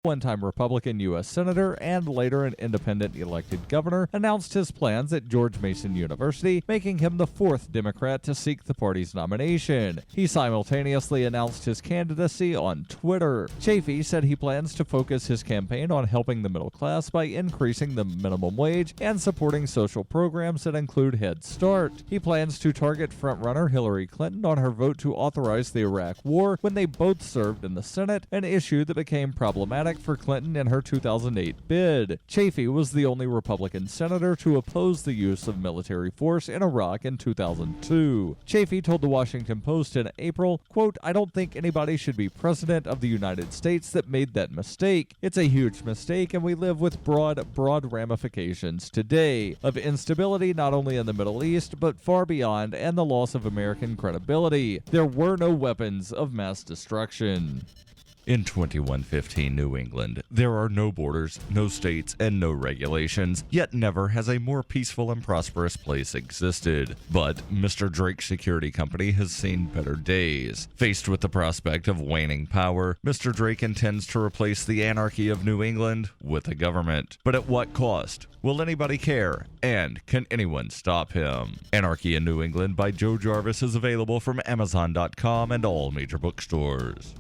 one-time Republican U.S. Senator and later an independent elected governor, announced his plans at George Mason University, making him the fourth Democrat to seek the party's nomination. He simultaneously announced his candidacy on Twitter. Chafee said he plans to focus his campaign on helping the middle class by increasing the minimum wage and supporting social programs that include Head Start. He plans to target frontrunner Hillary Clinton on her vote to authorize the Iraq War when they both served in the Senate, an issue that became problematic for Clinton in her 2008 bid. Chafee was the only Republican senator to oppose the use of military force in Iraq in 2002. Chafee told the Washington Post in April, quote, "I don't think anybody should be president of the United States that made that mistake. It's a huge mistake, and we live with broad ramifications today of instability not only in the Middle East, but far beyond, and the loss of American credibility. There were no weapons of mass destruction." In 2115 New England, there are no borders, no states, and no regulations, yet never has a more peaceful and prosperous place existed. But Mr. Drake's security company has seen better days. Faced with the prospect of waning power, Mr. Drake intends to replace the anarchy of New England with a government. But at what cost? Will anybody care? And can anyone stop him? Anarchy in New England by Joe Jarvis is available from Amazon.com and all major bookstores.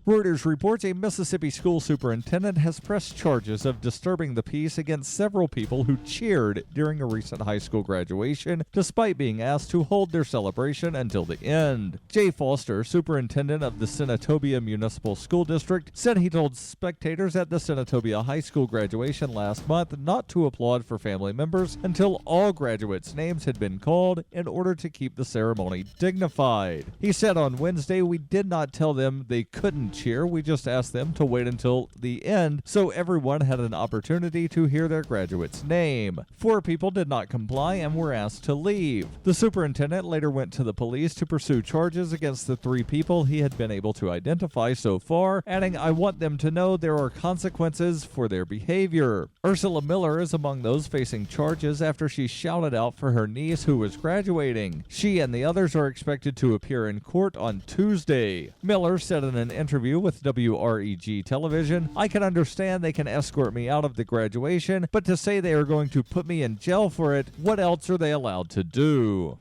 Reuters reports a Mississippi school superintendent has pressed charges of disturbing the peace against several people who cheered during a recent high school graduation, despite being asked to hold their celebration until the end. Jay Foster, superintendent of the Senatobia Municipal School District, said he told spectators at the Senatobia High School graduation last month not to applaud for family members until all graduates' names had been called in order to keep the ceremony dignified. He said on Wednesday, "We did not tell them they couldn't cheer. We just asked them to wait until the end so everyone had an opportunity to hear their graduate's name. 4 people did not comply and were asked to leave." The superintendent later went to the police to pursue charges against the 3 people he had been able to identify so far, adding, "I want them to know there are consequences for their behavior." Ursula Miller is among those facing charges after she shouted out for her niece who was graduating. She and the others are expected to appear in court on Tuesday. Miller said in an interview with WREG television, "I can understand they can escort me out of the graduation, but to say they are going to put me in jail for it, what else are they allowed to do?"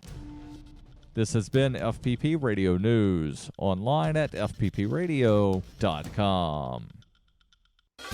This has been FPP Radio News, online at fppradio.com.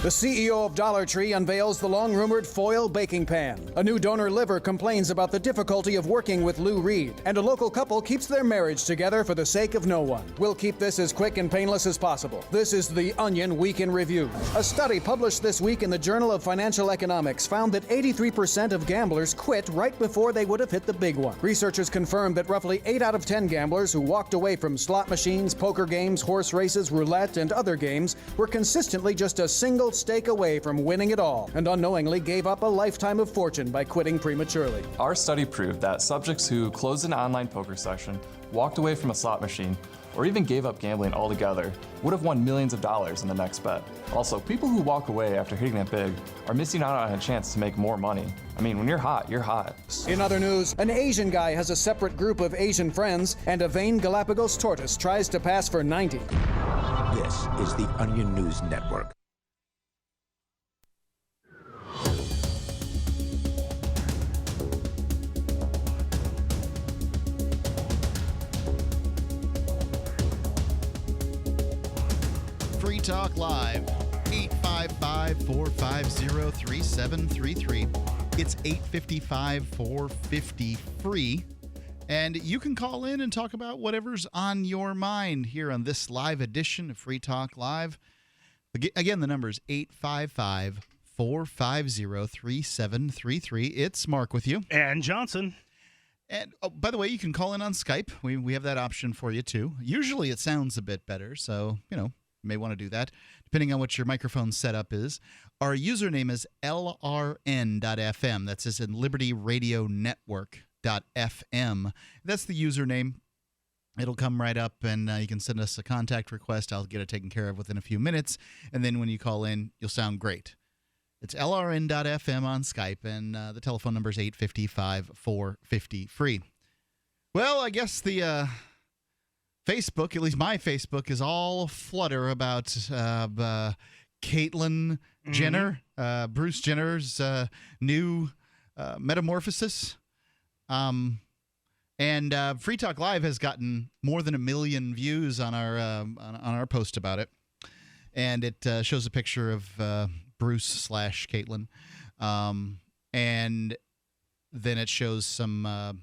The CEO of Dollar Tree unveils the long-rumored foil baking pan. A new donor liver complains about the difficulty of working with Lou Reed. And a local couple keeps their marriage together for the sake of no one. We'll keep this as quick and painless as possible. This is the Onion Week in Review. A study published this week in the Journal of Financial Economics found that 83% of gamblers quit right before they would have hit the big one. Researchers confirmed that roughly 8 out of 10 gamblers who walked away from slot machines, poker games, horse races, roulette, and other games were consistently just a single stake away from winning it all, and unknowingly gave up a lifetime of fortune by quitting prematurely. Our study proved that subjects who closed an online poker session, walked away from a slot machine, or even gave up gambling altogether would have won millions of dollars in the next bet. Also, people who walk away after hitting it big are missing out on a chance to make more money. I mean, when you're hot, you're hot. In other news, an Asian guy has a separate group of Asian friends, and a vain Galapagos tortoise tries to pass for 90. This is the Onion News Network. Free Talk Live, 855-450-3733. It's 855-450-FREE. And you can call in and talk about whatever's on your mind here on this live edition of Free Talk Live. Again, the number is 855-450-3733. It's Mark with you. And Johnson. And oh, by the way, you can call in on Skype. We have that option for you, too. Usually it sounds a bit better, so, you may want to do that, depending on what your microphone setup is. Our username is LRN.FM. That's as in Liberty Radio Network.fm. That's the username. It'll come right up, and you can send us a contact request. I'll get it taken care of within a few minutes. And then when you call in, you'll sound great. It's LRN.FM on Skype, and the telephone number is 855-450-FREE. Well, I guess the Facebook, at least my Facebook, is all flutter about Caitlyn Jenner, Bruce Jenner's new metamorphosis. And Free Talk Live has gotten more than 1 million views on our post about it, and it shows a picture of Bruce / Caitlyn, and then it shows some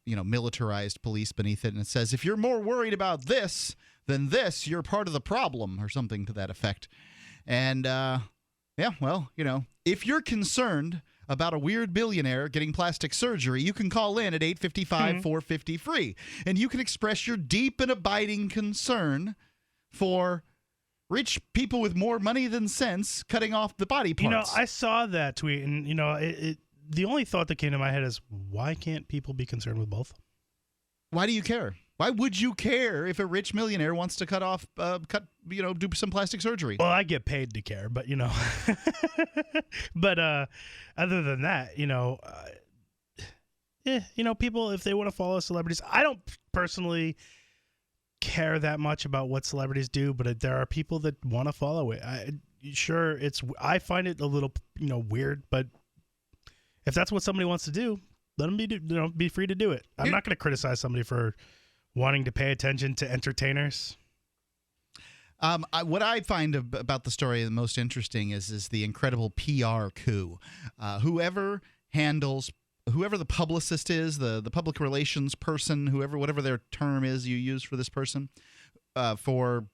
militarized police beneath it, and it says, "If you're more worried about this than this, you're part of the problem," or something to that effect. And if you're concerned about a weird billionaire getting plastic surgery, you can call in at 855-450-FREE, and you can express your deep and abiding concern for rich people with more money than sense cutting off the body parts. I saw that tweet, and the only thought that came to my head is, why can't people be concerned with both? Why do you care? Why would you care if a rich millionaire wants to do some plastic surgery? Well, I get paid to care, but but other than that, people, if they want to follow celebrities, I don't personally care that much about what celebrities do, but there are people that want to follow it. I find it a little, weird, but if that's what somebody wants to do, let them be free to do it. I'm not going to criticize somebody for wanting to pay attention to entertainers. What I find about the story the most interesting is the incredible PR coup. Whoever the publicist is, the public relations person, whatever their term is you use for this person, for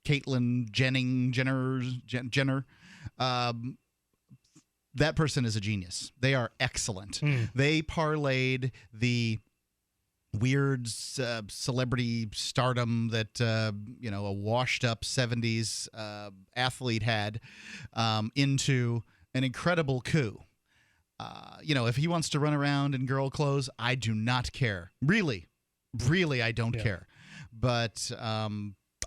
Caitlyn Jenner, that person is a genius. They are excellent. They parlayed the weird celebrity stardom that a washed-up 70s athlete had into an incredible coup. If he wants to run around in girl clothes, I do not care. Really, I don't care. But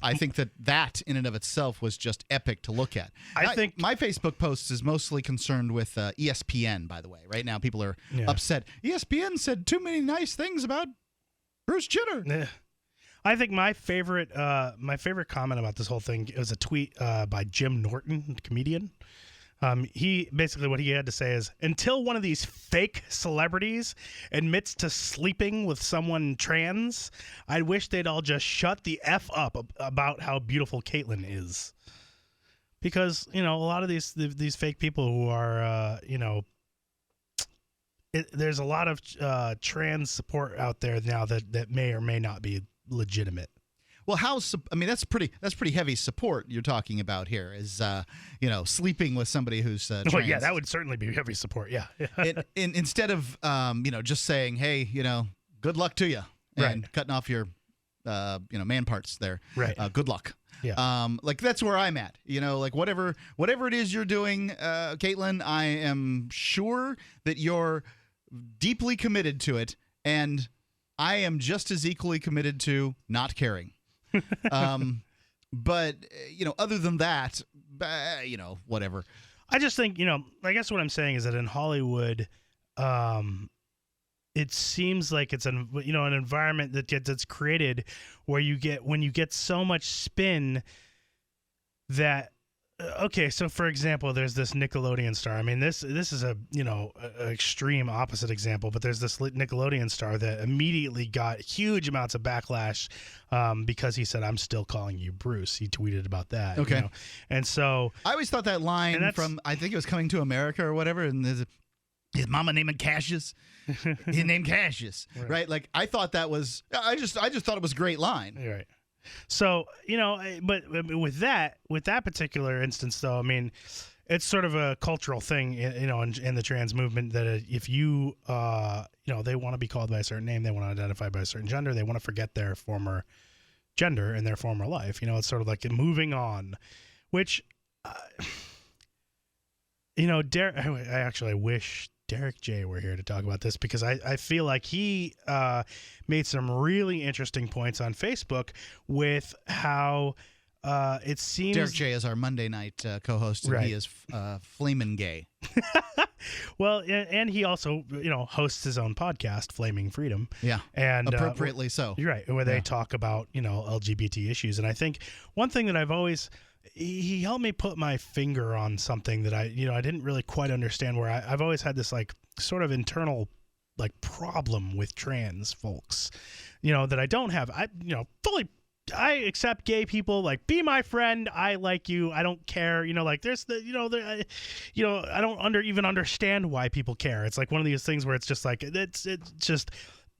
I think that in and of itself was just epic to look at. I think my Facebook post is mostly concerned with ESPN, by the way. Right now, people are upset. ESPN said too many nice things about Bruce Jenner. Yeah. I think my favorite comment about this whole thing was a tweet by Jim Norton, comedian. He basically, what he had to say is, until one of these fake celebrities admits to sleeping with someone trans, I wish they'd all just shut the F up about how beautiful Caitlyn is. Because, a lot of these fake people who are, there's a lot of trans support out there now that may or may not be legitimate. Well, that's pretty heavy support you're talking about here. Is sleeping with somebody who's trans. Well, yeah, that would certainly be heavy support. Yeah. Instead of just saying, hey, good luck to you, and cutting off your man parts there. Right. Good luck. Yeah. That's where I'm at. Whatever it is you're doing, Caitlyn, I am sure that you're deeply committed to it, and I am just as equally committed to not caring. But other than that, whatever. I just think, I guess what I'm saying is that in Hollywood, it seems like it's an environment that's created where when you get so much spin that, okay, so for example, there's this Nickelodeon star. I mean, this is a extreme opposite example, but there's this Nickelodeon star that immediately got huge amounts of backlash because he said, "I'm still calling you Bruce." He tweeted about that. Okay, and so I always thought that line from, I think it was Coming to America or whatever, and his mama named him Cassius. He named Cassius, right? Like, I thought that was, I just thought it was a great line. Right. So, but with that particular instance, though, I mean, it's sort of a cultural thing, in the trans movement that if you, they want to be called by a certain name, they want to identify by a certain gender, they want to forget their former gender and their former life. It's sort of like moving on, which, I wish Derek J were here to talk about this, because I feel like he made some really interesting points on Facebook with how it seems... Derek J is our Monday night co-host, and he is flamin' gay. Well, and he also, hosts his own podcast, Flaming Freedom. Yeah, and appropriately so. You're right, where they talk about, LGBT issues. And I think one thing that I've always... he helped me put my finger on something that I didn't really quite understand, where I've always had this like sort of internal like problem with trans folks, that I don't have. I accept gay people, like, be my friend. I like you. I don't care. Like there's I don't even understand why people care. It's like one of these things where it's just like, it's just,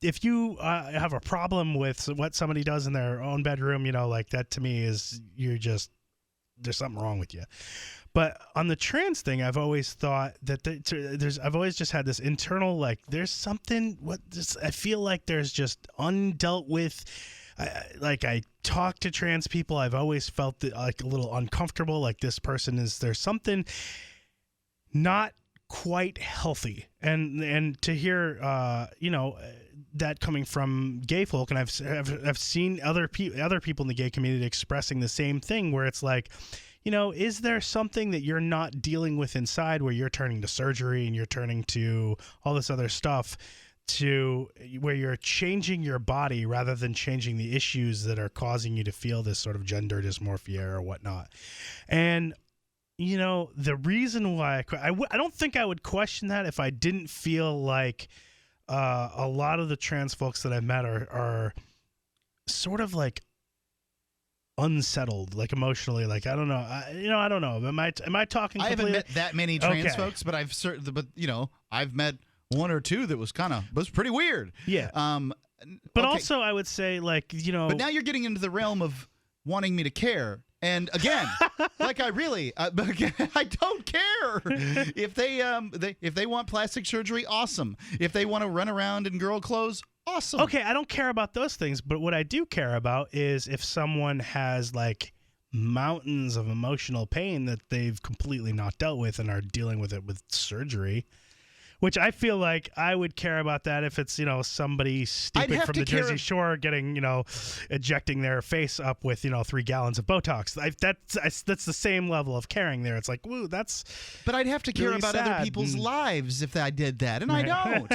if you have a problem with what somebody does in their own bedroom, like that to me is, there's something wrong with you. But on the trans thing, I've always thought that I've always just had this internal, like, there's something, I feel like there's just undealt with. I talk to trans people. I've always felt that, like, a little uncomfortable. Like, this person there's something not quite healthy. And to hear, that coming from gay folk, and I've seen other people in the gay community expressing the same thing, where it's like, is there something that you're not dealing with inside, where you're turning to surgery and you're turning to all this other stuff, to where you're changing your body rather than changing the issues that are causing you to feel this sort of gender dysmorphia or whatnot. And, the reason why I don't think I would question that if I didn't feel like a lot of the trans folks that I've met are sort of like unsettled, like emotionally, like, I don't know. I don't know. Am I talking? I haven't met that many trans folks, but I've met one or two that was pretty weird. Yeah. But also I would say, like, But now you're getting into the realm of wanting me to care. And again, like, I don't care if they want plastic surgery. Awesome. If they want to run around in girl clothes, awesome. Okay, I don't care about those things, but what I do care about is if someone has like mountains of emotional pain that they've completely not dealt with and are dealing with it with surgery. Which I feel like I would care about that if it's, somebody stupid from the Jersey Shore getting, ejecting their face up with, 3 gallons of Botox. That's the same level of caring there. It's like, woo, that's. But I'd have to care really about sad. other people's lives if I did that, and Right. I don't.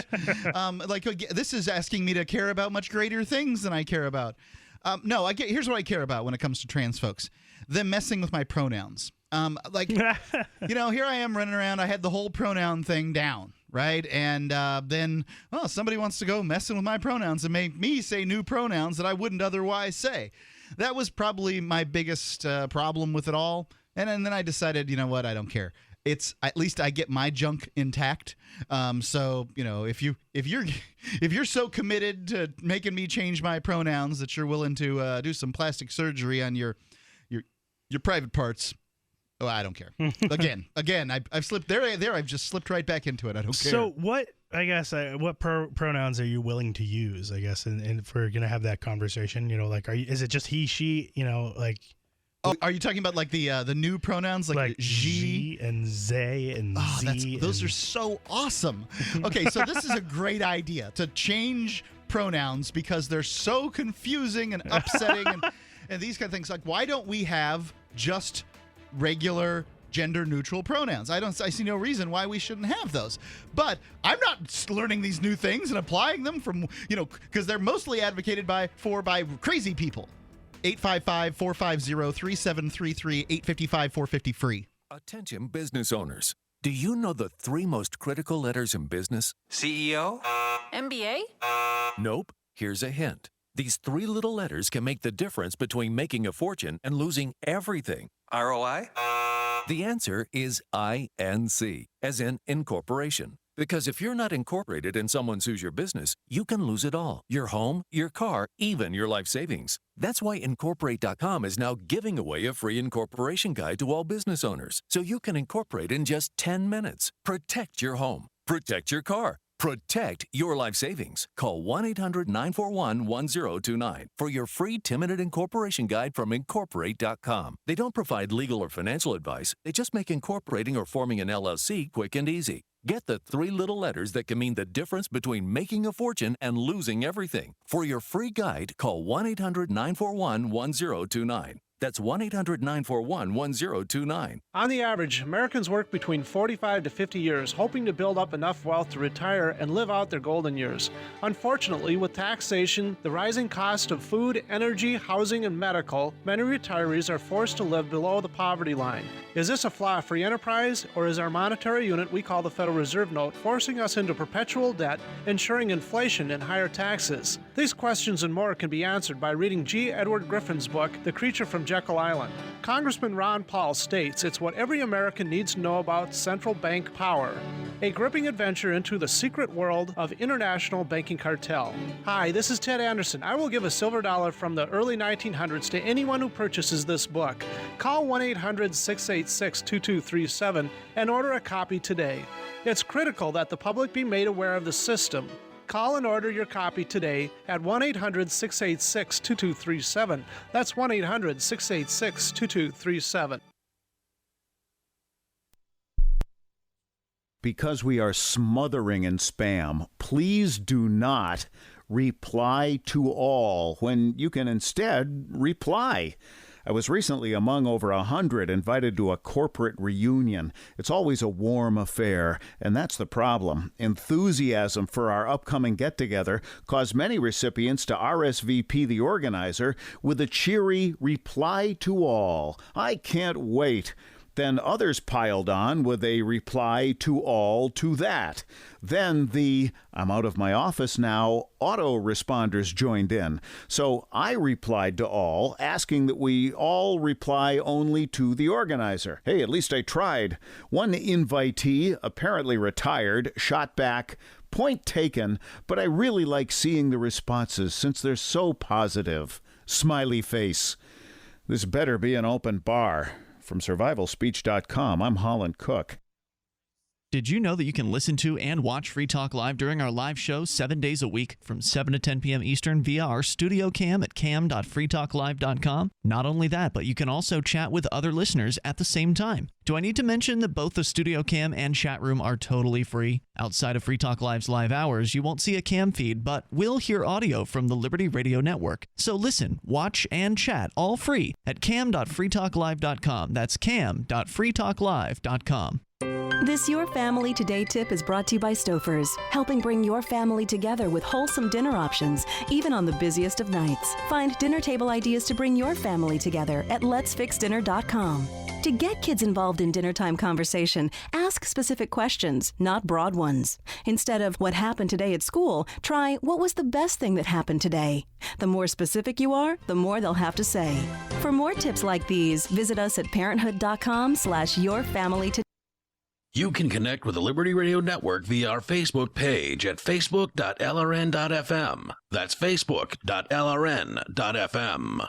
This is asking me to care about much greater things than I care about. Here's what I care about when it comes to trans folks: them messing with my pronouns. Here I am running around. I had the whole pronoun thing down. Right. And then somebody wants to go messing with my pronouns and make me say new pronouns that I wouldn't otherwise say. That was probably my biggest problem with it all. And then I decided, you know what? I don't care. It's at least I get my junk intact. So, if you're so committed to making me change my pronouns that you're willing to do some plastic surgery on your private parts. Oh, I don't care. Again, I've slipped there. I've just slipped right back into it. I don't care. So what pronouns are you willing to use? I guess, and if we're gonna have that conversation, is it just he, she? Are you talking about like the new pronouns like she and they and z? Those are so awesome. Okay, so this is a great idea to change pronouns because they're so confusing and upsetting and these kind of things. Like, why don't we have just regular gender neutral pronouns? I see no reason why we shouldn't have those. But I'm not learning these new things and applying them from, because they're mostly advocated by crazy people. 855-450-3733, 855-450-FREE. Attention business owners. Do you know the 3 most critical letters in business? CEO? MBA? Nope. Here's a hint. These 3 little letters can make the difference between making a fortune and losing everything. ROI? The answer is INC, as in incorporation. Because if you're not incorporated and someone sues your business, you can lose it all. Your home, your car, even your life savings. That's why Incorporate.com is now giving away a free incorporation guide to all business owners, so you can incorporate in just 10 minutes. Protect your home. Protect your car. Protect your life savings. Call 1-800-941-1029 for your free 10-minute incorporation guide from Incorporate.com. They don't provide legal or financial advice. They just make incorporating or forming an LLC quick and easy. Get the 3 little letters that can mean the difference between making a fortune and losing everything. For your free guide, call 1-800-941-1029. That's 1-800-941-1029. On the average, Americans work between 45 to 50 years, hoping to build up enough wealth to retire and live out their golden years. Unfortunately, with taxation, the rising cost of food, energy, housing, and medical, many retirees are forced to live below the poverty line. Is this a flaw of free enterprise, or is our monetary unit we call the Federal Reserve Note forcing us into perpetual debt, ensuring inflation and higher taxes? These questions and more can be answered by reading G. Edward Griffin's book, The Creature from Jekyll Island. Congressman Ron Paul states it's what every American needs to know about central bank power. A gripping adventure into the secret world of international banking cartel. Hi, this is Ted Anderson. I will give a silver dollar from the early 1900s to anyone who purchases this book. Call 1-800-686-2237 and order a copy today. It's critical that the public be made aware of the system. Call and order your copy today at 1-800-686-2237. That's 1-800-686-2237. Because we are smothering in spam, please do not reply to all when you can instead reply. I was recently among over 100 invited to a corporate reunion. It's always a warm affair, and that's the problem. Enthusiasm for our upcoming get-together caused many recipients to RSVP the organizer with a cheery reply to all. I can't wait. Then others piled on with a reply to all to that. Then the "I'm out of my office now" autoresponders joined in. So I replied to all, asking that we all reply only to the organizer. Hey, at least I tried. One invitee, apparently retired, shot back, "Point taken, but I really like seeing the responses since they're so positive." Smiley face. This better be an open bar. From survivalspeech.com, I'm Holland Cook. Did you know that you can listen to and watch Free Talk Live during our live show 7 days a week from 7 to 10 p.m. Eastern via our studio cam at cam.freetalklive.com? Not only that, but you can also chat with other listeners at the same time. Do I need to mention that both the studio cam and chat room are totally free? Outside of Free Talk Live's live hours, you won't see a cam feed, but will hear audio from the Liberty Radio Network. So listen, watch, and chat all free at cam.freetalklive.com. That's cam.freetalklive.com. This Your Family Today tip is brought to you by Stouffer's, helping bring your family together with wholesome dinner options, even on the busiest of nights. Find dinner table ideas to bring your family together at letsfixdinner.com. To get kids involved in dinnertime conversation, ask specific questions, not broad ones. Instead of "what happened today at school," try "what was the best thing that happened today?" The more specific you are, the more they'll have to say. For more tips like these, visit us at parenthood.com/yourfamilytoday. You can connect with the Liberty Radio Network via our Facebook page at facebook.lrn.fm. That's facebook.lrn.fm.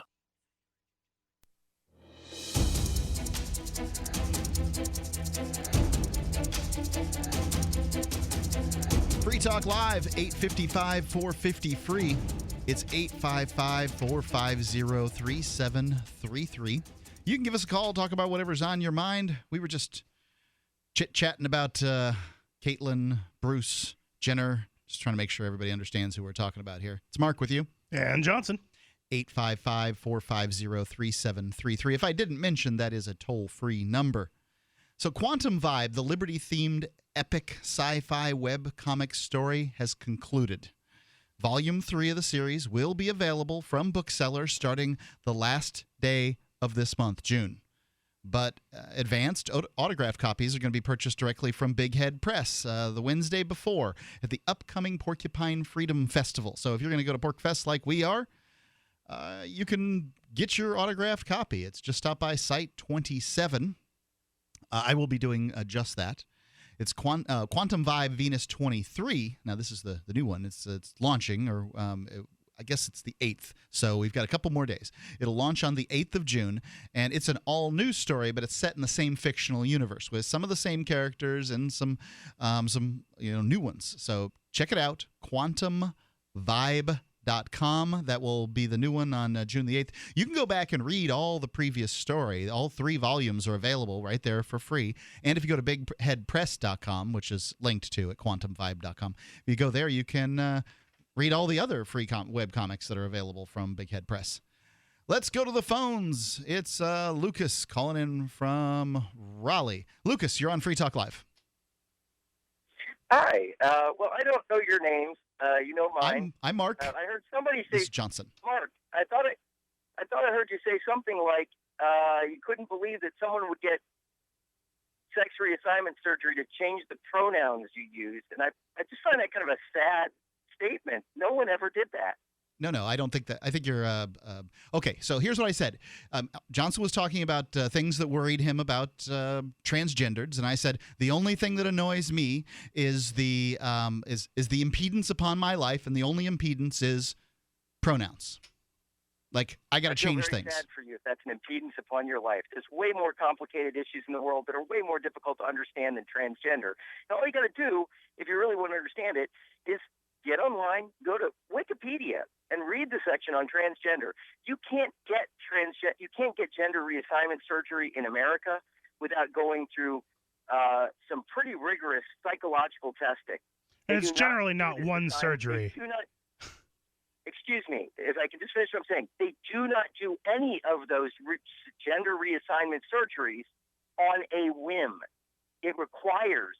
Free Talk Live, 855-450-FREE. It's 855-450-3733. You can give us a call, talk about whatever's on your mind. We were just chit-chatting about Caitlyn, Bruce, Jenner. Just trying to make sure everybody understands who we're talking about here. It's Mark with you. And Johnson. 855-450-3733. If I didn't mention, that is a toll-free number. So Quantum Vibe, the Liberty-themed epic sci-fi web comic story, has concluded. Volume 3 of the series will be available from booksellers starting the last day of this month, June. But advanced autographed copies are going to be purchased directly from Big Head Press the Wednesday before at the upcoming Porcupine Freedom Festival. So if you're going to go to PorcFest like we are, you can get your autographed copy. It's just stop by Site 27. I will be doing just that. It's Quantum Vibe Venus 23. Now, this is the new one. It's launching, or I guess it's the 8th, so we've got a couple more days. It'll launch on the 8th of June, and it's an all-new story, but it's set in the same fictional universe with some of the same characters and some new ones. So check it out, quantumvibe.com. That will be the new one on June the 8th. You can go back and read all the previous story. All 3 volumes are available right there for free. And if you go to bigheadpress.com, which is linked to at quantumvibe.com, if you go there, you can read all the other free web comics that are available from Big Head Press. Let's go to the phones. It's Lucas calling in from Raleigh. Lucas, you're on Free Talk Live. Hi. Well, I don't know your names. You know mine. I'm Mark. I heard somebody say This is Johnson. Mark. I thought I heard you say something like you couldn't believe that someone would get sex reassignment surgery to change the pronouns you used, and I just find that kind of a sad statement. No one ever did that. No, I don't think that. I think you're okay. So here's what I said. Johnson was talking about things that worried him about transgenders, and I said the only thing that annoys me is the impedance upon my life, and the only impedance is pronouns. Like, I got to change things. It's sad for you if that's an impedance upon your life. There's way more complicated issues in the world that are way more difficult to understand than transgender. Now, all you got to do, if you really want to understand it, is get online, go to Wikipedia, and read the section on transgender. You can't get gender reassignment surgery in America without going through some pretty rigorous psychological testing. And it's generally not one surgery. Excuse me, if I can just finish what I'm saying. They do not do any of those gender reassignment surgeries on a whim. It requires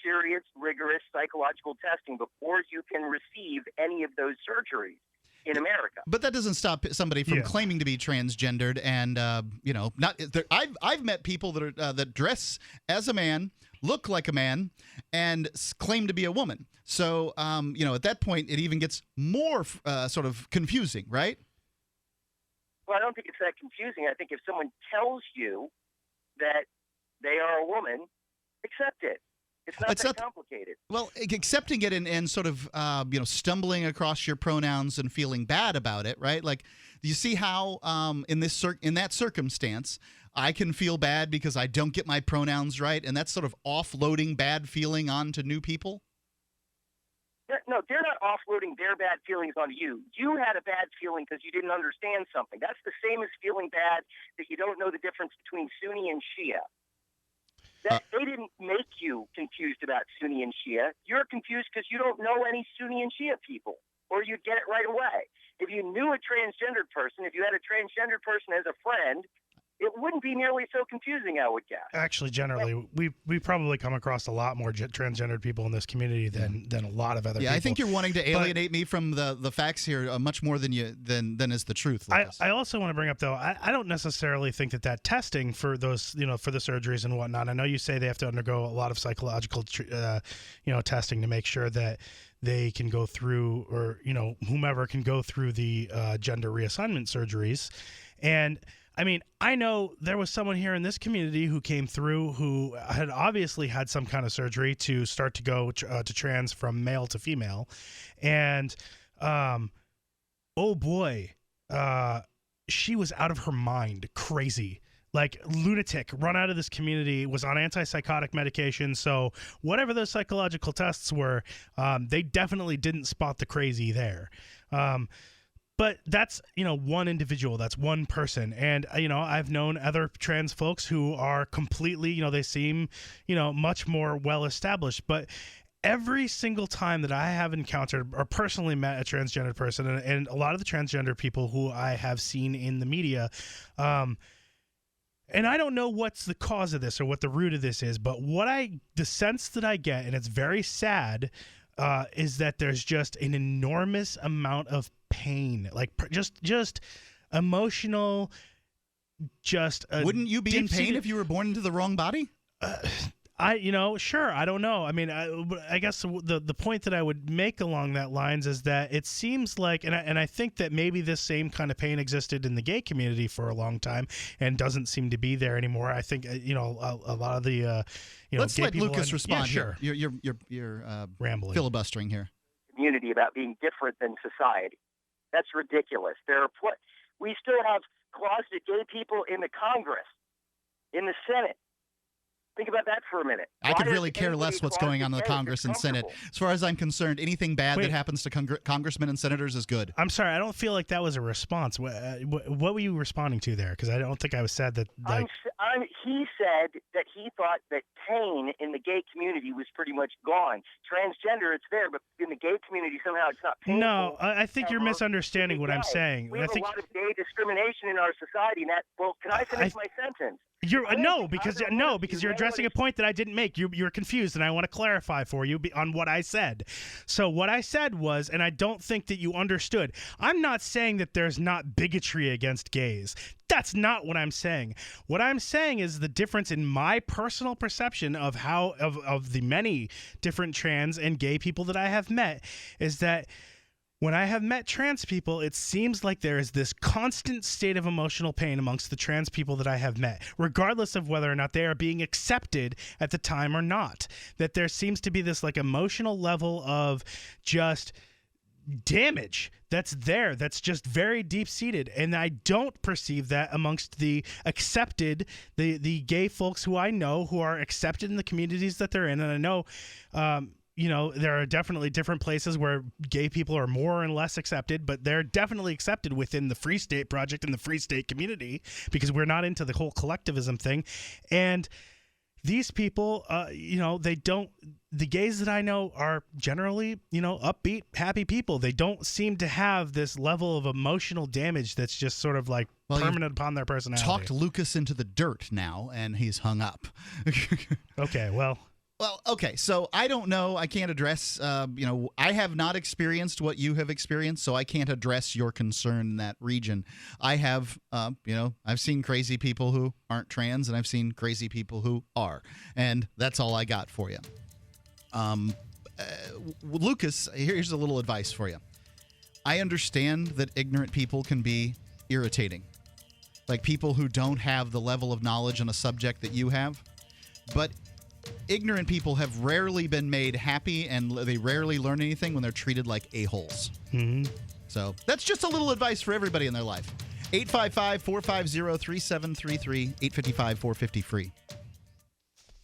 serious, rigorous psychological testing before you can receive any of those surgeries in America. But that doesn't stop somebody from claiming to be transgendered, and not. I've met people that are that dress as a man, look like a man, and claim to be a woman. So at that point, it even gets more sort of confusing, right? Well, I don't think it's that confusing. I think if someone tells you that they are a woman, accept it. It's not that complicated. Well, accepting it and sort of stumbling across your pronouns and feeling bad about it, right? Like, you see how in that circumstance, I can feel bad because I don't get my pronouns right, and that's sort of offloading bad feeling onto new people. No, they're not offloading their bad feelings onto you. You had a bad feeling because you didn't understand something. That's the same as feeling bad that you don't know the difference between Sunni and Shia. They didn't make you confused about Sunni and Shia. You're confused because you don't know any Sunni and Shia people, or you'd get it right away. If you knew a transgendered person, if you had a transgendered person as a friend, it wouldn't be nearly so confusing, I would guess. Actually, generally, we probably come across a lot more transgendered people in this community than a lot of other people. Yeah, I think you're wanting to alienate me from the facts here much more than is the truth. I also want to bring up, though, I don't necessarily think that testing for those, for the surgeries and whatnot, I know you say they have to undergo a lot of psychological, testing to make sure that they can go through, or, whomever can go through the gender reassignment surgeries. And I mean, I know there was someone here in this community who came through who had obviously had some kind of surgery to start to go to trans from male to female. And, oh boy, she was out of her mind, crazy. Like lunatic, run out of this community, was on antipsychotic medication. So whatever those psychological tests were, they definitely didn't spot the crazy there. But that's, one individual, that's one person. And, I've known other trans folks who are completely, they seem, much more well-established. But every single time that I have encountered or personally met a transgender person, and a lot of the transgender people who I have seen in the media, and I don't know what's the cause of this or what the root of this is, but the sense that I get, and it's very sad, is that there's just an enormous amount of pain, like just emotional, Wouldn't you be in pain if you were born into the wrong body? Sure. I don't know. I mean, I guess the point that I would make along that lines is that it seems like, and I think that maybe this same kind of pain existed in the gay community for a long time and doesn't seem to be there anymore. I think, a lot of the, let's gay let people Lucas respond. Yeah, sure. You're rambling, filibustering here. Community about being different than society. That's ridiculous. We still have closeted gay people in the Congress, in the Senate. Think about that for a minute. I could really care less what's going on in the Congress and Senate. As far as I'm concerned, anything bad that happens to congressmen and senators is good. I'm sorry, I don't feel like that was a response. What were you responding to there? Because I don't think I was said that. Like... He said that he thought that pain in the gay community was pretty much gone. Transgender, it's there, but in the gay community, somehow it's not painful. No, I think you're misunderstanding what I'm saying. We have a lot of gay discrimination in our society, and that. Well, can I finish my sentence? Because you're addressing a point that I didn't make. You're confused, and I want to clarify for you on what I said. So what I said was, and I don't think that you understood, I'm not saying that there's not bigotry against gays. That's not what I'm saying. What I'm saying is the difference in my personal perception of how of the many different trans and gay people that I have met is that when I have met trans people, it seems like there is this constant state of emotional pain amongst the trans people that I have met, regardless of whether or not they are being accepted at the time or not. That there seems to be this like emotional level of just damage that's there, that's just very deep-seated, and I don't perceive that amongst the accepted, the gay folks who I know who are accepted in the communities that they're in. And I know there are definitely different places where gay people are more and less accepted, but they're definitely accepted within the Free State Project and the Free State community, because we're not into the whole collectivism thing. And these people, the gays that I know are generally, upbeat, happy people. They don't seem to have this level of emotional damage that's just sort of like permanent upon their personality. Talked Lucas into the dirt now, and he's hung up. Okay, well, okay, so I don't know. I can't address, I have not experienced what you have experienced, so I can't address your concern in that region. I have, I've seen crazy people who aren't trans, and I've seen crazy people who are, and that's all I got for you. Lucas, here's a little advice for you. I understand that ignorant people can be irritating, like people who don't have the level of knowledge on a subject that you have, but ignorant people have rarely been made happy, and they rarely learn anything when they're treated like a-holes. Mm-hmm. So that's just a little advice for everybody in their life. 855-450-3733, 855-450-FREE.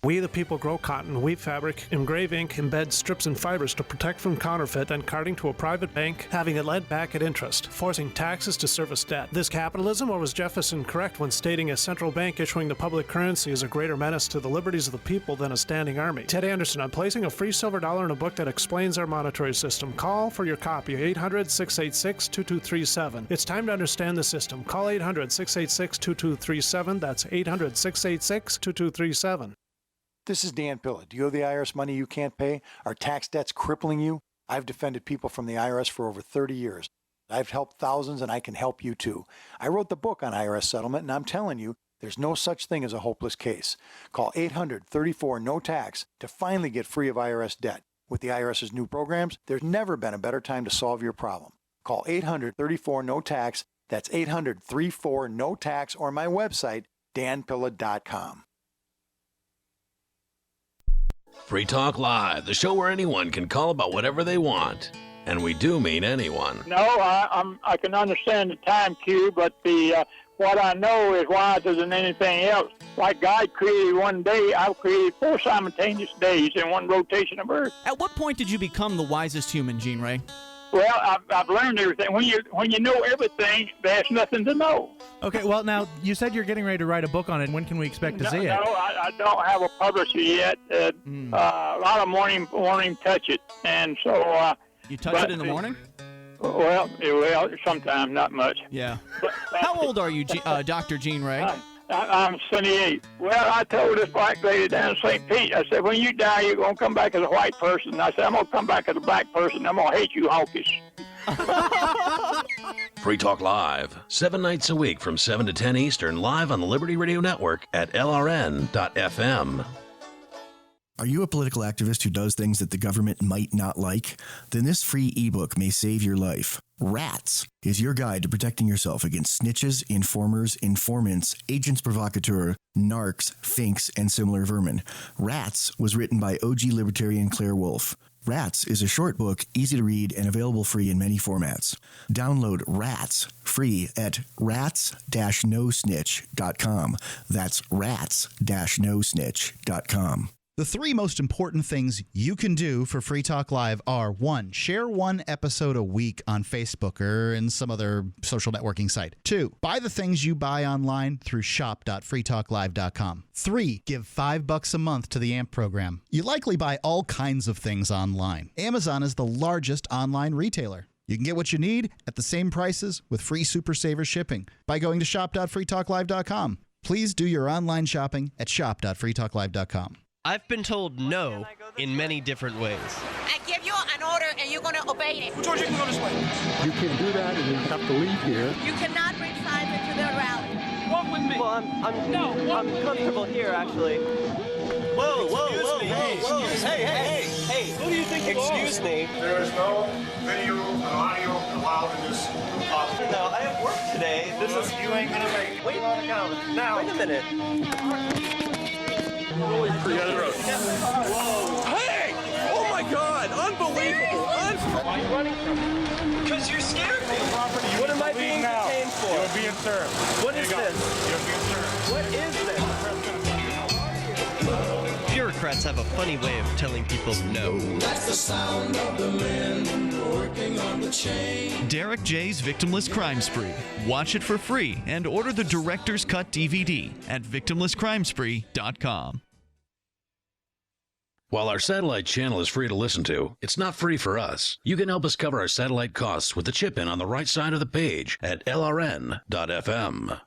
We the people grow cotton, weave fabric, engrave ink, embed strips and fibers to protect from counterfeit, then carting to a private bank, having it lent back at interest, forcing taxes to service debt. This capitalism, or was Jefferson correct when stating a central bank issuing the public currency is a greater menace to the liberties of the people than a standing army? Ted Anderson, I'm placing a free silver dollar in a book that explains our monetary system. Call for your copy, 800-686-2237. It's time to understand the system. Call 800-686-2237. That's 800-686-2237. This is Dan Pilla. Do you owe the IRS money you can't pay? Are tax debts crippling you? I've defended people from the IRS for over 30 years. I've helped thousands, and I can help you too. I wrote the book on IRS settlement, and I'm telling you, there's no such thing as a hopeless case. Call 800-34-NO-TAX to finally get free of IRS debt. With the IRS's new programs, there's never been a better time to solve your problem. Call 800-34-NO-TAX. That's 800-34-NO-TAX, or my website, danpilla.com. Free Talk Live, the show where anyone can call about whatever they want. And we do mean anyone. No, I can understand the time cue, but what I know is wiser than anything else. Like God created one day, I've created 4 simultaneous days in one rotation of Earth. At what point did you become the wisest human, Gene Ray? Well, I've learned everything. When you know everything, there's nothing to know. Okay, well, now, you said you're getting ready to write a book on it. When can we expect to see it? No, I don't have a publisher yet. A lot of morning touch it, and so... you touch it in the morning? Well, sometimes, not much. Yeah. How old are you, Dr. Gene Ray? I'm 78. Well, I told this black lady down in St. Pete, I said, when you die, you're going to come back as a white person. I said, I'm going to come back as a black person. I'm going to hate you honkies. Free Talk Live, 7 nights a week from 7 to 10 Eastern, live on the Liberty Radio Network at LRN.FM. Are you a political activist who does things that the government might not like? Then this free ebook may save your life. Rats is your guide to protecting yourself against snitches, informers, informants, agents provocateur, narcs, finks, and similar vermin. Rats was written by OG libertarian Claire Wolfe. Rats is a short book, easy to read, and available free in many formats. Download Rats free at rats-nosnitch.com. That's rats-nosnitch.com. The three most important things you can do for Free Talk Live are: 1, share one episode a week on Facebook or in some other social networking site. 2, buy the things you buy online through shop.freetalklive.com. 3, give $5 a month to the AMP program. You likely buy all kinds of things online. Amazon is the largest online retailer. You can get what you need at the same prices with free Super Saver shipping by going to shop.freetalklive.com. Please do your online shopping at shop.freetalklive.com. I've been told no in many different ways. I give you an order and you're going to obey it. Who told you can go this way? You can do that and you have to leave here. You cannot bring signs into the rally. Walk with me. Well, I'm comfortable here, actually. Whoa, Hey, who do you think you are? Excuse me. There is no video and audio allowed in this office. No, I have work today. You ain't going to make it. Wait on account. Now. Wait a minute. Whoa. Hey! Oh my God! Unbelievable! Why are you running from me? Because you're scared me. You What am I being detained for? You're being served. What is this? You're being served. What is this? Bureaucrats have a funny way of telling people no. That's the sound of the men working on the chain. Derek J's Victimless Crime Spree. Watch it for free and order the Director's Cut DVD at victimlesscrimespree.com. While our satellite channel is free to listen to, it's not free for us. You can help us cover our satellite costs with the chip-in on the right side of the page at lrn.fm.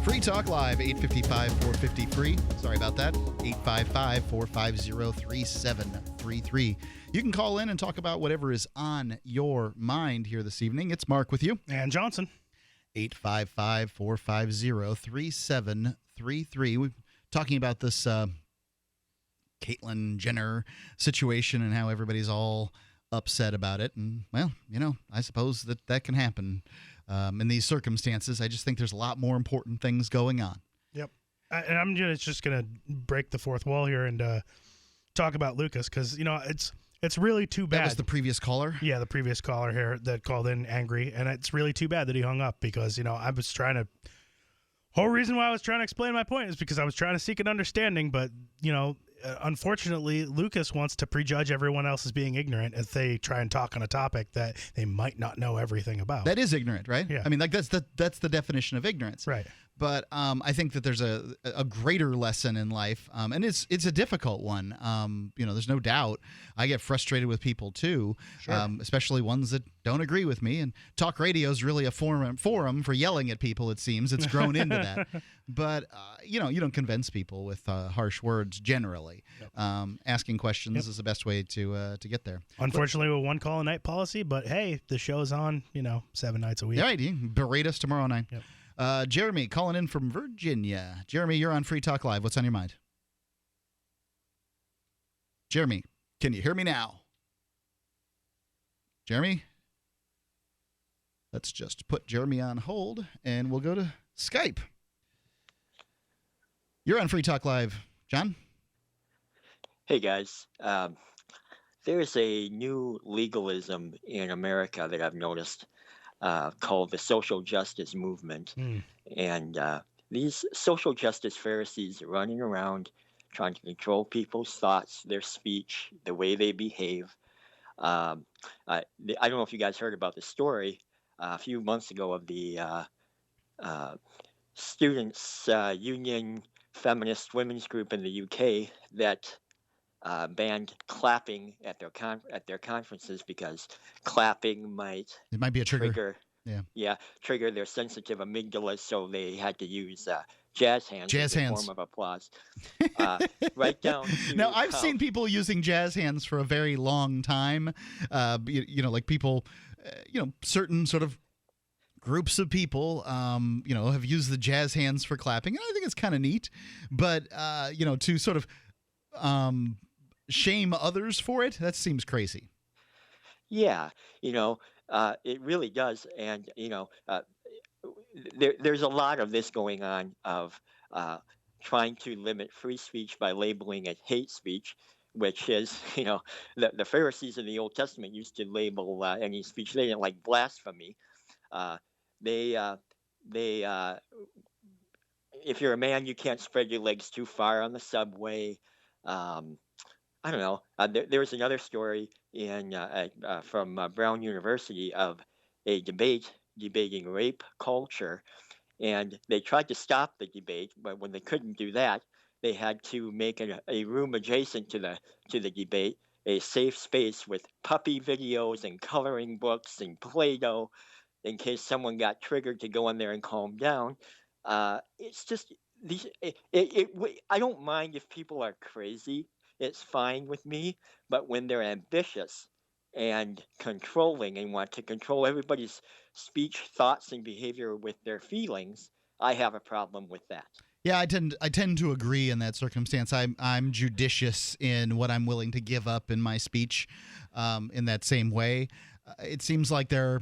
Free Talk Live, 855-450-FREE. Sorry about that. 855-450-3733. You can call in and talk about whatever is on your mind here this evening. It's Mark with you. And Johnson. 855-450-3733. We're talking about this Caitlyn Jenner situation and how everybody's all upset about it. And, well, you know, I suppose that can happen in these circumstances. I just think there's a lot more important things going on. Yep. And I'm just going to break the fourth wall here and talk about Lucas because, you know, it's really too bad. That was the previous caller? Yeah, the previous caller here that called in angry. And it's really too bad that he hung up because, you know, I was trying to – whole reason why I was trying to explain my point is because I was trying to seek an understanding. But, you know, unfortunately, Lucas wants to prejudge everyone else as being ignorant if they try and talk on a topic that they might not know everything about. That is ignorant, right? Yeah. I mean, like that's the definition of ignorance. Right. But I think that there's a greater lesson in life, and it's a difficult one. You know, there's no doubt. I get frustrated with people too, Sure. especially ones that don't agree with me. And talk radio is really a forum for yelling at people. It seems it's grown into that. But you know, you don't convince people with harsh words generally. Yep. Asking questions is the best way to get there. Unfortunately, with one call a night policy, but hey, the show's on, 7 nights a week. Yeah, right. You can berate us tomorrow night. Yep. Jeremy calling in from Virginia. Jeremy, you're on Free Talk Live. What's on your mind? Jeremy, can you hear me now? Jeremy? Let's just put Jeremy on hold, and we'll go to Skype. You're on Free Talk Live. John? Hey, guys. There's a new legalism in America that I've noticed called the social justice movement. And these social justice Pharisees are running around trying to control people's thoughts, their speech, the way they behave. I don't know if you guys heard about the story a few months ago of the Students' Union Feminist Women's Group in the UK that banned clapping at their conferences because clapping might It might be a trigger. Trigger their sensitive amygdala, so they had to use jazz hands as a form of applause. Right down to now, I've seen people using jazz hands for a very long time. Like people, certain sort of groups of people, have used the jazz hands for clapping, and I think it's kind of neat. But to sort of shame others for it, that seems crazy. Yeah, it really does, and there's a lot of this going on of trying to limit free speech by labeling it hate speech, which is, the Pharisees in the Old Testament used to label any speech they didn't like blasphemy. They if you're a man, you can't spread your legs too far on the subway. I don't know. There was another story from Brown University of a debate debating rape culture, and they tried to stop the debate, but when they couldn't do that, they had to make a room adjacent to the debate a safe space with puppy videos and coloring books and Play-Doh, in case someone got triggered to go in there and calm down. It's just these. I don't mind if people are crazy. It's fine with me. But when they're ambitious and controlling and want to control everybody's speech, thoughts, and behavior with their feelings, I have a problem with that. Yeah, I tend to agree in that circumstance. I'm judicious in what I'm willing to give up in my speech. In that same way, it seems like they're.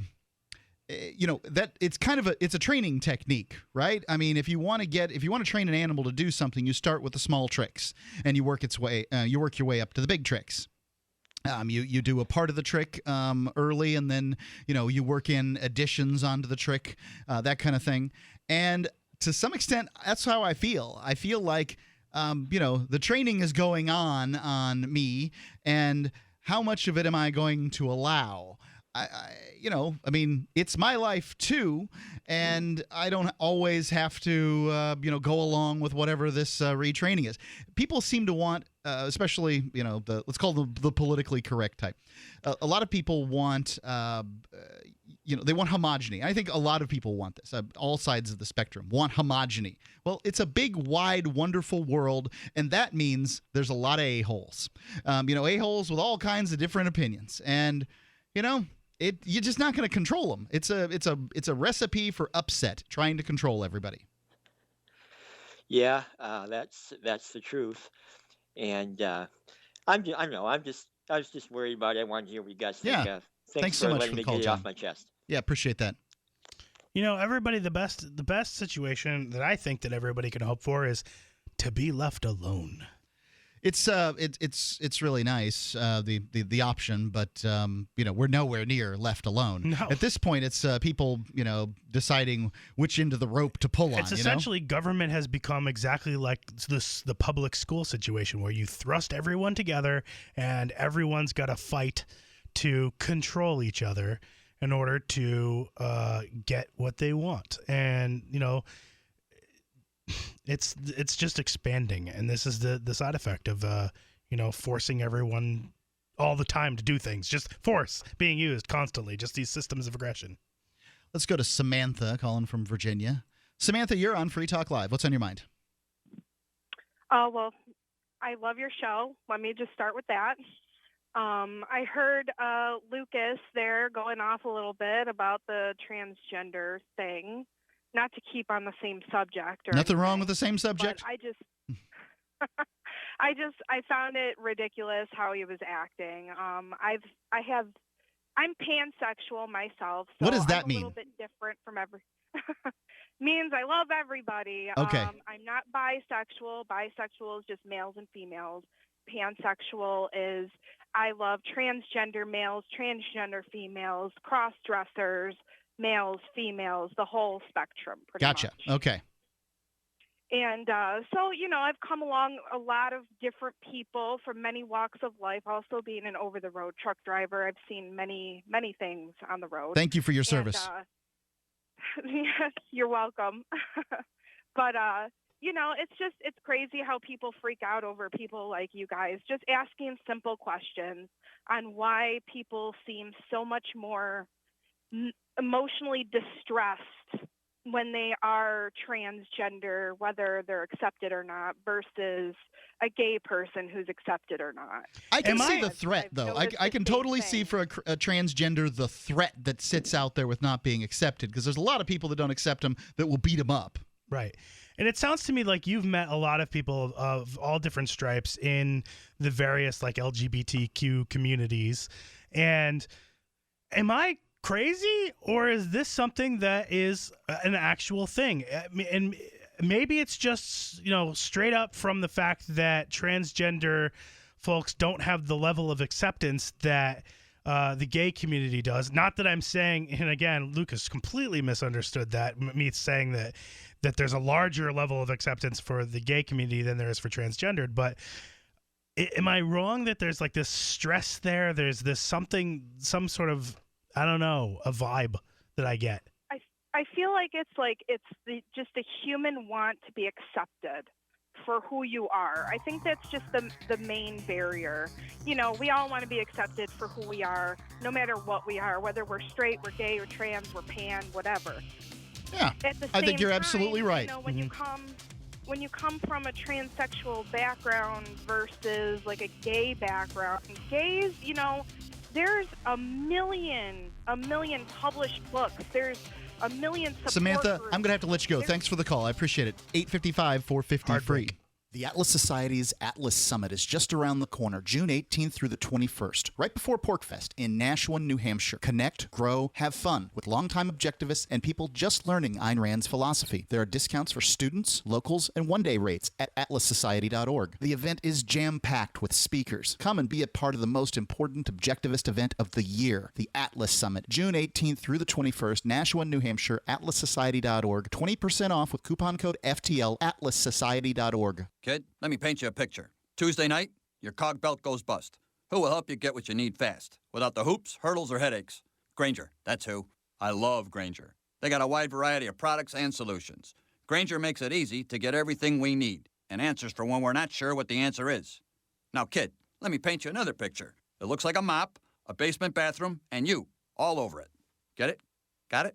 That it's kind of a training technique, right? I mean, if you want to train an animal to do something, you start with the small tricks and you work your way up to the big tricks. You do a part of the trick early, and then you work in additions onto the trick, that kind of thing. And to some extent, that's how I feel. I feel like the training is going on me, and how much of it am I going to allow? I mean, it's my life too, and I don't always have to, go along with whatever this retraining is. People seem to want, especially, let's call them the politically correct type. A lot of people want, they want homogeny. I think a lot of people want this. All sides of the spectrum want homogeny. Well, it's a big, wide, wonderful world, and that means there's a lot of a-holes. A-holes with all kinds of different opinions, and you're just not going to control them. It's a recipe for upset, trying to control everybody. Yeah, that's the truth. And I was just worried about it. I wanted to hear what you guys think. Yeah. Thanks so for much letting for me the call, get it John. off my chest. Yeah, appreciate that. Everybody, the best situation that I think that everybody can hope for is to be left alone. It's really nice, the option, but we're nowhere near left alone. No. At this point, it's people deciding which end of the rope to pull on. It's essentially government has become exactly like the public school situation, where you thrust everyone together and everyone's got to fight to control each other in order to get what they want. And it's just expanding, and this is the side effect of forcing everyone all the time to do things. Just force being used constantly, just these systems of aggression. Let's go to Samantha calling from Virginia. Samantha, you're on Free Talk Live. What's on your mind? Well, I love your show. Let me just start with that. I heard Lucas there going off a little bit about the transgender thing. Not to keep on the same subject. Nothing wrong with the same subject. I found it ridiculous how he was acting. I'm pansexual myself. So what does that I'm mean? A little bit different from means I love everybody. Okay. I'm not bisexual. Bisexual is just males and females. Pansexual is I love transgender males, transgender females, cross-dressers, males, females, the whole spectrum, pretty Gotcha. much. Okay. And so, I've come along a lot of different people from many walks of life. Also being an over-the-road truck driver, I've seen many, many things on the road. Thank you for your service. You're welcome. But it's crazy how people freak out over people like you guys just asking simple questions on why people seem so much more emotionally distressed when they are transgender, whether they're accepted or not, versus a gay person who's accepted or not. I can see the threat, though. I can totally see for a transgender the threat that sits out there with not being accepted, because there's a lot of people that don't accept them that will beat them up. Right. And it sounds to me like you've met a lot of people of all different stripes in the various like LGBTQ communities. And am I crazy, or is this something that is an actual thing? And maybe it's just, straight up from the fact that transgender folks don't have the level of acceptance that the gay community does. Not that I'm saying, and again, Lucas completely misunderstood that, me saying that there's a larger level of acceptance for the gay community than there is for transgendered. But am I wrong that there's like this stress there? There's this some sort of, I don't know, a vibe that I get. I feel like it's just a human want to be accepted for who you are. I think that's just the main barrier. We all want to be accepted for who we are, no matter what we are, whether we're straight, we're gay, or trans, we're pan, whatever. Yeah, I think you're absolutely right. When you come from a transsexual background versus like a gay background, gays, there's a million published books. There's a million support Samantha, groups. I'm going to have to let you go. Thanks for the call. I appreciate it. 855-450 free. The Atlas Society's Atlas Summit is just around the corner, June 18th through the 21st, right before PorcFest in Nashua, New Hampshire. Connect, grow, have fun with longtime objectivists and people just learning Ayn Rand's philosophy. There are discounts for students, locals, and one-day rates at atlassociety.org. The event is jam-packed with speakers. Come and be a part of the most important objectivist event of the year, the Atlas Summit, June 18th through the 21st, Nashua, New Hampshire, atlassociety.org. 20% off with coupon code FTL, atlassociety.org. Kid, let me paint you a picture. Tuesday night, your cog belt goes bust. Who will help you get what you need fast, without the hoops, hurdles, or headaches? Grainger, that's who. I love Grainger. They got a wide variety of products and solutions. Grainger makes it easy to get everything we need, and answers for when we're not sure what the answer is. Now, kid, let me paint you another picture. It looks like a mop, a basement bathroom, and you, all over it. Get it? Got it?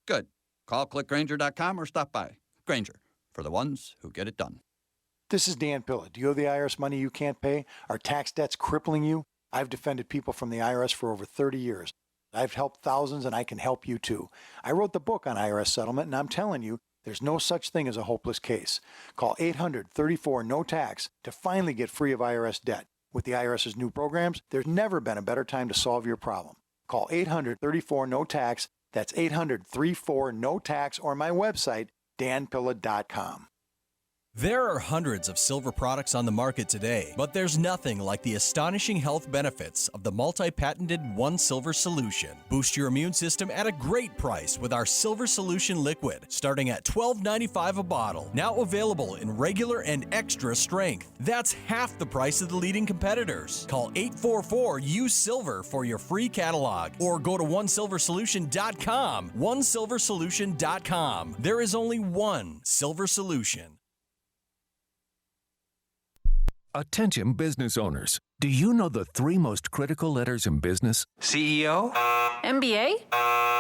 Good. Call clickgrainger.com or stop by. Grainger, for the ones who get it done. This is Dan Pilla. Do you owe the IRS money you can't pay? Are tax debts crippling you? I've defended people from the IRS for over 30 years. I've helped thousands, and I can help you too. I wrote the book on IRS settlement, and I'm telling you, there's no such thing as a hopeless case. Call 800-34-NO-TAX to finally get free of IRS debt. With the IRS's new programs, there's never been a better time to solve your problem. Call 800-34-NO-TAX. That's 800-34-NO-TAX, or my website, danpilla.com. There are hundreds of silver products on the market today, but there's nothing like the astonishing health benefits of the multi-patented One Silver Solution. Boost your immune system at a great price with our Silver Solution Liquid, starting at $12.95 a bottle. Now available in regular and extra strength. That's half the price of the leading competitors. Call 844-USILVER for your free catalog, or go to onesilversolution.com. Onesilversolution.com. There is only one Silver Solution. Attention business owners. Do you know the 3 most critical letters in business? CEO? MBA?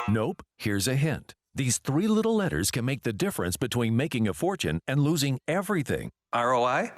Nope. Here's a hint. These 3 little letters can make the difference between making a fortune and losing everything. ROI?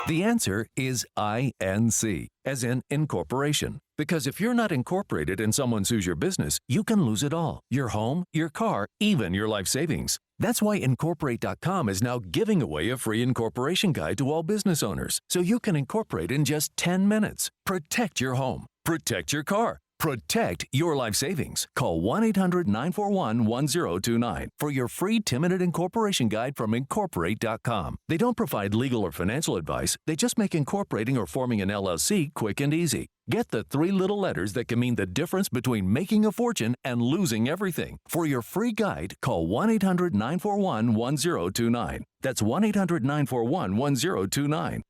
The answer is INC, as in incorporation. Because if you're not incorporated and someone sues your business, you can lose it all. Your home, your car, even your life savings. That's why Incorporate.com is now giving away a free incorporation guide to all business owners, so you can incorporate in just 10 minutes. Protect your home. Protect your car. Protect your life savings. Call 1-800-941-1029 for your free 10-minute incorporation guide from Incorporate.com. They don't provide legal or financial advice. They just make incorporating or forming an LLC quick and easy. Get the 3 little letters that can mean the difference between making a fortune and losing everything. For your free guide, call 1-800-941-1029. That's 1-800-941-1029.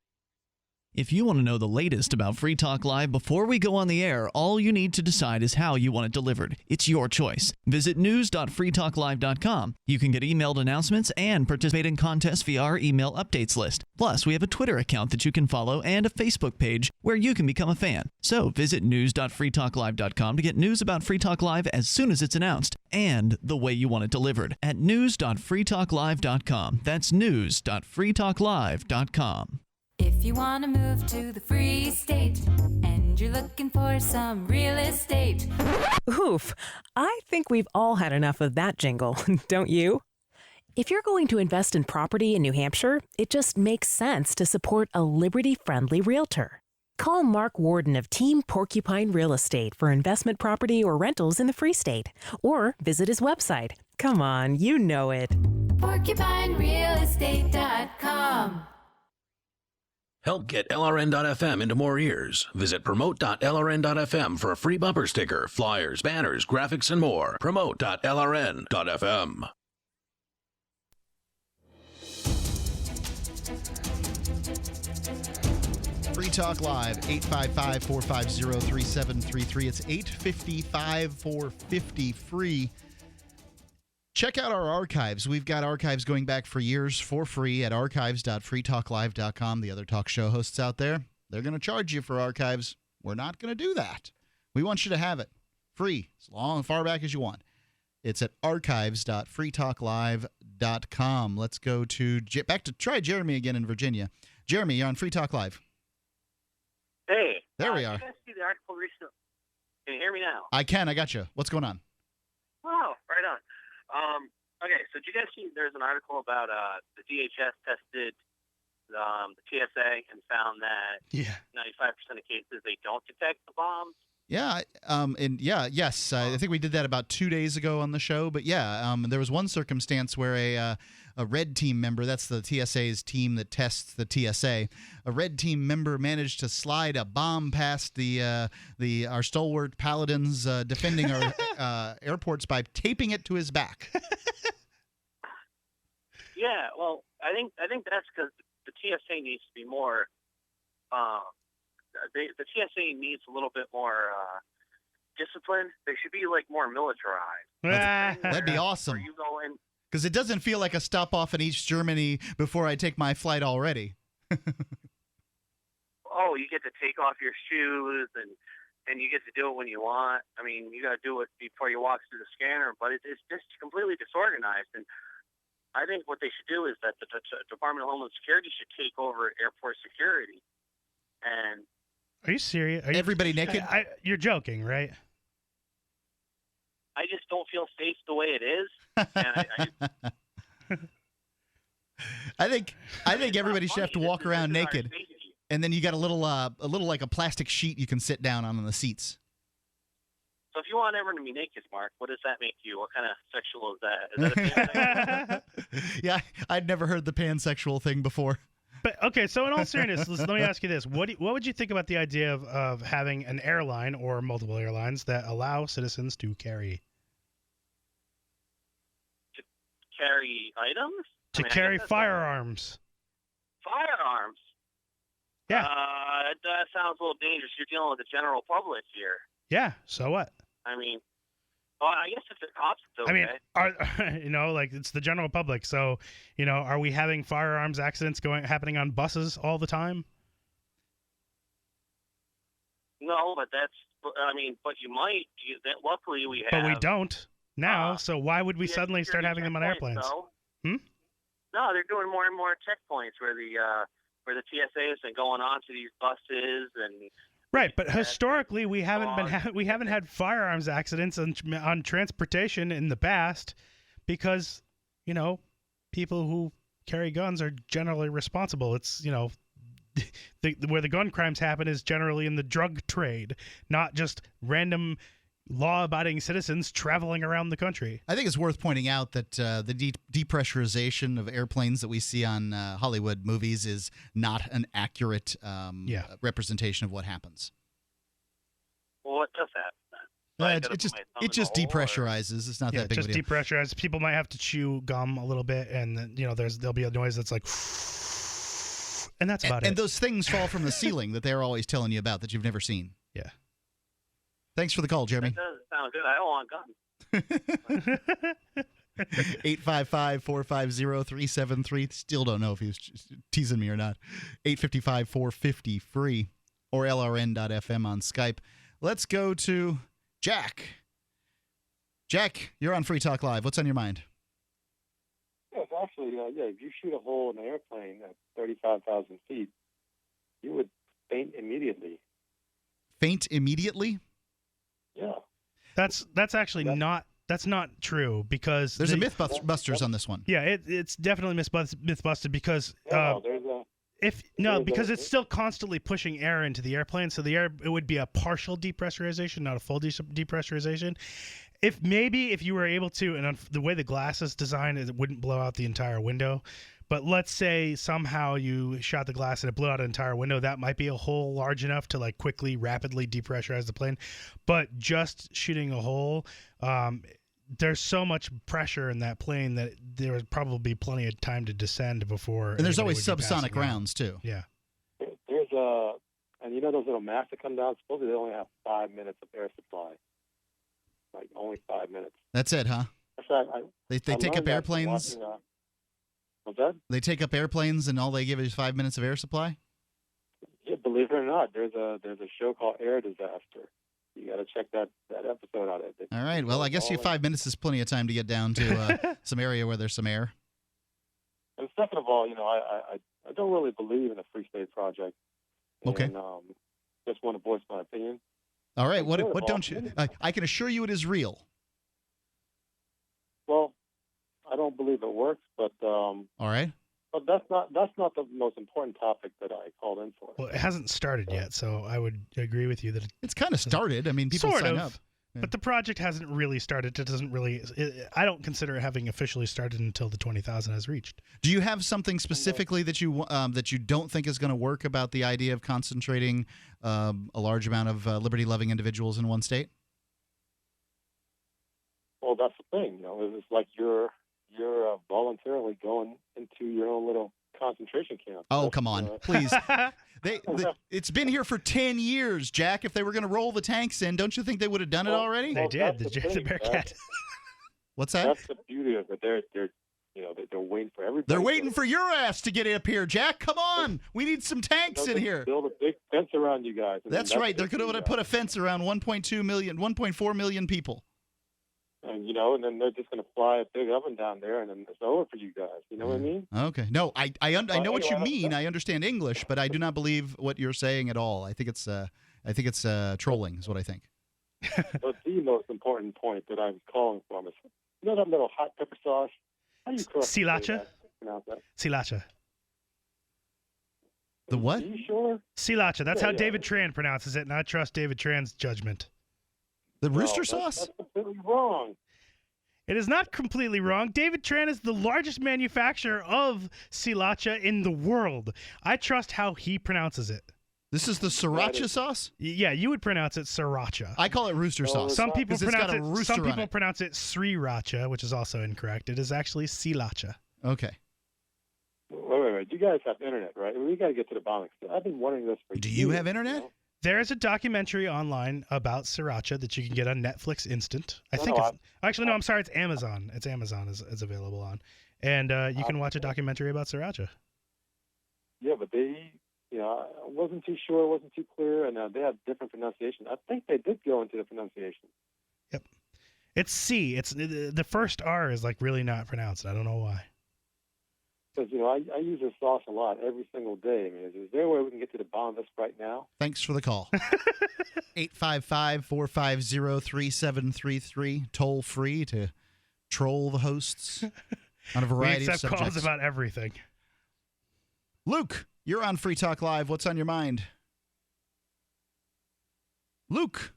If you want to know the latest about Free Talk Live before we go on the air, all you need to decide is how you want it delivered. It's your choice. Visit news.freetalklive.com. You can get emailed announcements and participate in contests via our email updates list. Plus, we have a Twitter account that you can follow and a Facebook page where you can become a fan. So visit news.freetalklive.com to get news about Free Talk Live as soon as it's announced and the way you want it delivered at news.freetalklive.com. That's news.freetalklive.com. If you want to move to the free state and you're looking for some real estate. Oof, I think we've all had enough of that jingle, don't you? If you're going to invest in property in New Hampshire, it just makes sense to support a Liberty-friendly realtor. Call Mark Warden of Team Porcupine Real Estate for investment property or rentals in the Free State, or visit his website. Come on, you know it. PorcupineRealEstate.com. Help get LRN.FM into more ears. Visit promote.lrn.fm for a free bumper sticker, flyers, banners, graphics, and more. Promote.lrn.fm. Free Talk Live, 855-450-3733. It's 855-450-FREE. Check out our archives. We've got archives going back for years for free at archives.freetalklive.com. The other talk show hosts out there, they're going to charge you for archives. We're not going to do that. We want you to have it free as long as far back as you want. It's at archives.freetalklive.com. Let's go to back to try Jeremy again in Virginia. Jeremy, you're on Free Talk Live. Hey. There we are. Did you guys see the article recently? Can you hear me now? I can. I got you. What's going on? Oh, right on. Okay, so did you guys see there's an article about the DHS tested the TSA and found that 95% of cases they don't detect the bombs? Yeah, yes. I think we did that about 2 days ago on the show. But yeah, there was one circumstance where a red team member, that's the TSA's team that tests the TSA, a red team member managed to slide a bomb past our stalwart paladins defending our airports by taping it to his back. Yeah, well, I think that's because the TSA needs to be more. The TSA needs a little bit more discipline. They should be like more militarized. That'd be awesome. Where you go in. Because it doesn't feel like a stop off in East Germany before I take my flight already. Oh, you get to take off your shoes and you get to do it when you want. I mean, you got to do it before you walk through the scanner, but it's just completely disorganized. And I think what they should do is that the Department of Homeland Security should take over airport security. And are you serious? Everybody naked? You're joking, right? I just don't feel safe the way it is. And I think everybody should have to walk around naked, and then you got a little like a plastic sheet you can sit down on the seats. So if you want everyone to be naked, Mark, what does that make you? What kind of sexual is that? Is that a thing? Yeah, I'd never heard the pansexual thing before. But okay, so in all seriousness, let me ask you this: what would you think about the idea of having an airline or multiple airlines that allow citizens to carry items? Carry firearms? Firearms? Yeah. That sounds a little dangerous. You're dealing with the general public here. Yeah. So what? I mean, well, I guess if the cops, it's okay. I mean, like it's the general public. So, are we having firearms accidents happening on buses all the time? No, but but you might. Luckily, we have. But we don't now. So why would we suddenly start having them on airplanes? No, they're doing more and more checkpoints where the TSA has been going on to these buses and. Right, but historically we haven't had firearms accidents on transportation in the past because, people who carry guns are generally responsible. It's, where the gun crimes happen is generally in the drug trade, not just random law-abiding citizens traveling around the country. I think it's worth pointing out that the depressurization of airplanes that we see on Hollywood movies is not an accurate representation of what happens. Well, what does happen? It just depressurizes. It's not that big of a deal. It just depressurizes. People might have to chew gum a little bit, and then, there'll be a noise that's like, And that's about And it. those things fall from the ceiling that they're always telling you about that you've never seen. Yeah. Thanks for the call, Jeremy. That does sound good. I don't want guns. 855-450-373. Still don't know if he was teasing me or not. 855-450-FREE or LRN.FM on Skype. Let's go to Jack. Jack, you're on Free Talk Live. What's on your mind? Yes, actually, if you shoot a hole in an airplane at 35,000 feet, you would faint immediately. Faint immediately? Yeah. That's actually not true because There's a Mythbusters on this one. Yeah, it's definitely mythbusted because there's because it's still constantly pushing air into the airplane, so it would be a partial depressurization, not a full depressurization. If you were able to, and the way the glass is designed, it wouldn't blow out the entire window. But let's say somehow you shot the glass and it blew out an entire window, that might be a hole large enough to like quickly, rapidly depressurize the plane. But just shooting a hole, there's so much pressure in that plane that there would probably be plenty of time to descend before. And there's anybody always would be subsonic passing out. rounds, too. Yeah. There's and you know those little masks that come down? Supposedly they only have 5 minutes of air supply. Like only 5 minutes. That's it, huh? They take up airplanes. What's that? They take up airplanes and all they give is 5 minutes of air supply? Yeah, believe it or not, there's a show called Air Disaster. You got to check that episode out. All right. Well, I guess 5 minutes is plenty of time to get down to some area where there's some air. And second of all, I don't really believe in a free state project. Okay. And, just want to voice my opinion. All right. What don't you? I can assure you it is real. Well, I don't believe it works, but all right. But that's not the most important topic that I called in for. Well, it hasn't started yet, so I would agree with you that it's kind of started. I mean, people sort sign of, up. Yeah. But the project hasn't really started. It doesn't really. I don't consider it having officially started until the 20,000 has reached. Do you have something specifically that you don't think is going to work about the idea of concentrating a large amount of liberty-loving individuals in one state? Well, that's the thing. It's like you're voluntarily going into your own little concentration camp. Oh, come on, please. It's been here for 10 years, Jack. If they were going to roll the tanks in, don't you think they would have done it already? They did. The Bearcat. What's that? That's the beauty of it. They're waiting for everybody. They're waiting for your ass to get up here, Jack. Come on. We need some tanks in here. Build a big fence around you guys. That's right. They're going to put a fence around 1.4 million people. And then they're just going to fly a big oven down there, and then it's over for you guys. You know what I mean? Okay. No, I know what you mean. I understand English, but I do not believe what you're saying at all. I think it's trolling is what I think. But the most important point that I'm calling for is, that little hot pepper sauce? How do you Sriracha? pronounce that? Sriracha. The what? Are you sure? Sriracha. That's how David Tran pronounces it, and I trust David Tran's judgment. The rooster sauce? That's completely wrong. It is not completely wrong. David Tran is the largest manufacturer of sriracha in the world. I trust how he pronounces it. This is the sriracha sauce? Yeah, you would pronounce it sriracha. I call it rooster sauce. Some people pronounce it. rooster Some on people it. pronounce it sriracha, which is also incorrect. It is actually sriracha. Okay. Wait. You guys have internet, right? We got to get to the bottom. I've been wondering this for years. Do you have internet? There is a documentary online about sriracha that you can get on Netflix Instant. I'm sorry, it's Amazon. It's Amazon is available on, and you can watch a documentary about sriracha. Yeah, but they, I wasn't too sure, wasn't too clear, and they have different pronunciation. I think they did go into the pronunciation. Yep, it's C. It's the first R is like really not pronounced. I don't know why. Because, I use this sauce a lot every single day. I mean, is there a way we can get to the bottom of this right now? Thanks for the call. 855-450-3733. Toll free to troll the hosts on a variety we of accept subjects. calls about everything. Luke, you're on Free Talk Live. What's on your mind? Luke.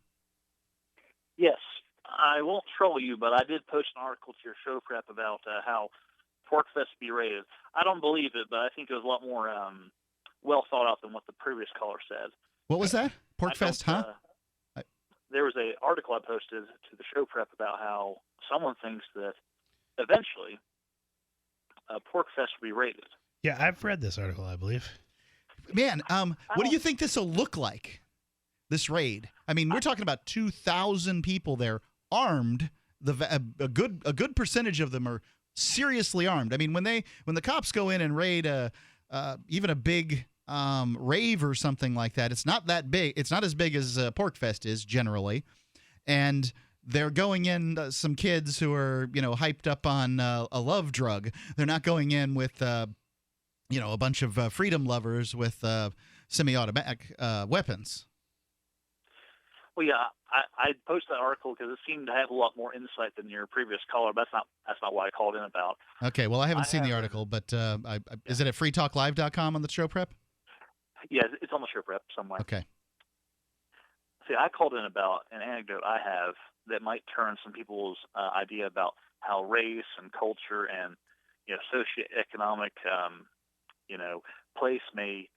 Yes, I won't troll you, but I did post an article to your show prep about how PorcFest be rated. I don't believe it, but I think it was a lot more well thought out than what the previous caller said. What was that? PorcFest, huh? There was an article I posted to the show prep about how someone thinks that eventually PorcFest will be rated. Yeah, I've read this article, I believe. Man, what do you think this will look like, this raid? I mean, we're talking about 2,000 people there armed. A good percentage of them are seriously armed. I mean, when the cops go in and raid even a big rave or something like that, it's not that big. It's not as big as Porkfest is generally, and they're going in some kids who are hyped up on a love drug. They're not going in with a bunch of freedom lovers with semi-automatic weapons. Well, yeah, I posted that article because it seemed to have a lot more insight than your previous caller. But that's not what I called in about. Okay, well, I haven't seen the article, but is it at freetalklive.com on the show prep? Yeah, it's on the show prep somewhere. Okay. See, I called in about an anecdote I have that might turn some people's idea about how race and culture and socioeconomic place may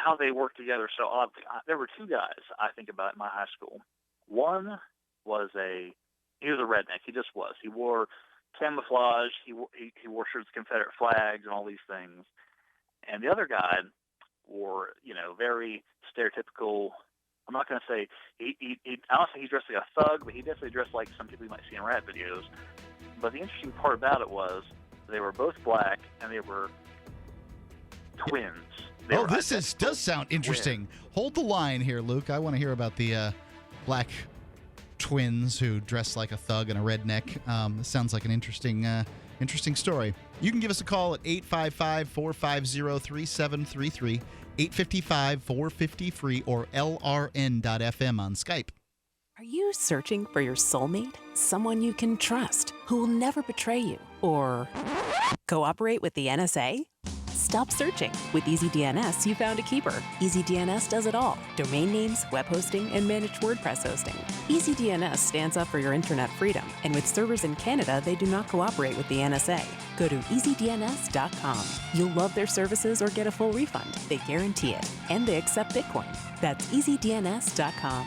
how they work together. So there were two guys I think about in my high school. One was he was a redneck. He just was. He wore camouflage. He wore shirts with Confederate flags and all these things. And the other guy wore very stereotypical. I'm not going to say I don't think he dressed like a thug, but he definitely dressed like some people you might see in rap videos. But the interesting part about it was they were both black and they were twins. This does sound interesting. Hold the line here, Luke. I want to hear about the black twins who dress like a thug and a redneck. This sounds like an interesting story. You can give us a call at 855-450-3733, 855-450-FREE, or LRN.FM on Skype. Are you searching for your soulmate? Someone you can trust, who will never betray you, or cooperate with the NSA? Stop searching. With EasyDNS, you found a keeper. EasyDNS does it all. Domain names, web hosting, and managed WordPress hosting. EasyDNS stands up for your internet freedom, and with servers in Canada, they do not cooperate with the NSA. Go to EasyDNS.com. You'll love their services or get a full refund. They guarantee it. And they accept Bitcoin. That's EasyDNS.com.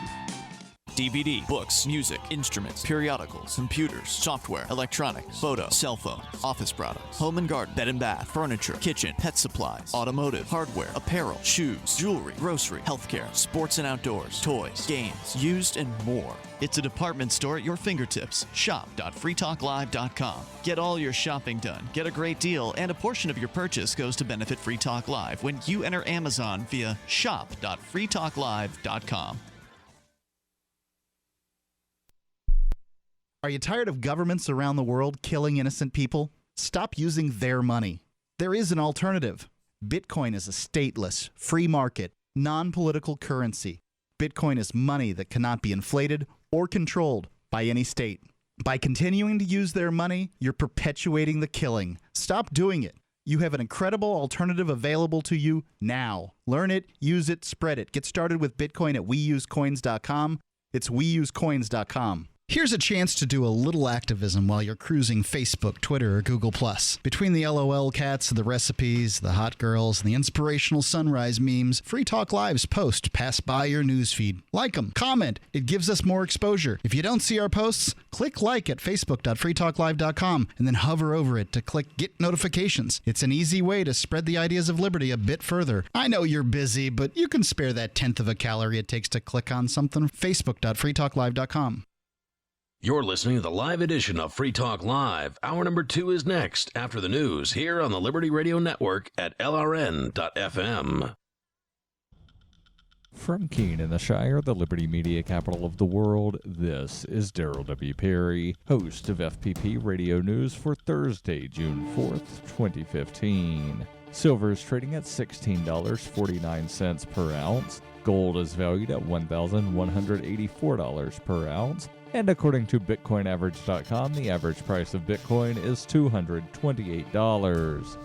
DVD, books, music, instruments, periodicals, computers, software, electronics, photo, cell phones, office products, home and garden, bed and bath, furniture, kitchen, pet supplies, automotive, hardware, apparel, shoes, jewelry, grocery, healthcare, sports and outdoors, toys, games, used, and more. It's a department store at your fingertips. Shop.freetalklive.com. Get all your shopping done, get a great deal, and a portion of your purchase goes to benefit Free Talk Live when you enter Amazon via shop.freetalklive.com. Are you tired of governments around the world killing innocent people? Stop using their money. There is an alternative. Bitcoin is a stateless, free market, non-political currency. Bitcoin is money that cannot be inflated or controlled by any state. By continuing to use their money, you're perpetuating the killing. Stop doing it. You have an incredible alternative available to you now. Learn it, use it, spread it. Get started with Bitcoin at weusecoins.com. It's weusecoins.com. Here's a chance to do a little activism while you're cruising Facebook, Twitter, or Google+. Between the LOL cats, the recipes, the hot girls, and the inspirational sunrise memes, Free Talk Live's posts pass by your newsfeed. Like them, comment. It gives us more exposure. If you don't see our posts, click like at facebook.freetalklive.com and then hover over it to click Get Notifications. It's an easy way to spread the ideas of liberty a bit further. I know you're busy, but you can spare that 1/10 of a calorie it takes to click on something. Facebook.freetalklive.com. You're listening to the live edition of Free Talk Live. Hour number 2 is next after the news here on the Liberty Radio Network at LRN.FM. From Keene in the Shire, the Liberty Media capital of the world, this is Daryl W. Perry, host of FPP Radio News for Thursday, June 4th, 2015. Silver is trading at $16.49 per ounce. Gold is valued at $1,184 per ounce. And according to BitcoinAverage.com, the average price of Bitcoin is $228.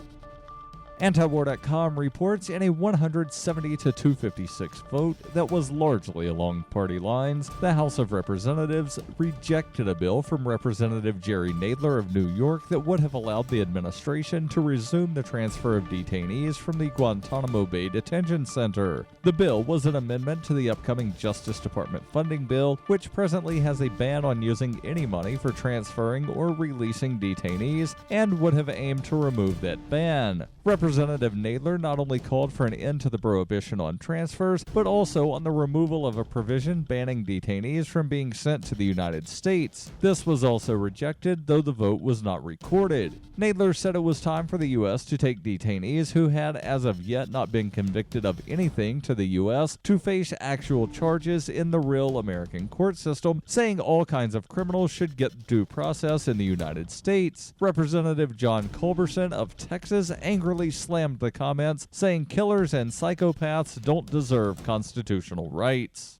Antiwar.com reports in a 170-256 vote that was largely along party lines, the House of Representatives rejected a bill from Representative Jerry Nadler of New York that would have allowed the administration to resume the transfer of detainees from the Guantanamo Bay Detention Center. The bill was an amendment to the upcoming Justice Department funding bill, which presently has a ban on using any money for transferring or releasing detainees and would have aimed to remove that ban. Representative Representative Nadler not only called for an end to the prohibition on transfers, but also on the removal of a provision banning detainees from being sent to the United States. This was also rejected, though the vote was not recorded. Nadler said it was time for the U.S. to take detainees who had as of yet not been convicted of anything to the U.S. to face actual charges in the real American court system, saying all kinds of criminals should get due process in the United States. Representative John Culberson of Texas angrily slammed the comments, saying killers and psychopaths don't deserve constitutional rights.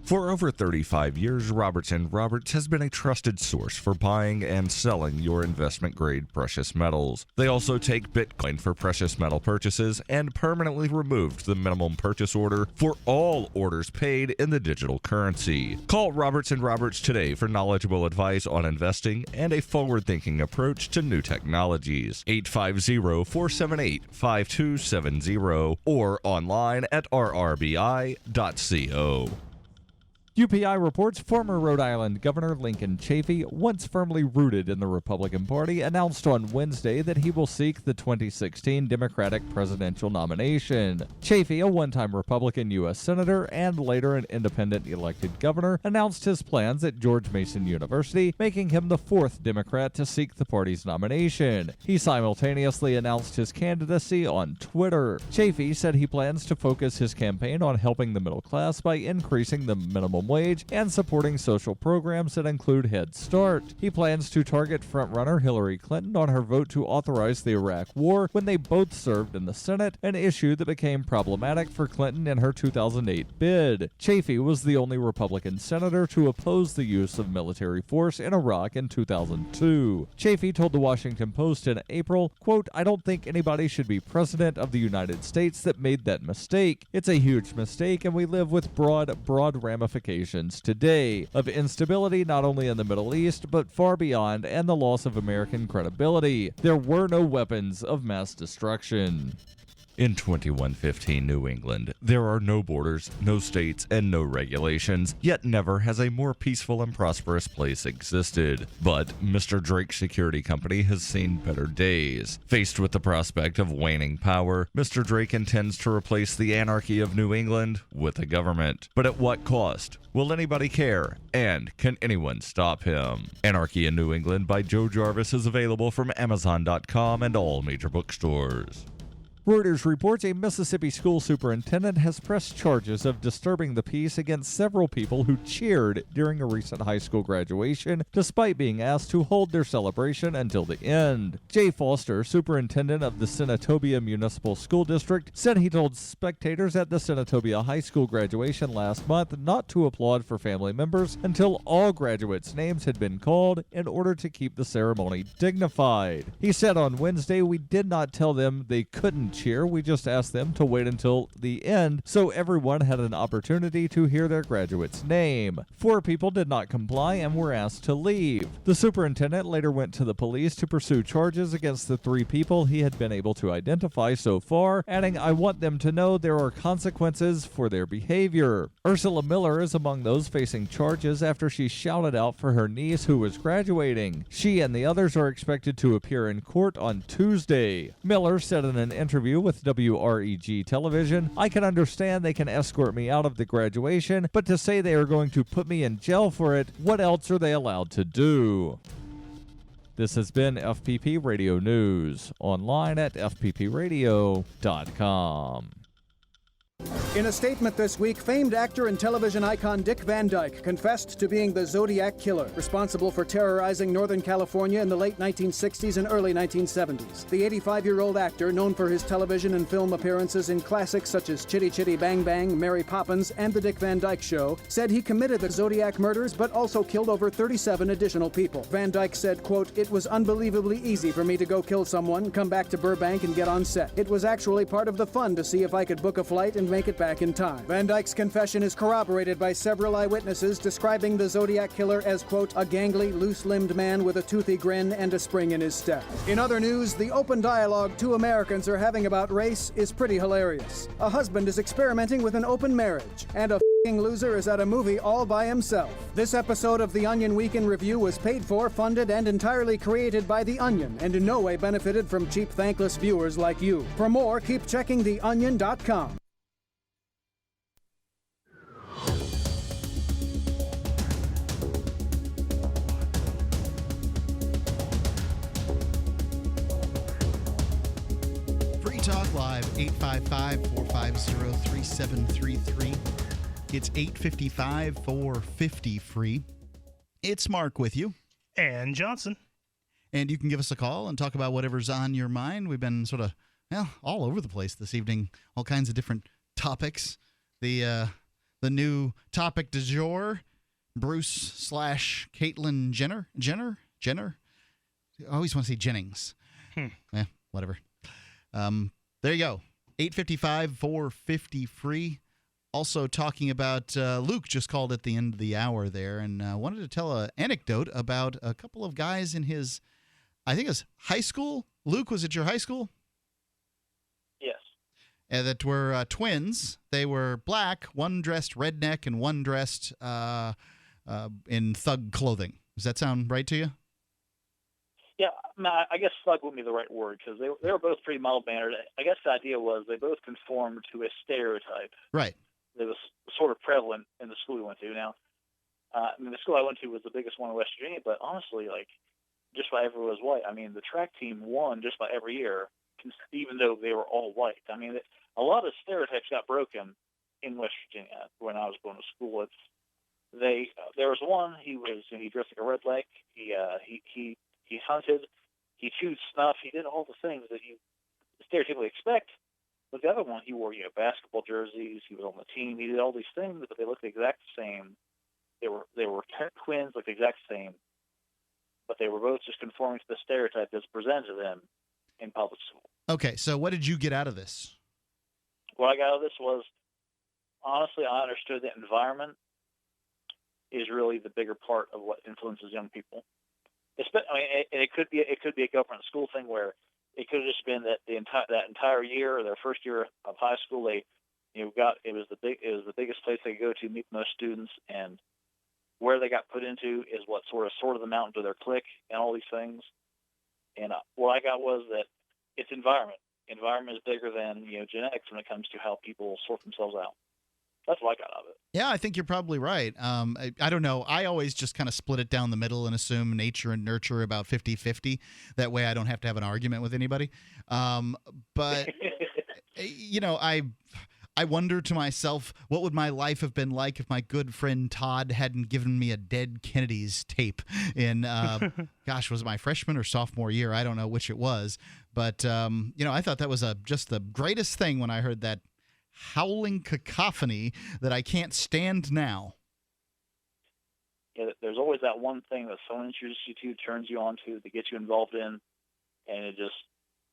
For over 35 years, Roberts & Roberts has been a trusted source for buying and selling your investment-grade precious metals. They also take Bitcoin for precious metal purchases and permanently removed the minimum purchase order for all orders paid in the digital currency. Call Roberts & Roberts today for knowledgeable advice on investing and a forward-thinking approach to new technologies. 850-478-5270 or online at rrbi.co. UPI reports former Rhode Island Governor Lincoln Chafee, once firmly rooted in the Republican Party, announced on Wednesday that he will seek the 2016 Democratic presidential nomination. Chafee, a one-time Republican U.S. Senator and later an independent elected governor, announced his plans at George Mason University, making him the fourth Democrat to seek the party's nomination. He simultaneously announced his candidacy on Twitter. Chafee said he plans to focus his campaign on helping the middle class by increasing the minimum wage and supporting social programs that include Head Start. He plans to target frontrunner Hillary Clinton on her vote to authorize the Iraq War when they both served in the Senate, an issue that became problematic for Clinton in her 2008 bid. Chafee was the only Republican senator to oppose the use of military force in Iraq in 2002. Chafee told the Washington Post in April, quote, "I don't think anybody should be president of the United States that made that mistake. It's a huge mistake, and we live with broad ramifications today of instability not only in the Middle East but far beyond, and the loss of American credibility. There were no weapons of mass destruction." In 2115 New England, there are no borders, no states, and no regulations, yet never has a more peaceful and prosperous place existed. But Mr. Drake's security company has seen better days. Faced with the prospect of waning power, Mr. Drake intends to replace the anarchy of New England with a government. But at what cost? Will anybody care? And can anyone stop him? Anarchy in New England by Joe Jarvis is available from Amazon.com and all major bookstores. Reuters reports a Mississippi school superintendent has pressed charges of disturbing the peace against several people who cheered during a recent high school graduation, despite being asked to hold their celebration until the end. Jay Foster, superintendent of the Senatobia Municipal School District, said he told spectators at the Senatobia High School graduation last month not to applaud for family members until all graduates' names had been called in order to keep the ceremony dignified. He said on Wednesday, "We did not tell them they couldn't cheer, we just asked them to wait until the end so everyone had an opportunity to hear their graduate's name. 4 people did not comply and were asked to leave." The superintendent later went to the police to pursue charges against the 3 people he had been able to identify so far, adding, "I want them to know there are consequences for their behavior." Ursula Miller is among those facing charges after she shouted out for her niece who was graduating. She and the others are expected to appear in court on Tuesday. Miller said in an interview with WREG television, "I can understand they can escort me out of the graduation, but to say they are going to put me in jail for it, what else are they allowed to do?" This has been FPP Radio News, online at fppradio.com. In a statement this week, famed actor and television icon Dick Van Dyke confessed to being the Zodiac Killer, responsible for terrorizing Northern California in the late 1960s and early 1970s. The 85-year-old actor, known for his television and film appearances in classics such as Chitty Chitty Bang Bang, Mary Poppins, and The Dick Van Dyke Show, said he committed the Zodiac murders but also killed over 37 additional people. Van Dyke said, quote, "It was unbelievably easy for me to go kill someone, come back to Burbank, and get on set. It was actually part of the fun to see if I could book a flight and make it back in time." Van Dyke's confession is corroborated by several eyewitnesses describing the Zodiac Killer as, quote, "a gangly, loose-limbed man with a toothy grin and a spring in his step." In other news, the open dialogue 2 Americans are having about race is pretty hilarious. A husband is experimenting with an open marriage, and a loser is at a movie all by himself. This episode of The Onion Week in Review was paid for, funded, and entirely created by The Onion, and in no way benefited from cheap, thankless viewers like you. For more, keep checking theonion.com. Free Talk Live, 855-450-3733. It's 855-450-FREE. It's Mark with you. And Johnson. And you can give us a call and talk about whatever's on your mind. We've been sort of, all over the place this evening. All kinds of different topics. The new topic du jour, Bruce / Caitlyn Jenner? I always want to say Jennings. Whatever. There you go. 855-450-FREE. Also talking about, Luke just called at the end of the hour there and wanted to tell an anecdote about a couple of guys in his, I think it was high school. Luke, was it your high school? Yes. That were twins. They were black, one dressed redneck and one dressed in thug clothing. Does that sound right to you? Yeah, I guess thug wouldn't be the right word because they were both pretty mild-mannered. I guess the idea was they both conformed to a stereotype. Right. That was sort of prevalent in the school we went to. Now, the school I went to was the biggest one in West Virginia, but honestly, just about everyone was white. I mean, the track team won just about every year, even though they were all white. I mean, a lot of stereotypes got broken in West Virginia when I was going to school. There was one. He dressed like a redneck. He hunted. He chewed snuff. He did all the things that you stereotypically expect. But the other one, he wore basketball jerseys. He was on the team. He did all these things, but they looked the exact same. They were twins, looked the exact same, but they were both just conforming to the stereotype that's presented to them in public school. Okay, so what did you get out of this? What I got out of this was, honestly, I understood that environment is really the bigger part of what influences young people. And it could be a government school thing where it could have just been that that entire year, or their first year of high school, it was the biggest place they could go to meet most students, and where they got put into is what sorted them out into their clique and all these things. And what I got was that it's environment. Environment is bigger than genetics when it comes to how people sort themselves out. That's what I got out of it. Yeah, I think you're probably right. I don't know. I always just kind of split it down the middle and assume nature and nurture about 50-50. That way I don't have to have an argument with anybody. But, I wonder to myself, what would my life have been like if my good friend Todd hadn't given me a Dead Kennedys tape in, was it my freshman or sophomore year? I don't know which it was. But, I thought that was just the greatest thing when I heard that howling cacophony that I can't stand now. Yeah, there's always that one thing that someone introduces you to, turns you on to, that gets you involved in, and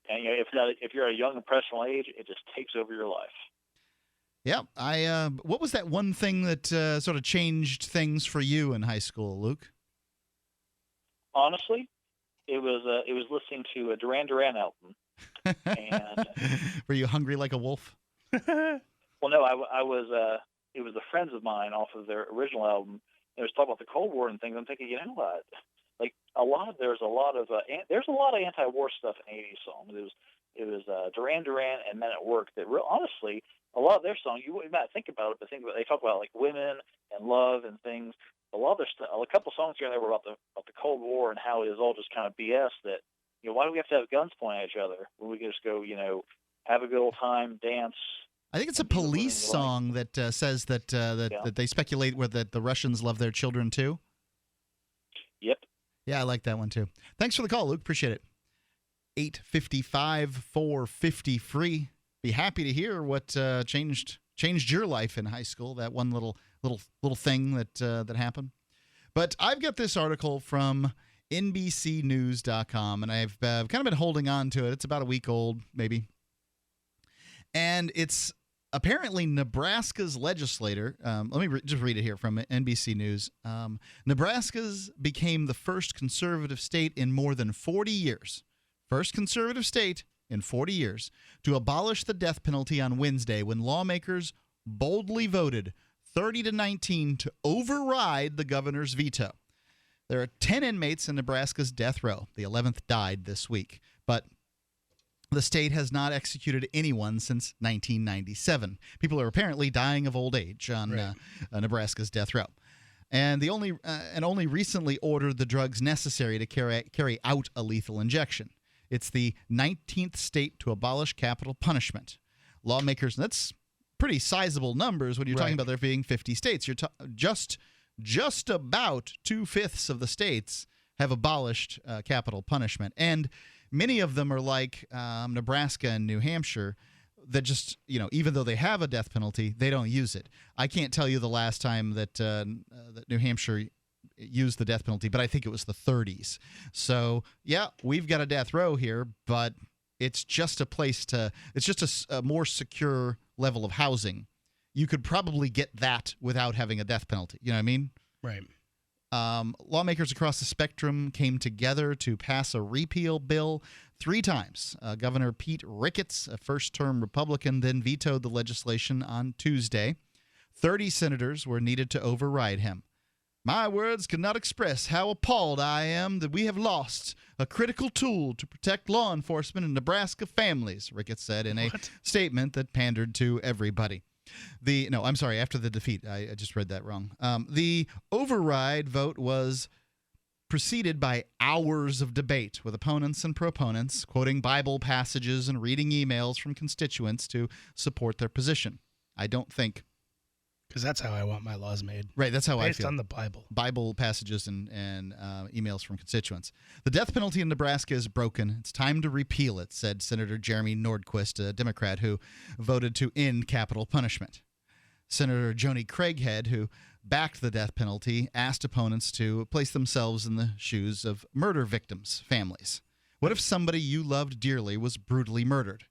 if you're a young impressionable age, it just takes over your life. Yeah, what was that one thing that sort of changed things for you in high school, Luke? Honestly, it was listening to a Duran Duran album. And were you hungry like a wolf? Well, no, I was. It was the friends of mine off of their original album. It was talking about the Cold War and things. I'm thinking, what? There's a lot of anti-war stuff in '80s songs. It was Duran Duran and Men at Work that honestly, a lot of their songs, you might think about it, but they talk about women and love and things. A lot of their stuff, a couple songs here and there were about the Cold War and how it is all just kind of BS. That why do we have to have guns pointed at each other when we can just go have a good old time, dance. I think it's a Police song that says that they speculate that the Russians love their children too. Yep. Yeah, I like that one too. Thanks for the call, Luke. Appreciate it. 855-450-FREE. Be happy to hear what changed your life in high school. That one little thing that happened. But I've got this article from NBCnews.com, and I've kind of been holding on to it. It's about a week old, maybe. And it's apparently Nebraska's legislator. Let me just read it here from NBC News. Nebraska's became the first conservative state in more than 40 years. First conservative state in 40 years to abolish the death penalty on Wednesday when lawmakers boldly voted 30-19 to override the governor's veto. There are 10 inmates in Nebraska's death row. The 11th died this week, but the state has not executed anyone since 1997. People are apparently dying of old age on Nebraska's death row. And only recently ordered the drugs necessary to carry out a lethal injection. It's the 19th state to abolish capital punishment. Lawmakers, and that's pretty sizable numbers when you're talking about there being 50 states. You're just about 2/5 of the states have abolished capital punishment, and many of them are like Nebraska and New Hampshire that just, even though they have a death penalty, they don't use it. I can't tell you the last time that New Hampshire used the death penalty, but I think it was the 30s. So, yeah, we've got a death row here, but it's just a place it's just a more secure level of housing. You could probably get that without having a death penalty. You know what I mean? Right. Lawmakers across the spectrum came together to pass a repeal bill 3 times. Governor Pete Ricketts, a first-term Republican, then vetoed the legislation on Tuesday. 30 senators were needed to override him. My words cannot express how appalled I am that we have lost a critical tool to protect law enforcement in Nebraska families, Ricketts said in a statement that pandered to everybody. After the defeat. I just read that wrong. The override vote was preceded by hours of debate with opponents and proponents, quoting Bible passages and reading emails from constituents to support their position. I don't think... Because that's how I want my laws made. Right, that's how I feel. Based on the Bible. Bible passages and emails from constituents. The death penalty in Nebraska is broken. It's time to repeal it, said Senator Jeremy Nordquist, a Democrat who voted to end capital punishment. Senator Joni Craighead, who backed the death penalty, asked opponents to place themselves in the shoes of murder victims' families. What if somebody you loved dearly was brutally murdered?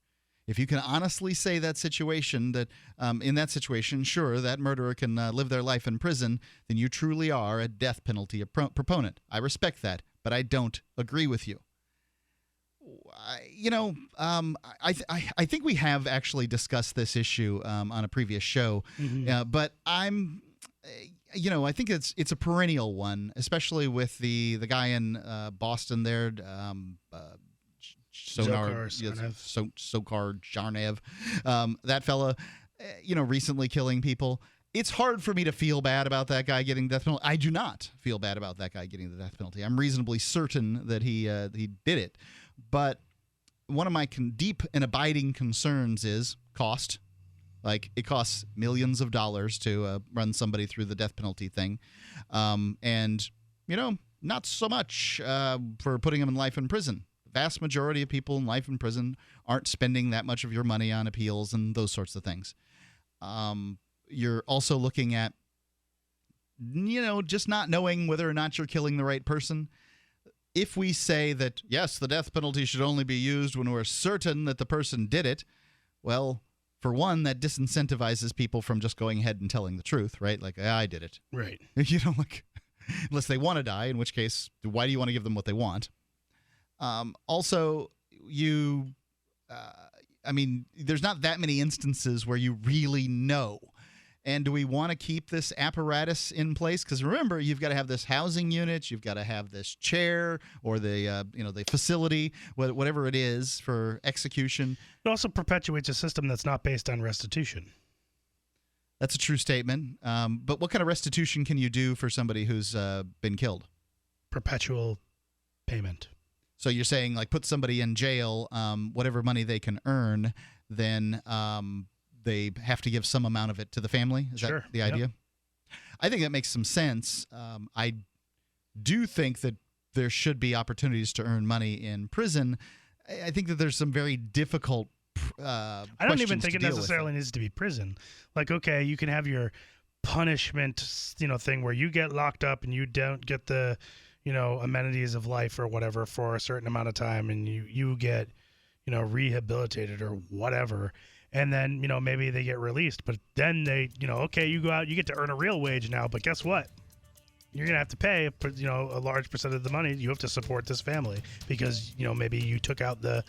If you can honestly say in that situation, sure, that murderer can live their life in prison, then you truly are a death penalty proponent. I respect that, but I don't agree with you. I think we have actually discussed this issue on a previous show, but I think it's a perennial one, especially with the guy in Boston there, Sokar Jarnev, that fella, recently killing people. It's hard for me to feel bad about that guy getting the death penalty. I do not feel bad about that guy getting the death penalty. I'm reasonably certain that he did it. But one of my deep and abiding concerns is cost. Like, it costs millions of dollars to run somebody through the death penalty thing. And not so much for putting them in life in prison. Vast majority of people in life in prison aren't spending that much of your money on appeals and those sorts of things. You're also looking at, just not knowing whether or not you're killing the right person. If we say that, yes, the death penalty should only be used when we're certain that the person did it, well, for one, that disincentivizes people from just going ahead and telling the truth, right? Like, I did it. Right. Unless they want to die, in which case, why do you want to give them what they want? Also, there's not that many instances where you really know. And do we want to keep this apparatus in place? Because remember, you've got to have this housing unit, you've got to have this chair or the facility, whatever it is for execution. It also perpetuates a system that's not based on restitution. That's a true statement. But what kind of restitution can you do for somebody who's been killed? Perpetual payment. So you're saying, like, put somebody in jail, whatever money they can earn, then they have to give some amount of it to the family? Is that the idea? Yep. I think that makes some sense. I do think that there should be opportunities to earn money in prison. I think that there's some very difficult I don't even think it necessarily needs to be prison. Like, okay, you can have your punishment, thing where you get locked up and you don't get the amenities of life or whatever for a certain amount of time, and you get, rehabilitated or whatever. And then, maybe they get released, but then they, okay, you go out, you get to earn a real wage now, but guess what? you're going to have to pay, a large percent of the money. You have to support this family because, maybe you took out the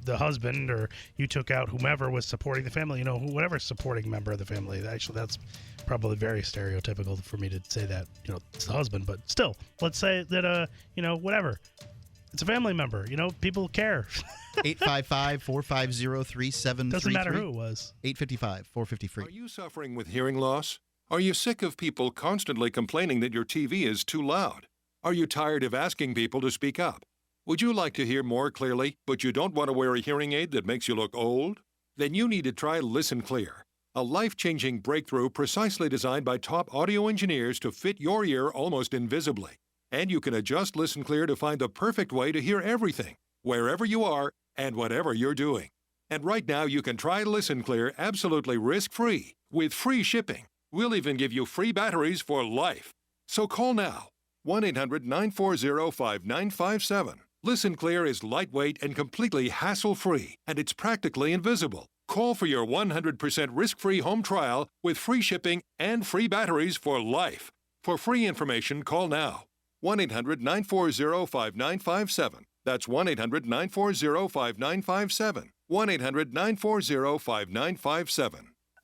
husband, or you took out whomever was supporting the family, whatever supporting member of the family. Actually, that's probably very stereotypical for me to say that, it's the husband, but still, let's say that, whatever. It's a family member. People care. 855-450-3733. Doesn't matter who it was. 855-450-FREE. Are you suffering with hearing loss? Are you sick of people constantly complaining that your TV is too loud? Are you tired of asking people to speak up? Would you like to hear more clearly, but you don't want to wear a hearing aid that makes you look old? Then you need to try Listen Clear, a life-changing breakthrough precisely designed by top audio engineers to fit your ear almost invisibly. And you can adjust Listen Clear to find the perfect way to hear everything, wherever you are and whatever you're doing. And right now you can try Listen Clear absolutely risk-free with free shipping. We'll even give you free batteries for life. So call now, 1-800-940-5957. Listen Clear is lightweight and completely hassle-free, and it's practically invisible. Call for your 100% risk-free home trial with free shipping and free batteries for life. For free information, call now, 1-800-940-5957. That's 1-800-940-5957. 1-800-940-5957.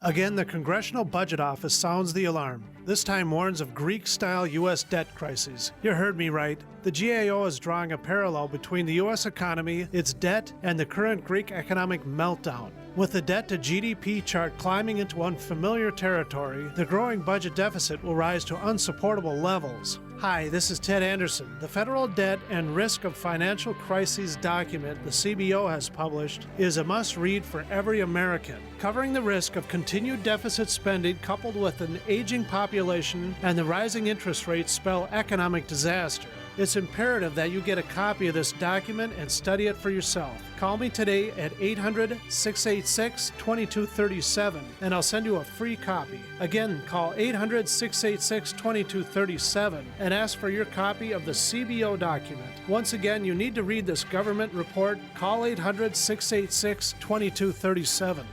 Again, the Congressional Budget Office sounds the alarm. This time warns of Greek-style U.S. debt crises. You heard me right. The GAO is drawing a parallel between the U.S. economy, its debt, and the current Greek economic meltdown. With the debt to GDP chart climbing into unfamiliar territory, the growing budget deficit will rise to unsupportable levels. Hi, this is Ted Anderson. The Federal Debt and Risk of Financial Crises document the CBO has published is a must-read for every American, covering the risk of continued deficit spending coupled with an aging population and the rising interest rates spell economic disaster. It's imperative that you get a copy of this document and study it for yourself. Call me today at 800-686-2237 and I'll send you a free copy. Again, call 800-686-2237 and ask for your copy of the CBO document. Once again, you need to read this government report. Call 800-686-2237.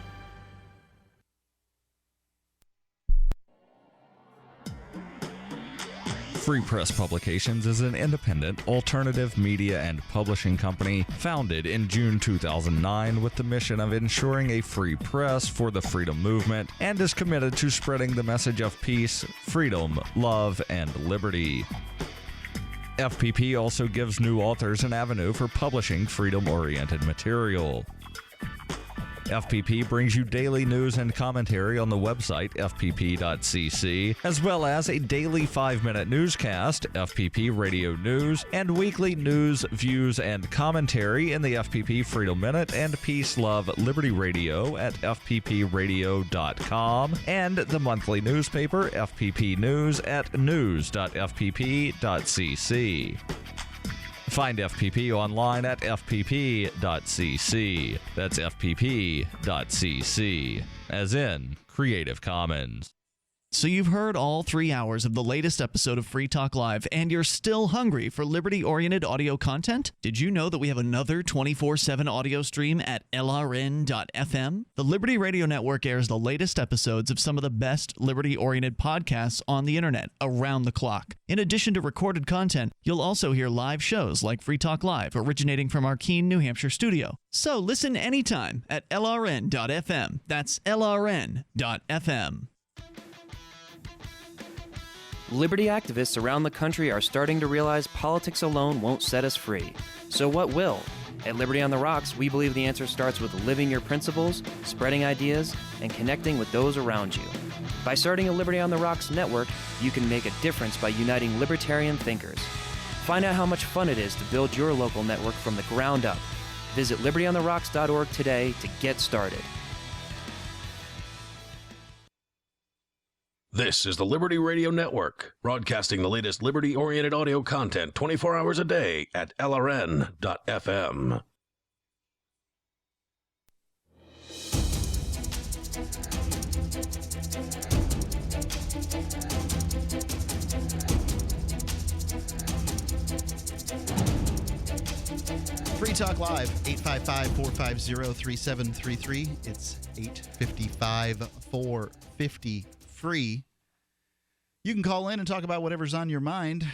Free Press Publications is an independent, alternative media and publishing company founded in June 2009 with the mission of ensuring a free press for the freedom movement and is committed to spreading the message of peace, freedom, love, and liberty. FPP also gives new authors an avenue for publishing freedom-oriented material. FPP brings you daily news and commentary on the website fpp.cc, as well as a daily 5-minute newscast, FPP Radio News, and weekly news, views, and commentary in the FPP Freedom Minute and Peace, Love, Liberty Radio at fppradio.com, and the monthly newspaper FPP News at news.fpp.cc. Find FPP online at fpp.cc. That's fpp.cc, as in Creative Commons. So you've heard all 3 hours of the latest episode of Free Talk Live, and you're still hungry for liberty-oriented audio content? Did you know that we have another 24/7 audio stream at LRN.FM? The Liberty Radio Network airs the latest episodes of some of the best liberty-oriented podcasts on the internet around the clock. In addition to recorded content, you'll also hear live shows like Free Talk Live, originating from our Keene, New Hampshire studio. So listen anytime at LRN.FM. That's LRN.FM. Liberty activists around the country are starting to realize politics alone won't set us free. So what will? At Liberty on the Rocks, we believe the answer starts with living your principles, spreading ideas, and connecting with those around you. By starting a Liberty on the Rocks network, you can make a difference by uniting libertarian thinkers. Find out how much fun it is to build your local network from the ground up. Visit libertyontherocks.org today to get started. This is the Liberty Radio Network, broadcasting the latest liberty-oriented audio content 24 hours a day at LRN.FM. Free Talk Live, 855-450-3733. It's 855-450-FREE. You can call in and talk about whatever's on your mind.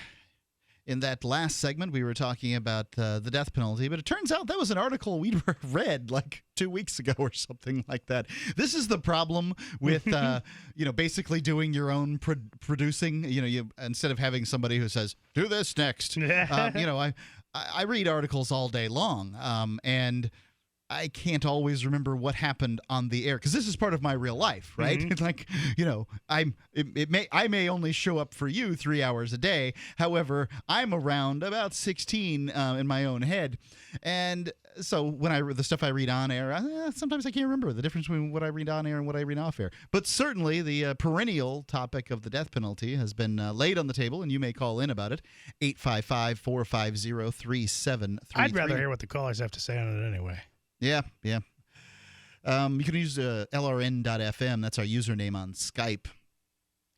In that last segment, we were talking about the death penalty, but it turns out that was an article we'd read like 2 weeks ago or something like that. This is the problem with, basically doing your own producing. You instead of having somebody who says, do this next. I read articles all day long, and I can't always remember what happened on the air because this is part of my real life, right? Mm-hmm. It's like, I may only show up for you 3 hours a day. However, I'm around about 16 in my own head, and so when the stuff I read on air, sometimes I can't remember the difference between what I read on air and what I read off air. But certainly, the perennial topic of the death penalty has been laid on the table, and you may call in about it. 855-450-3733. I'd rather hear what the callers have to say on it anyway. Yeah. You can use LRN.FM. That's our username on Skype.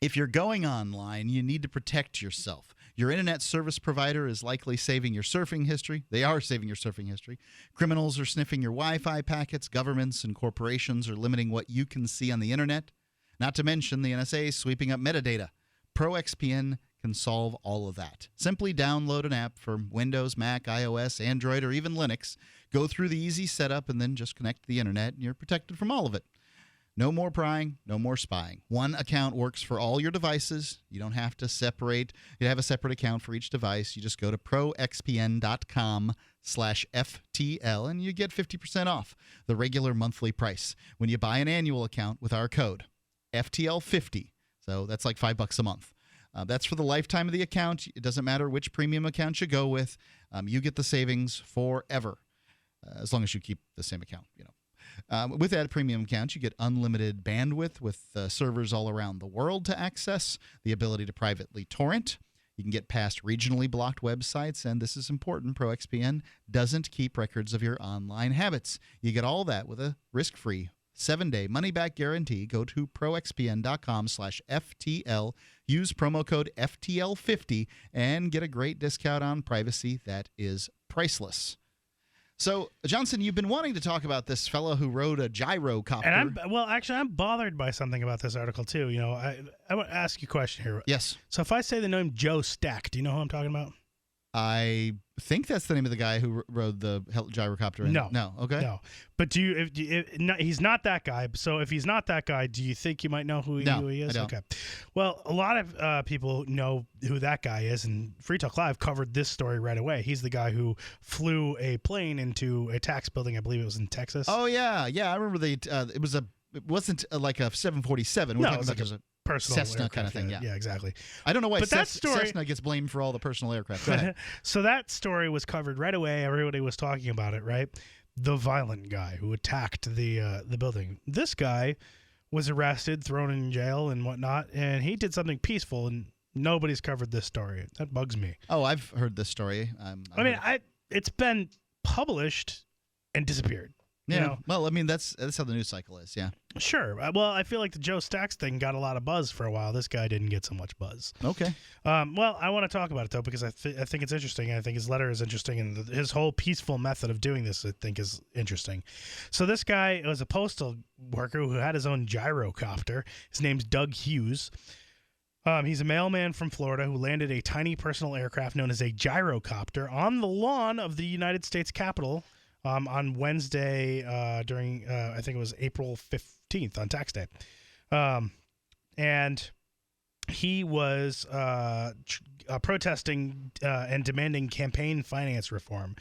If you're going online, you need to protect yourself. Your internet service provider is likely saving your surfing history. They are saving your surfing history. Criminals are sniffing your Wi-Fi packets. Governments and corporations are limiting what you can see on the internet. Not to mention the NSA sweeping up metadata. ProXPN can solve all of that. Simply download an app for Windows, Mac, iOS, Android, or even Linux. Go through the easy setup and then just connect to the internet, and you're protected from all of it. No more prying, no more spying. One account works for all your devices. You don't have to separate. You have a separate account for each device. You just go to proxpn.com/FTL and you get 50% off the regular monthly price when you buy an annual account with our code, FTL50. So that's like $5 a month. That's for the lifetime of the account. It doesn't matter which premium account you go with. You get the savings forever, as long as you keep the same account. With that premium account, you get unlimited bandwidth with servers all around the world to access, the ability to privately torrent. You can get past regionally blocked websites, and this is important, ProXPN doesn't keep records of your online habits. You get all that with a risk-free 7-day money-back guarantee. Go to proxpn.com/FTL. Use promo code FTL50 and get a great discount on privacy that is priceless. So, Johnson, you've been wanting to talk about this fellow who rode a gyrocopter. And I'm bothered by something about this article, too. I want to ask you a question here. Yes. So if I say the name Joe Stack, do you know who I'm talking about? I think that's the name of the guy who rode the gyrocopter. No. Okay. No. But he's not that guy. So if he's not that guy, do you think you might know who he is? I don't. Okay. Well, a lot of people know who that guy is, and Free Talk Live covered this story right away. He's the guy who flew a plane into a tax building. I believe it was in Texas. Oh yeah. I remember it wasn't like a 747. No, it was like a personal Cessna kind of thing. Yeah, exactly. I don't know why that story, Cessna gets blamed for all the personal aircraft. Go ahead. So that story was covered right away. Everybody was talking about it, right? The violent guy who attacked the building. This guy was arrested, thrown in jail, and whatnot, and he did something peaceful, and nobody's covered this story. That bugs me. Oh, I've heard this story. It's been published and disappeared. Yeah. Well, that's how the news cycle is. Yeah. Sure. Well, I feel like the Joe Stacks thing got a lot of buzz for a while. This guy didn't get so much buzz. Okay. Well, I want to talk about it, though, because I think it's interesting. I think his letter is interesting, and his whole peaceful method of doing this, I think, is interesting. So this guy was a postal worker who had his own gyrocopter. His name's Doug Hughes. He's a mailman from Florida who landed a tiny personal aircraft known as a gyrocopter on the lawn of the United States Capitol on Wednesday during, I think it was April 15th on tax day. And he was protesting and demanding campaign finance reform.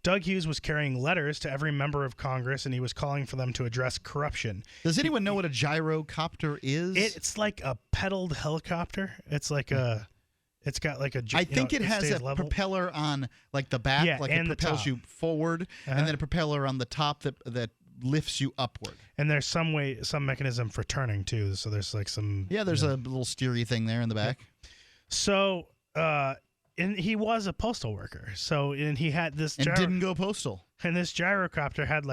Doug Hughes was carrying letters to every member of Congress, and he was calling for them to address corruption. Does anyone know what a gyrocopter is? It's like a pedaled helicopter. It's like it's got like I think it has a propeller on like the back, like it propels you forward, and then a propeller on the top that lifts you upward. And there's some mechanism for turning too. So there's like some there's a little steery thing there in the back. So and he was a postal worker. So he had this didn't go postal. And this gyrocopter had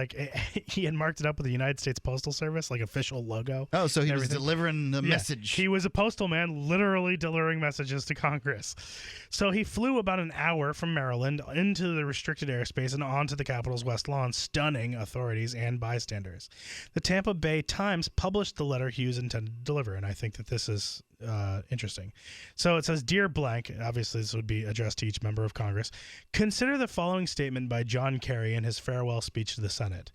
he had marked it up with the United States Postal Service, like official logo. Oh, so he was delivering the message. He was a postal man, literally delivering messages to Congress. So he flew about an hour from Maryland into the restricted airspace and onto the Capitol's West Lawn, stunning authorities and bystanders. The Tampa Bay Times published the letter Hughes intended to deliver, and I think that this is interesting. So it says, Dear Blank, obviously this would be addressed to each member of Congress, consider the following statement by John Kerry in his farewell speech to the Senate.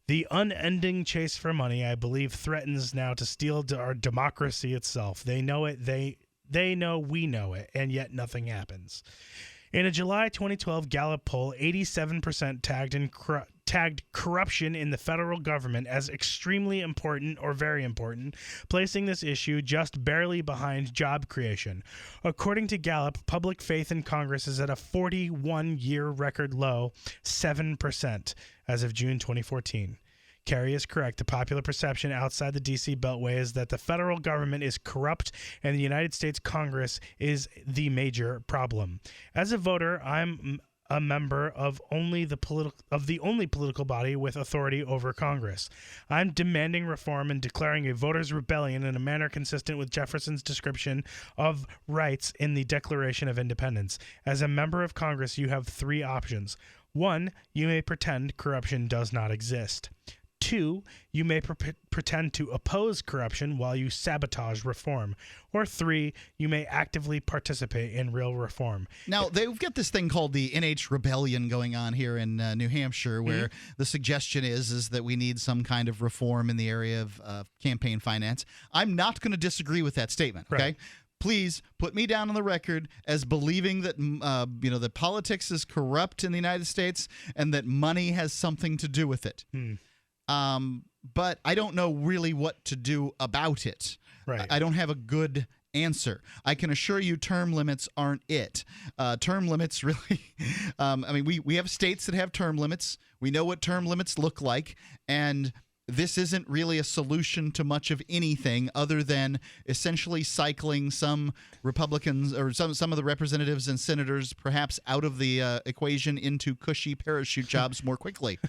The unending chase for money, I believe, threatens now to steal our democracy itself. They know it, they know we know it, and yet nothing happens. In a July 2012 Gallup poll, 87% tagged corruption in the federal government as extremely important or very important, placing this issue just barely behind job creation. According to Gallup, public faith in Congress is at a 41-year record low, 7%, as of June 2014. Kerry is correct. The popular perception outside the D.C. Beltway is that the federal government is corrupt and the United States Congress is the major problem. As a voter, I'm a member of the only political body with authority over Congress. I'm demanding reform and declaring a voters' rebellion in a manner consistent with Jefferson's description of rights in the Declaration of Independence. As a member of Congress, you have three options. 1, you may pretend corruption does not exist. 2, you may pretend to oppose corruption while you sabotage reform. Or 3, you may actively participate in real reform. Now, they've got this thing called the NH Rebellion going on here in New Hampshire, where the suggestion is that we need some kind of reform in the area of campaign finance. I'm not going to disagree with that statement, okay? Right. Please put me down on the record as believing that that politics is corrupt in the United States and that money has something to do with it. But I don't know really what to do about it. Right. I don't have a good answer. I can assure you term limits aren't it. Term limits really, we have states that have term limits. We know what term limits look like, and this isn't really a solution to much of anything other than essentially cycling some Republicans or some of the representatives and senators perhaps out of the equation into cushy parachute jobs more quickly.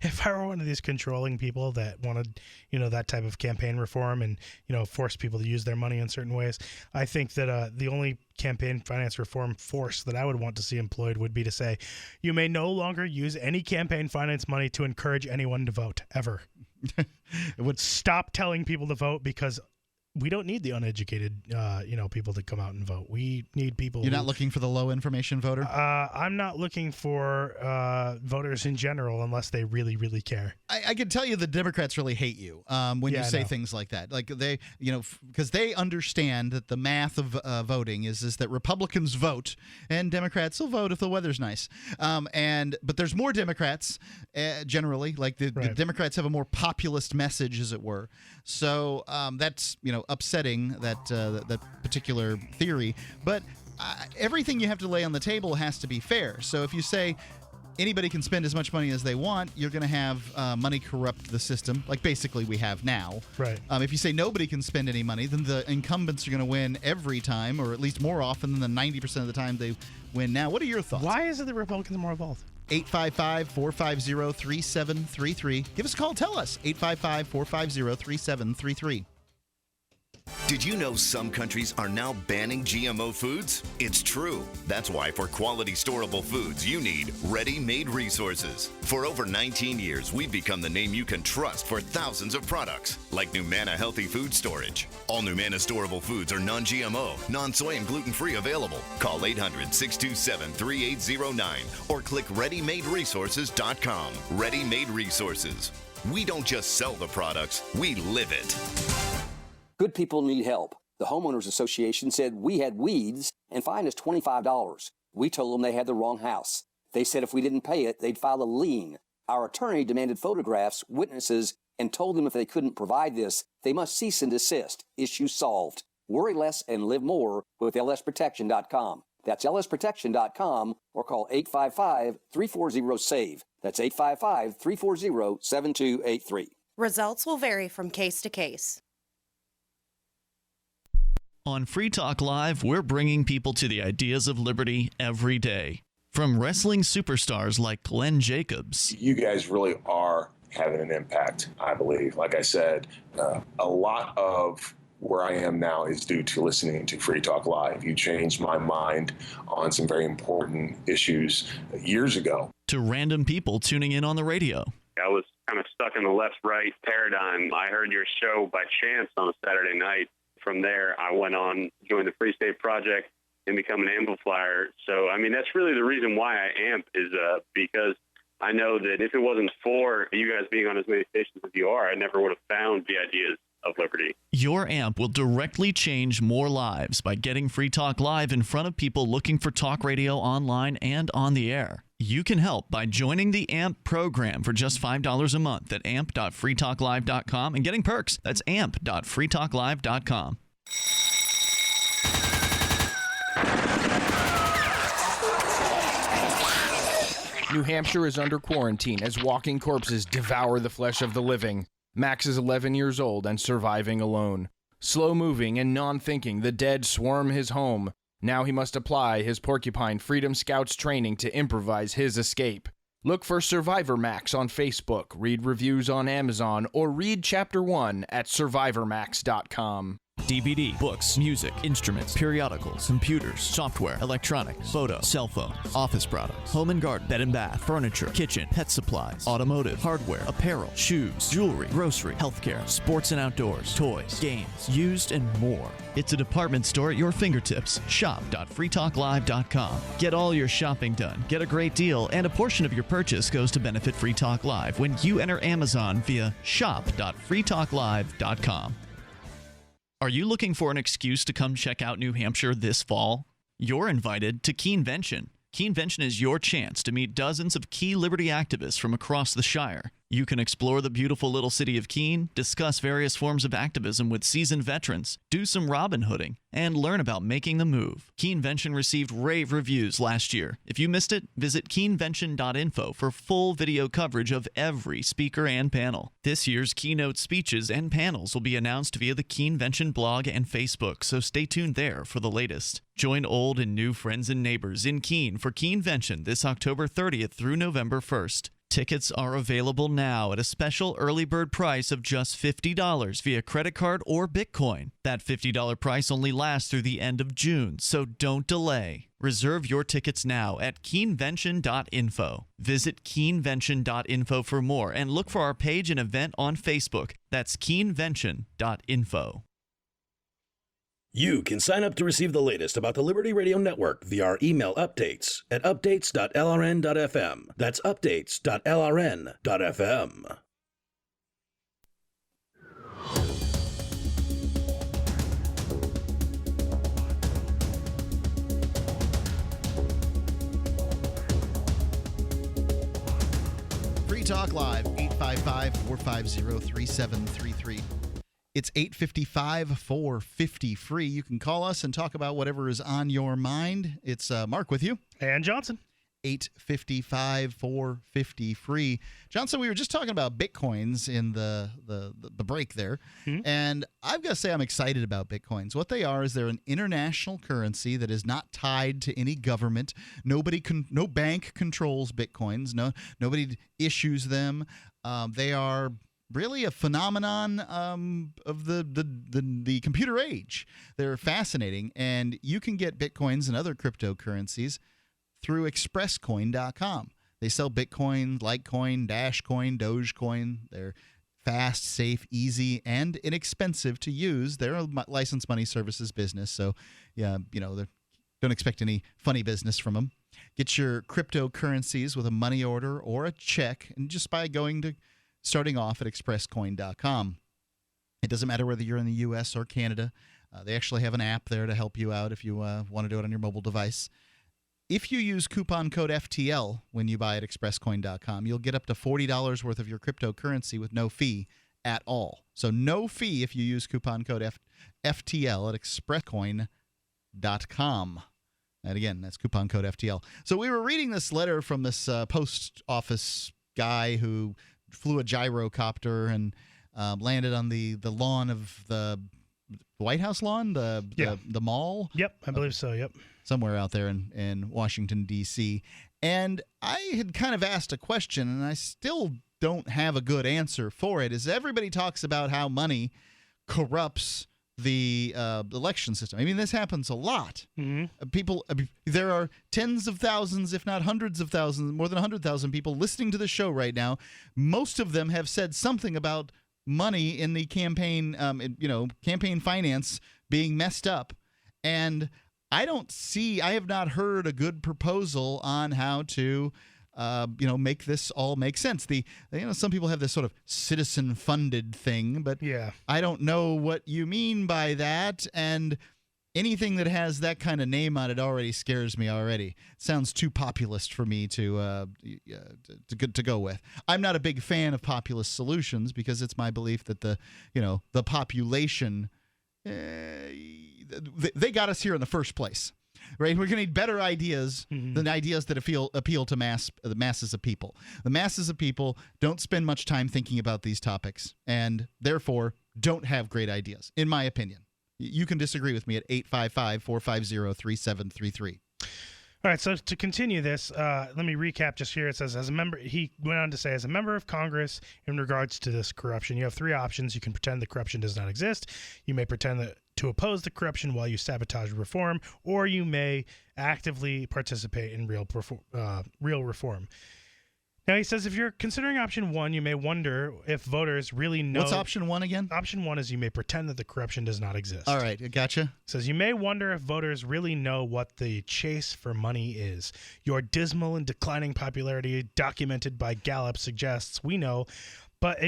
If I were one of these controlling people that wanted, that type of campaign reform and, force people to use their money in certain ways, I think that the only campaign finance reform force that I would want to see employed would be to say, you may no longer use any campaign finance money to encourage anyone to vote, ever. It would stop telling people to vote because we don't need the uneducated, people to come out and vote. We need people. You're not looking for the low information voter? I'm not looking for voters in general unless they really, really care. I can tell you the Democrats really hate you when you say things like that. Like they, because they understand that the math of voting is that Republicans vote and Democrats will vote if the weather's nice. But there's more Democrats generally. Like the Democrats have a more populist message, as it were. So that's upsetting that particular theory. But everything you have to lay on the table has to be fair. So if you say anybody can spend as much money as they want, you're going to have money corrupt the system, like basically we have now. Right. If you say nobody can spend any money, then the incumbents are going to win every time, or at least more often than the 90% of the time they win now. What are your thoughts? Why is it the Republicans more involved? 855-450-3733. Give us a call. Tell us. 855-450-3733. Did you know some countries are now banning GMO foods? It's true. That's why for quality storable foods, you need ready-made resources. For over 19 years, we've become the name you can trust for thousands of products, like Numana Healthy Food Storage. All Numana storable foods are non-GMO, non-soy, and gluten-free available. Call 800-627-3809 or click ReadyMadeResources.com. Ready Made Resources. We don't just sell the products, we live it. Good people need help. The Homeowners Association said we had weeds and fined us $25. We told them they had the wrong house. They said if we didn't pay it, they'd file a lien. Our attorney demanded photographs, witnesses, and told them if they couldn't provide this, they must cease and desist. Issue solved. Worry less and live more with lsprotection.com. That's lsprotection.com or call 855-340-SAVE. That's 855-340-7283. Results will vary from case to case. On Free Talk Live, we're bringing people to the ideas of liberty every day. From wrestling superstars like Glenn Jacobs. You guys really are having an impact, I believe. Like I said, a lot of where I am now is due to listening to Free Talk Live. You changed my mind on some very important issues years ago. To random people tuning in on the radio. I was kind of stuck in the left-right paradigm. I heard your show by chance on a Saturday night. From there, I went on, joined the Free State Project, and become an amplifier. So, I mean, that's really the reason why I amp is because I know that if it wasn't for you guys being on as many stations as you are, I never would have found the ideas of liberty. Your amp will directly change more lives by getting Free Talk Live in front of people looking for talk radio online and on the air. You can help by joining the AMP program for just $5 a month at amp.freetalklive.com and getting perks. That's amp.freetalklive.com. New Hampshire is under quarantine as walking corpses devour the flesh of the living. Max is 11 years old and surviving alone. Slow-moving and non-thinking, the dead swarm his home. Now he must apply his Porcupine Freedom Scouts training to improvise his escape. Look for Survivor Max on Facebook, read reviews on Amazon, or read Chapter 1 at survivormax.com. DVD, books, music, instruments, periodicals, computers, software, electronics, photo, cell phones, office products, home and garden, bed and bath, furniture, kitchen, pet supplies, automotive, hardware, apparel, shoes, jewelry, grocery, healthcare, sports and outdoors, toys, games, used, and more. It's a department store at your fingertips. Shop.freetalklive.com. Get all your shopping done, get a great deal, and a portion of your purchase goes to benefit Free Talk Live when you enter Amazon via shop.freetalklive.com. Are you looking for an excuse to come check out New Hampshire this fall? You're invited to Keenvention. Keenvention is your chance to meet dozens of key liberty activists from across the Shire. You can explore the beautiful little city of Keene, discuss various forms of activism with seasoned veterans, do some Robin Hooding, and learn about making the move. Keenvention received rave reviews last year. If you missed it, visit keenvention.info for full video coverage of every speaker and panel. This year's keynote speeches and panels will be announced via the Keenvention blog and Facebook, so stay tuned there for the latest. Join old and new friends and neighbors in Keene for Keenvention this October 30th through November 1st. Tickets are available now at a special early bird price of just $50 via credit card or Bitcoin. That $50 price only lasts through the end of June, so don't delay. Reserve your tickets now at keenvention.info. Visit keenvention.info for more and look for our page and event on Facebook. That's keenvention.info. You can sign up to receive the latest about the Liberty Radio Network via our email updates at updates.lrn.fm. That's updates.lrn.fm. Free Talk Live, 855-450-3733. It's 855-450-FREE. You can call us and talk about whatever is on your mind. It's Mark with you. And Johnson. 855-450-FREE. Johnson, we were just talking about Bitcoins in the break there. And I've got to say I'm excited about Bitcoins. What they are is they're an international currency that is not tied to any government. No bank controls Bitcoins. Nobody issues them. They are really a phenomenon of the computer age. They're fascinating, and you can get Bitcoins and other cryptocurrencies through expresscoin.com. They sell Bitcoin, Litecoin, Dashcoin, Dogecoin. They're fast, safe, easy, and inexpensive to use. They're a licensed money services business, so don't expect any funny business from them. Get your cryptocurrencies with a money order or a check, and just by starting off at expresscoin.com. It doesn't matter whether you're in the U.S. or Canada. They actually have an app there to help you out if you want to do it on your mobile device. If you use coupon code FTL when you buy at expresscoin.com, you'll get up to $40 worth of your cryptocurrency with no fee at all. So no fee if you use coupon code FTL at expresscoin.com. And again, that's coupon code FTL. So we were reading this letter from this post office guy who flew a gyrocopter and landed on the lawn of the White House lawn, the mall. Yep, I believe so. Yep, somewhere out there in Washington D.C. And I had kind of asked a question, and I still don't have a good answer for it. Is everybody talks about how money corrupts the election system. I mean, this happens a lot. People, there are tens of thousands, if not hundreds of thousands, more than 100,000 people listening to the show right now. Most of them have said something about money in the campaign, campaign finance being messed up. And I have not heard a good proposal on how to, make this all make sense. Some people have this sort of citizen-funded thing, but I don't know what you mean by that. And anything that has that kind of name on it already scares me already. Sounds too populist for me to go with. I'm not a big fan of populist solutions because it's my belief that the population, they got us here in the first place. Right, we're going to need better ideas than ideas that appeal to the masses of people. The masses of people don't spend much time thinking about these topics, and therefore don't have great ideas, in my opinion. You can disagree with me at 855-450-3733. All right, so to continue this, let me recap just here. It says, he went on to say, as a member of Congress, in regards to this corruption, you have three options. You can pretend the corruption does not exist. You may pretend to oppose the corruption while you sabotage reform, or you may actively participate in real reform. Now, he says if you're considering option one, you may wonder if voters really know... What's option one again? Option one is you may pretend that the corruption does not exist. All right, gotcha. It says you may wonder if voters really know what the chase for money is. Your dismal and declining popularity, documented by Gallup, suggests we know, but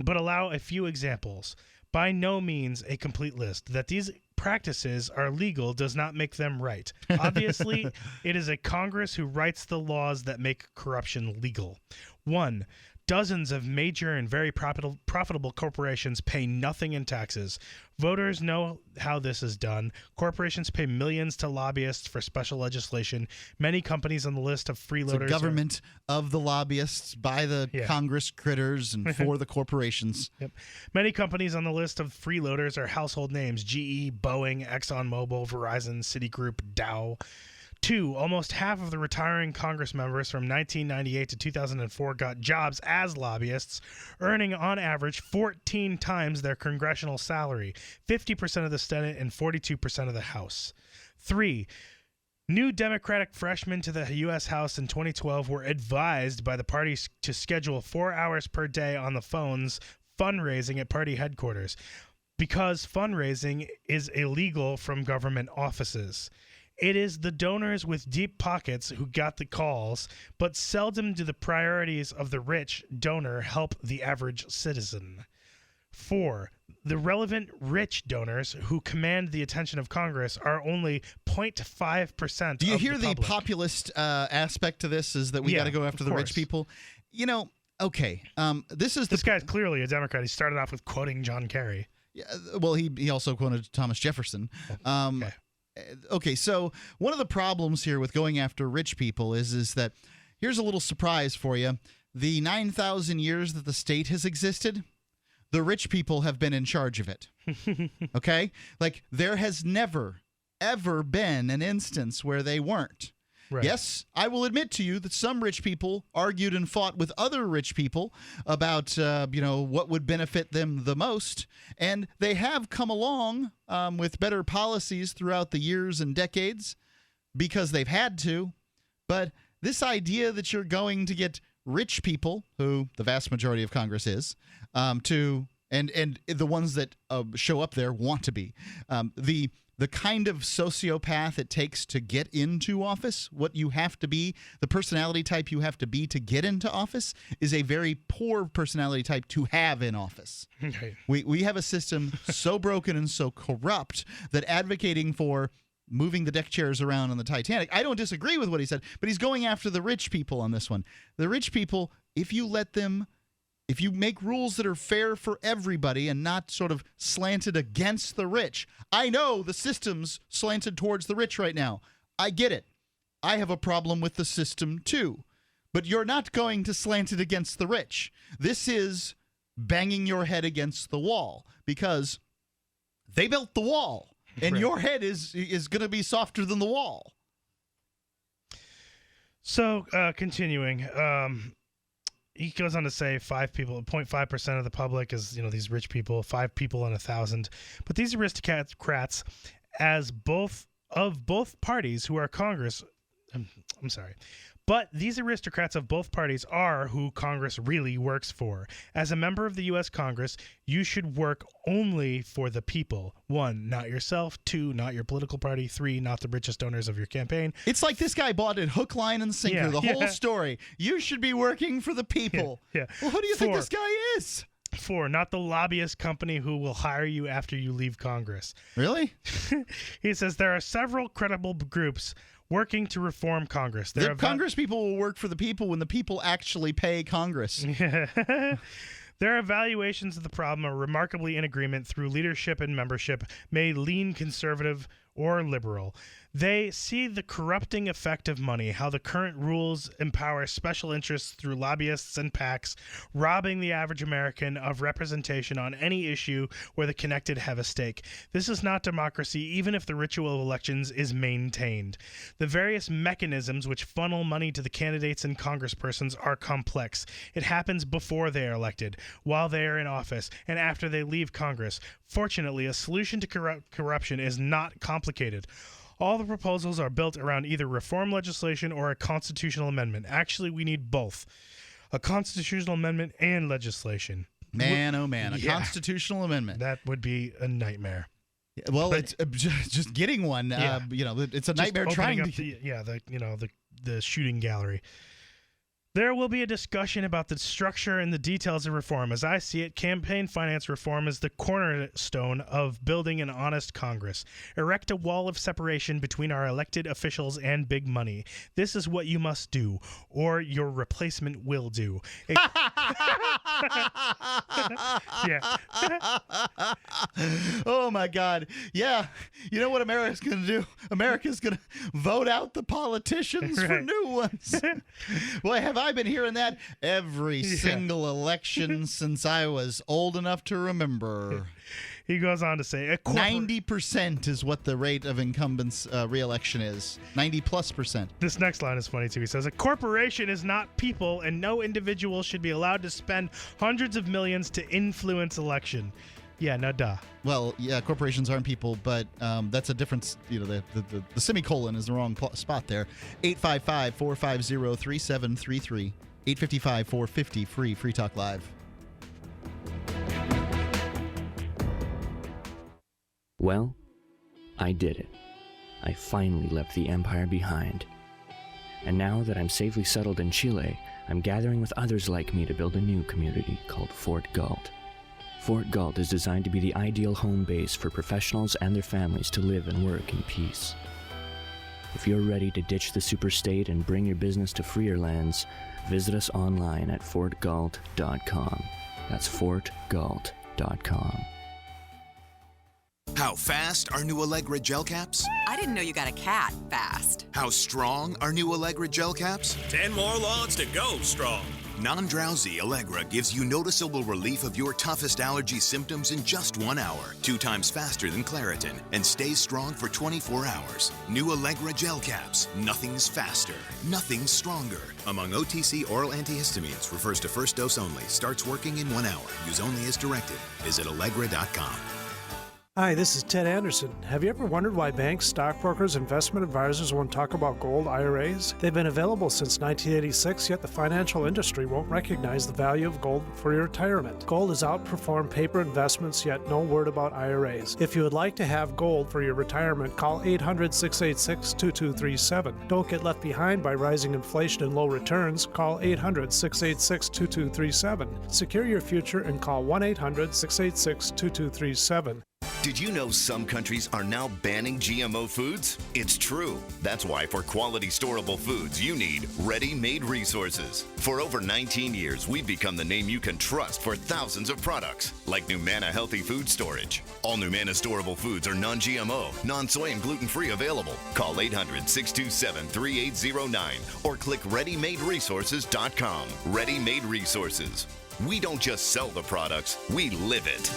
allow a few examples. By no means a complete list. That these practices are legal does not make them right. Obviously, it is a Congress who writes the laws that make corruption legal. 1. Dozens of major and very profitable corporations pay nothing in taxes. Voters know how this is done. Corporations pay millions to lobbyists for special legislation. Many companies on the list of freeloaders... It's a government of the lobbyists, by the Congress critters, and for the corporations. Yep. Many companies on the list of freeloaders are household names. GE, Boeing, ExxonMobil, Verizon, Citigroup, Dow... 2. Almost half of the retiring Congress members from 1998 to 2004 got jobs as lobbyists, earning on average 14 times their congressional salary, 50% of the Senate and 42% of the House. 3. New Democratic freshmen to the U.S. House in 2012 were advised by the parties to schedule 4 hours per day on the phones fundraising at party headquarters because fundraising is illegal from government offices. It is the donors with deep pockets who got the calls, but seldom do the priorities of the rich donor help the average citizen. 4. The relevant rich donors who command the attention of Congress are only 0.5%. Do you hear the public. populist aspect to this? Is that we got to go after the rich people? Okay. This guy's clearly a Democrat. He started off with quoting John Kerry. Yeah. Well, he also quoted Thomas Jefferson. Okay, so one of the problems here with going after rich people is that here's a little surprise for you. The 9,000 years that the state has existed, the rich people have been in charge of it. Okay? Like, there has never, ever been an instance where they weren't. Right. Yes, I will admit to you that some rich people argued and fought with other rich people about, what would benefit them the most. And they have come along with better policies throughout the years and decades because they've had to. But this idea that you're going to get rich people, who the vast majority of Congress is, and the ones that show up there want to be, the kind of sociopath it takes to get into office, what you have to be, the personality type you have to be to get into office is a very poor personality type to have in office. Okay. We have a system so broken and so corrupt that advocating for moving the deck chairs around on the Titanic, I don't disagree with what he said, but he's going after the rich people on this one. The rich people, if you make rules that are fair for everybody and not sort of slanted against the rich. I know the system's slanted towards the rich right now. I get it. I have a problem with the system too. But you're not going to slant it against the rich. This is banging your head against the wall because they built the wall and your head is going to be softer than the wall. So, continuing, he goes on to say 0.5% of the public is, these rich people, 5 people in 1,000. But these aristocrats, as both parties who are Congress, But these aristocrats of both parties are who Congress really works for. As a member of the U.S. Congress, you should work only for the people. 1, not yourself. 2, not your political party. 3, not the richest owners of your campaign. It's like this guy bought it hook, line, and sinker. The whole story. You should be working for the people. Yeah. Well, who do you think this guy is? 4, not the lobbyist company who will hire you after you leave Congress. Really? He says there are several credible groups working to reform Congress. The Congress people will work for the people when the people actually pay Congress. Their evaluations of the problem are remarkably in agreement through leadership and membership may lean conservative or liberal. They see the corrupting effect of money, how the current rules empower special interests through lobbyists and PACs, robbing the average American of representation on any issue where the connected have a stake. This is not democracy, even if the ritual of elections is maintained. The various mechanisms which funnel money to the candidates and congresspersons are complex. It happens before they are elected, while they are in office, and after they leave Congress. Fortunately, a solution to corruption is not complicated. All the proposals are built around either reform legislation or a constitutional amendment. Actually, we need both. A constitutional amendment and legislation. Man, oh man, a constitutional amendment. That would be a nightmare. Well, it's just getting one. It's a nightmare trying to. The shooting gallery. There will be a discussion about the structure and the details of reform. As I see it, campaign finance reform is the cornerstone of building an honest Congress. Erect a wall of separation between our elected officials and big money. This is what you must do, or your replacement will do. Yeah. Oh, my God. Yeah. You know what America's going to do? America's going to vote out the politicians for new ones. Boy, have I been hearing that every single election since I was old enough to remember. He goes on to say 90% is what the rate of incumbents re-election is. 90+%. This next line is funny too. He says a corporation is not people, and no individual should be allowed to spend hundreds of millions to influence election. Yeah, no duh. Well, yeah, corporations aren't people, but that's a difference. The semicolon is the wrong spot there. 855-450-3733. 855-450 Free Talk Live. Well, I did it. I finally left the empire behind. And now that I'm safely settled in Chile, I'm gathering with others like me to build a new community called Fort Galt. Fort Galt is designed to be the ideal home base for professionals and their families to live and work in peace. If you're ready to ditch the superstate and bring your business to freer lands, visit us online at fortgalt.com. That's fortgalt.com. How fast are new Allegra gel caps? I didn't know you got a cat fast. How strong are new Allegra gel caps? 10 more lawns to go strong. Non-drowsy Allegra gives you noticeable relief of your toughest allergy symptoms in just 1 hour, 2 times faster than Claritin, and stays strong for 24 hours. New Allegra gel caps. Nothing's faster. Nothing's stronger. Among OTC oral antihistamines, refers to first dose only. Starts working in 1 hour. Use only as directed. Visit Allegra.com. Hi, this is Ted Anderson. Have you ever wondered why banks, stockbrokers, investment advisors won't talk about gold IRAs? They've been available since 1986, yet the financial industry won't recognize the value of gold for your retirement. Gold has outperformed paper investments, yet no word about IRAs. If you would like to have gold for your retirement, call 800-686-2237. Don't get left behind by rising inflation and low returns. Call 800-686-2237. Secure your future and call 1-800-686-2237. Did you know some countries are now banning GMO foods? It's true. That's why for quality storable foods, you need ready-made resources. For over 19 years, we've become the name you can trust for thousands of products, like Numana Healthy Food Storage. All Numana storable foods are non-GMO, non-soy, and gluten-free available. Call 800-627-3809 or click ReadyMadeResources.com. Ready Made Resources. We don't just sell the products, we live it.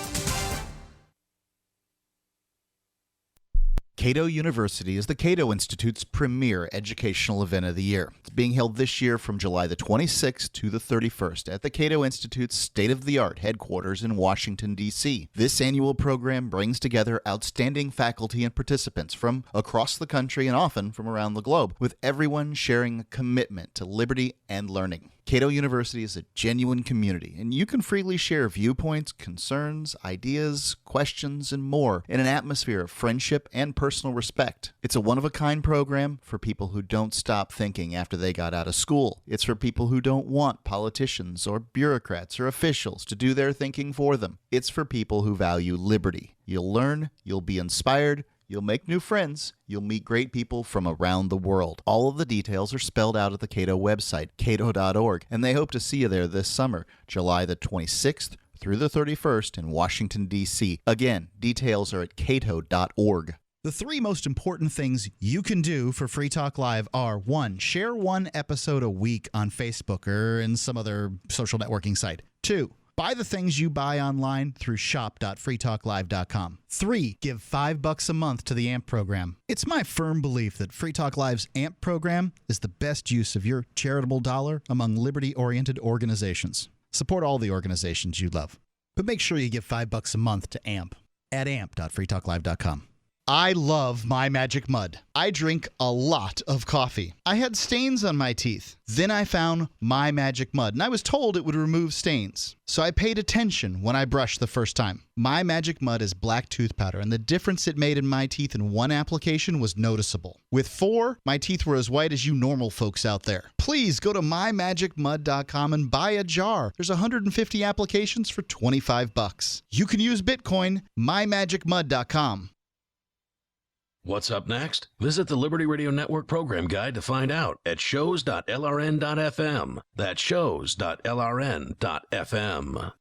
Cato University is the Cato Institute's premier educational event of the year. It's being held this year from July the 26th to the 31st at the Cato Institute's state-of-the-art headquarters in Washington, D.C. This annual program brings together outstanding faculty and participants from across the country and often from around the globe, with everyone sharing a commitment to liberty and learning. Cato University is a genuine community, and you can freely share viewpoints, concerns, ideas, questions, and more in an atmosphere of friendship and personal respect. It's a one-of-a-kind program for people who don't stop thinking after they got out of school. It's for people who don't want politicians or bureaucrats or officials to do their thinking for them. It's for people who value liberty. You'll learn, you'll be inspired, you'll make new friends. You'll meet great people from around the world. All of the details are spelled out at the Cato website, cato.org, and they hope to see you there this summer, July the 26th through the 31st in Washington, D.C. Again, details are at cato.org. The three most important things you can do for Free Talk Live are: 1, share one episode a week on Facebook or in some other social networking site. 2, buy the things you buy online through shop.freetalklive.com. 3, give $5 a month to the AMP program. It's my firm belief that Free Talk Live's AMP program is the best use of your charitable dollar among liberty-oriented organizations. Support all the organizations you love, but make sure you give $5 a month to AMP at amp.freetalklive.com. I love My Magic Mud. I drink a lot of coffee. I had stains on my teeth. Then I found My Magic Mud, and I was told it would remove stains. So I paid attention when I brushed the first time. My Magic Mud is black tooth powder, and the difference it made in my teeth in one application was noticeable. With 4, my teeth were as white as you normal folks out there. Please go to mymagicmud.com and buy a jar. There's 150 applications for $25. You can use Bitcoin, mymagicmud.com. What's up next? Visit the Liberty Radio Network program guide to find out at shows.lrn.fm. That's shows.lrn.fm.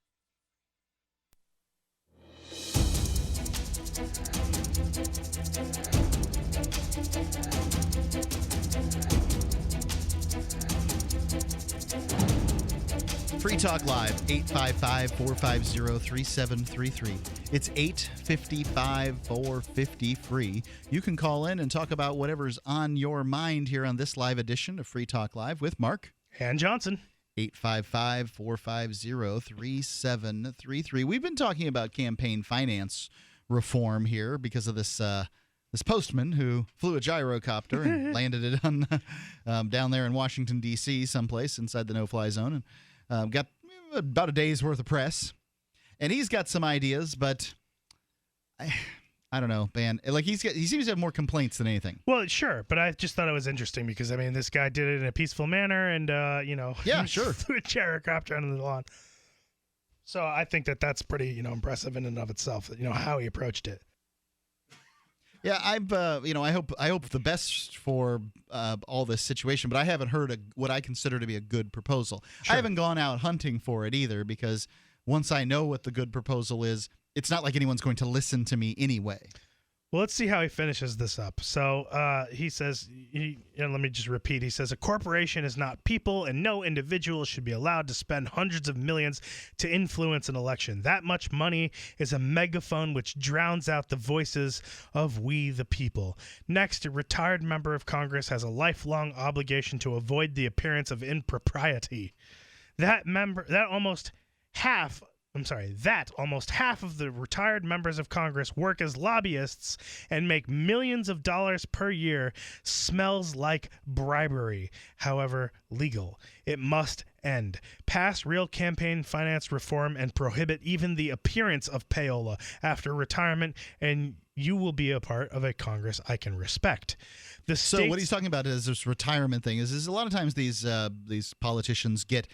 Free Talk Live, 855-450-3733. It's 855-450-FREE. You can call in and talk about whatever's on your mind here on this live edition of Free Talk Live with Mark and Johnson. 855-450-3733. We've been talking about campaign finance reform here because of this this postman who flew a gyrocopter and landed it on down there in Washington, D.C., someplace inside the no-fly zone, and got about a day's worth of press. And he's got some ideas, but I don't know, man. Like he seems to have more complaints than anything. Well, sure, but I just thought it was interesting because I mean, this guy did it in a peaceful manner, and yeah, sure, flew a gyrocopter under the lawn. So I think that that's pretty, impressive in and of itself. How he approached it. Yeah, I hope the best for all this situation, but I haven't heard what I consider to be a good proposal. Sure. I haven't gone out hunting for it either, because once I know what the good proposal is, it's not like anyone's going to listen to me anyway. Well, let's see how he finishes this up. So he says, let me just repeat. He says, a corporation is not people, and no individual should be allowed to spend hundreds of millions to influence an election. That much money is a megaphone which drowns out the voices of we the people. Next, a retired member of Congress has a lifelong obligation to avoid the appearance of impropriety. That almost half of the retired members of Congress work as lobbyists and make millions of dollars per year smells like bribery, however legal. It must end. Pass real campaign finance reform and prohibit even the appearance of payola after retirement, and you will be a part of a Congress I can respect. So what he's talking about is this retirement thing. Is a lot of times these politicians get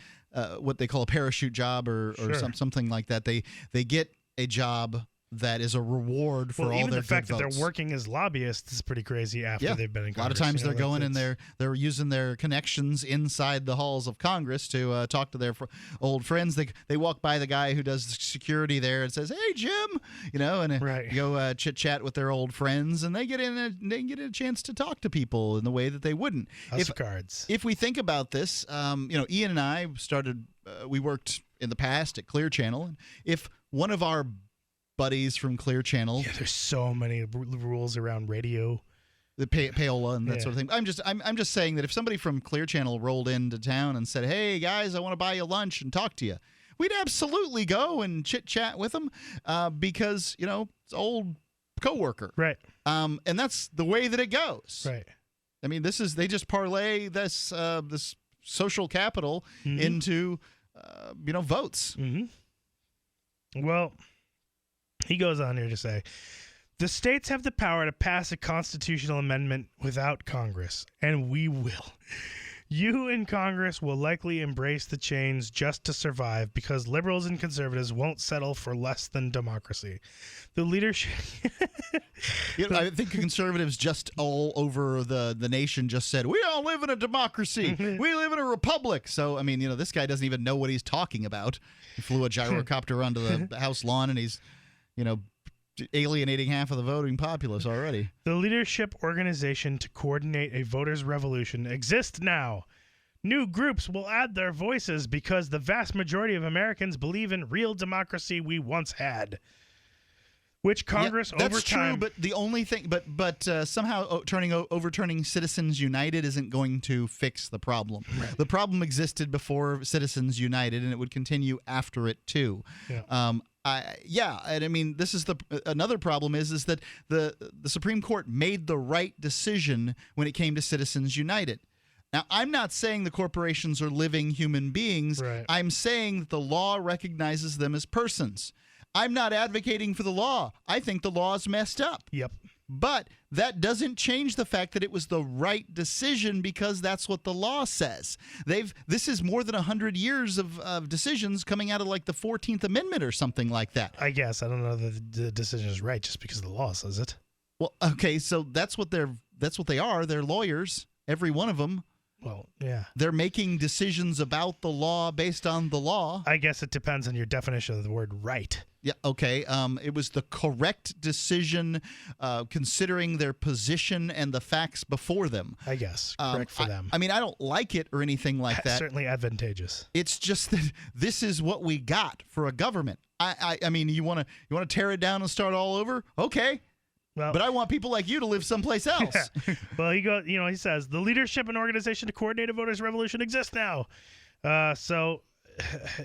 what they call a parachute job or Sure. something like that. They get a job that is a reward for all even their the fact good that votes. they're working as lobbyists is pretty crazy after they've been in Congress. A lot of times they're going and they're using their connections inside the halls of Congress to talk to their old friends. They walk by the guy who does security there and says, "Hey, Jim," and go chit chat with their old friends, and they get a chance to talk to people in the way that they wouldn't. House of Cards. If we think about this, Ian and I started. We worked in the past at Clear Channel, and if one of our buddies from Clear Channel. Yeah, there's so many rules around radio. The payola and that sort of thing. I'm just saying that if somebody from Clear Channel rolled into town and said, "Hey guys, I want to buy you lunch and talk to you," we'd absolutely go and chit chat with them because it's old coworker, right? And that's the way that it goes, right? I mean, they just parlay this social capital into votes. Mm-hmm. Well, he goes on here to say, the states have the power to pass a constitutional amendment without Congress, and we will. You in Congress will likely embrace the change just to survive because liberals and conservatives won't settle for less than democracy. The leadership... I think conservatives just all over the nation just said, we all live in a democracy. We live in a republic. So, I mean, this guy doesn't even know what he's talking about. He flew a gyrocopter onto the House lawn and he's, alienating half of the voting populace already. The leadership organization to coordinate a voters' revolution exists now. New groups will add their voices because the vast majority of Americans believe in real democracy we once had. Which Congress that's over time... true, but the only thing, but somehow overturning Citizens United isn't going to fix the problem. Right. The problem existed before Citizens United, and it would continue after it too. Yeah. And I mean, this is another problem is that the Supreme Court made the right decision when it came to Citizens United. Now, I'm not saying the corporations are living human beings. Right. I'm saying that the law recognizes them as persons. I'm not advocating for the law. I think the law is messed up. Yep. But that doesn't change the fact that it was the right decision because that's what the law says. This is more than 100 years of decisions coming out of like the 14th Amendment or something like that. I guess. I don't know that the decision is right just because the law says it. Well, okay, so that's what they are. They're lawyers, every one of them. Well, yeah. They're making decisions about the law based on the law. I guess it depends on your definition of the word right. Yeah, okay. It was the correct decision considering their position and the facts before them. I guess. Correct for them. I mean, I don't like it or anything like that. Certainly advantageous. It's just that this is what we got for a government. I mean, you want to tear it down and start all over? Okay. Well, but I want people like you to live someplace else. Well, he says the leadership and organization to coordinate a voters' revolution exists now. So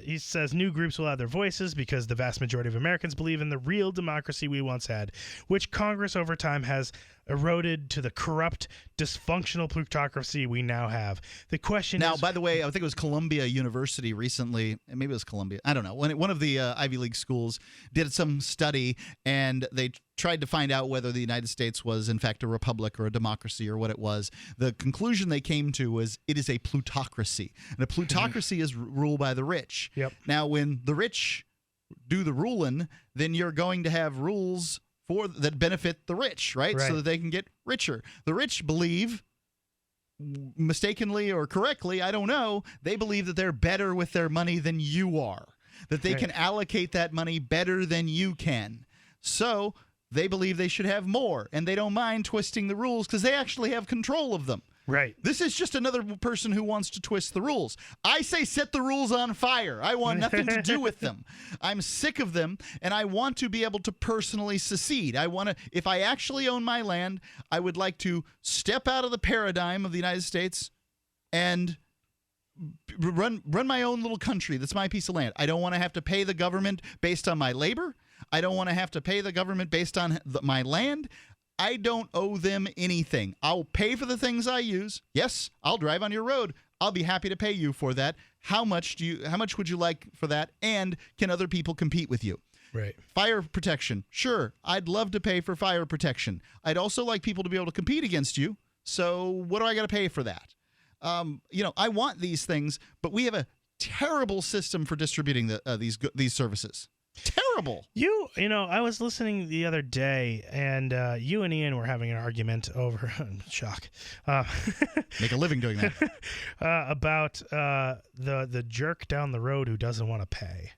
he says new groups will add their voices because the vast majority of Americans believe in the real democracy we once had, which Congress over time has eroded to the corrupt, dysfunctional plutocracy we now have. The question now, is... by the way, I think it was Columbia University recently, maybe it was Columbia, I don't know, one of the Ivy League schools did some study, and they tried to find out whether the United States was, in fact, a republic or a democracy or what it was. The conclusion they came to was it is a plutocracy, and a plutocracy is ruled by the rich. Yep. Now, when the rich do the ruling, then you're going to have rules that benefit the rich, right? So that they can get richer. The rich believe, mistakenly or correctly, I don't know, they believe that they're better with their money than you are, that they can allocate that money better than you can. So they believe they should have more, and they don't mind twisting the rules because they actually have control of them. Right. This is just another person who wants to twist the rules. I say set the rules on fire. I want nothing to do with them. I'm sick of them, and I want to be able to personally secede. If I actually own my land, I would like to step out of the paradigm of the United States and run my own little country. That's my piece of land. I don't want to have to pay the government based on my labor. I don't want to have to pay the government based on my land. I don't owe them anything. I'll pay for the things I use. Yes, I'll drive on your road. I'll be happy to pay you for that. How much would you like for that? And can other people compete with you? Right. Fire protection. Sure, I'd love to pay for fire protection. I'd also like people to be able to compete against you. So what do I got to pay for that? I want these things, but we have a terrible system for distributing these services. Terrible. I was listening the other day, and you and Ian were having an argument over shock. Make a living doing that. About the jerk down the road who doesn't want to pay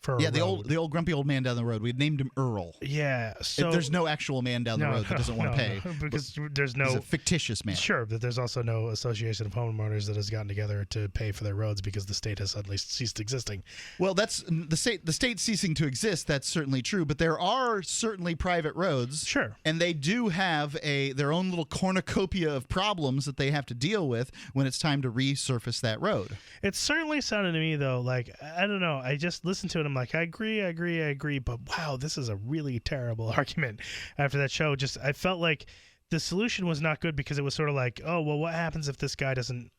for a the road. old grumpy old man down the road. We had named him Earl. Yeah. So there's no actual man down the road that doesn't want to pay. Because there's no... He's a fictitious man. Sure, but there's also no association of homeowners that has gotten together to pay for their roads because the state has suddenly ceased existing. Well, that's the state ceasing to exist. That's certainly true, but there are certainly private roads. Sure. And they do have their own little cornucopia of problems that they have to deal with when it's time to resurface that road. It certainly sounded to me, though, like, I don't know, I just listened to it, I'm like, I agree, but wow, this is a really terrible argument. After that show, I felt like the solution was not good because it was sort of like, oh, well, what happens if this guy doesn't,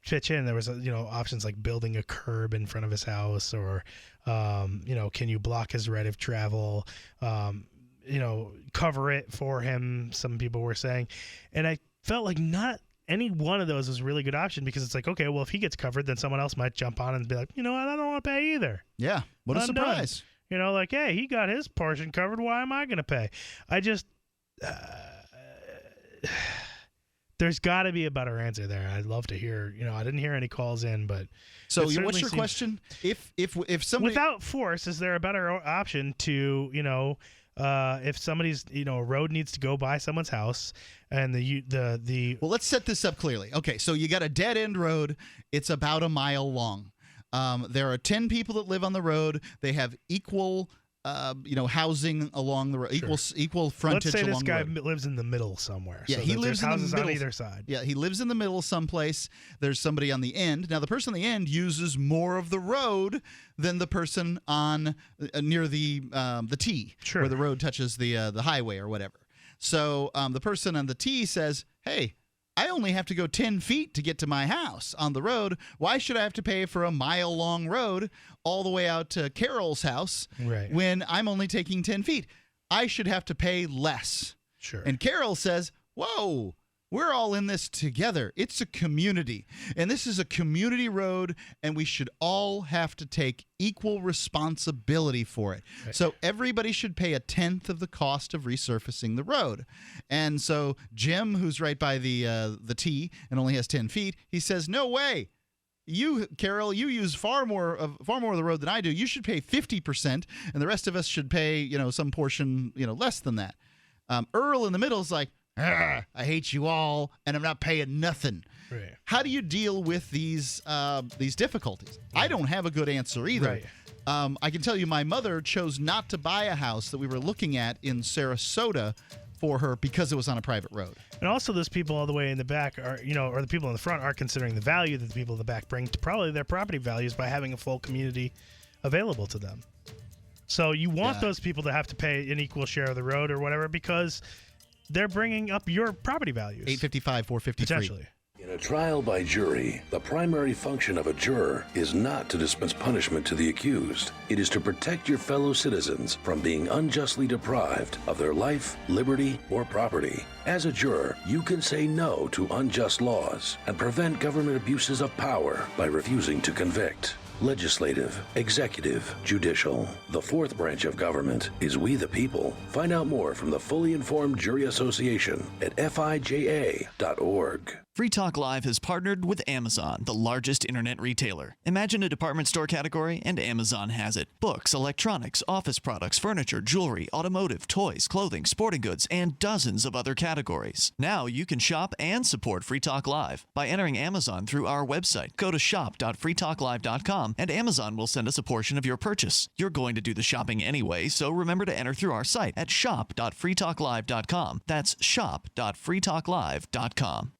pitch in? There was, options like building a curb in front of his house, or, can you block his right of travel, cover it for him, some people were saying. And I felt like not any one of those was a really good option, because it's like, okay, well, if he gets covered, then someone else might jump on and be like, I don't want to pay either. Yeah, what a surprise. Like, hey, he got his portion covered. Why am I going to pay? I just, there's got to be a better answer there. I'd love to hear, I didn't hear any calls in, but. So what's your question? If somebody. Without force, is there a better option to, if somebody's, a road needs to go by someone's house, and the well, let's set this up clearly. Okay, so you got a dead end road. It's about a mile long. There are 10 people that live on the road. They have equal, housing along the road, equal frontage along the road. Let's say this guy lives in the middle somewhere. Yeah, so he lives in the middle on either side. Yeah, he lives in the middle someplace. There's somebody on the end. Now, the person on the end uses more of the road than the person on near the T, where the road touches the highway or whatever. So the person on the T says, hey, I only have to go 10 feet to get to my house on the road. Why should I have to pay for a mile-long road all the way out to Carol's house when I'm only taking 10 feet? I should have to pay less. Sure. And Carol says, whoa, we're all in this together. It's a community. And this is a community road, and we should all have to take equal responsibility for it. Right. So everybody should pay a tenth of the cost of resurfacing the road. And so Jim, who's right by the T and only has 10 feet, he says, no way. You, Carol, you use far more of the road than I do. You should pay 50%, and the rest of us should pay, some portion, less than that. Earl in the middle is like, I hate you all, and I'm not paying nothing. Right. How do you deal with these difficulties? I don't have a good answer either. Right. I can tell you my mother chose not to buy a house that we were looking at in Sarasota for her because it was on a private road. And also those people all the way in the back are, or the people in the front are considering the value that the people in the back bring to probably their property values by having a full community available to them. So you want those people to have to pay an equal share of the road or whatever, because they're bringing up your property values. 855-453. Potentially. In a trial by jury, the primary function of a juror is not to dispense punishment to the accused. It is to protect your fellow citizens from being unjustly deprived of their life, liberty, or property. As a juror, you can say no to unjust laws and prevent government abuses of power by refusing to convict. Legislative, executive, judicial. The fourth branch of government is we the people. Find out more from the Fully Informed Jury Association at fija.org. Free Talk Live has partnered with Amazon, the largest internet retailer. Imagine a department store category, and Amazon has it. Books, electronics, office products, furniture, jewelry, automotive, toys, clothing, sporting goods, and dozens of other categories. Now you can shop and support Free Talk Live by entering Amazon through our website. Go to shop.freetalklive.com, and Amazon will send us a portion of your purchase. You're going to do the shopping anyway, so remember to enter through our site at shop.freetalklive.com. That's shop.freetalklive.com.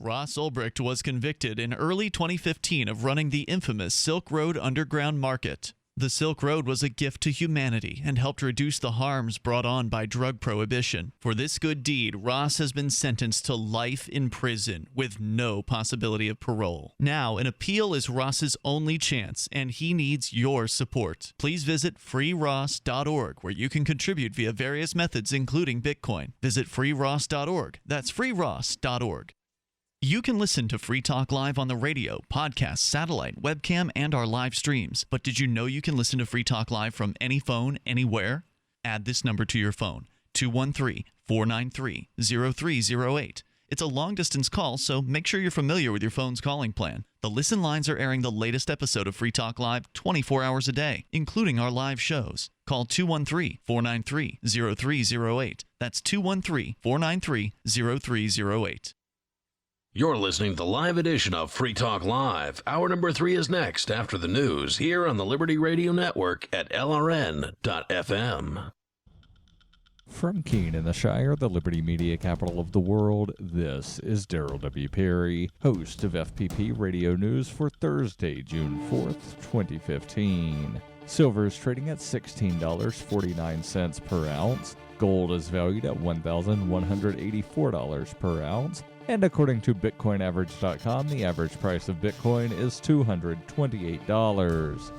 Ross Ulbricht was convicted in early 2015 of running the infamous Silk Road Underground Market. The Silk Road was a gift to humanity and helped reduce the harms brought on by drug prohibition. For this good deed, Ross has been sentenced to life in prison with no possibility of parole. Now, an appeal is Ross's only chance, and he needs your support. Please visit freeross.org, where you can contribute via various methods, including Bitcoin. Visit freeross.org. That's freeross.org. You can listen to Free Talk Live on the radio, podcast, satellite, webcam, and our live streams. But did you know you can listen to Free Talk Live from any phone, anywhere? Add this number to your phone, 213-493-0308. It's a long-distance call, so make sure you're familiar with your phone's calling plan. The Listen lines are airing the latest episode of Free Talk Live 24 hours a day, including our live shows. Call 213-493-0308. That's 213-493-0308. You're listening to the live edition of Free Talk Live. Hour number 3 is next after the news here on the Liberty Radio Network at LRN.FM. From Keene in the Shire, the Liberty Media capital of the world, this is Daryl W. Perry, host of FPP Radio News for Thursday, June 4th, 2015. Silver is trading at $16.49 per ounce. Gold is valued at $1,184 per ounce. And according to BitcoinAverage.com, the average price of Bitcoin is $228.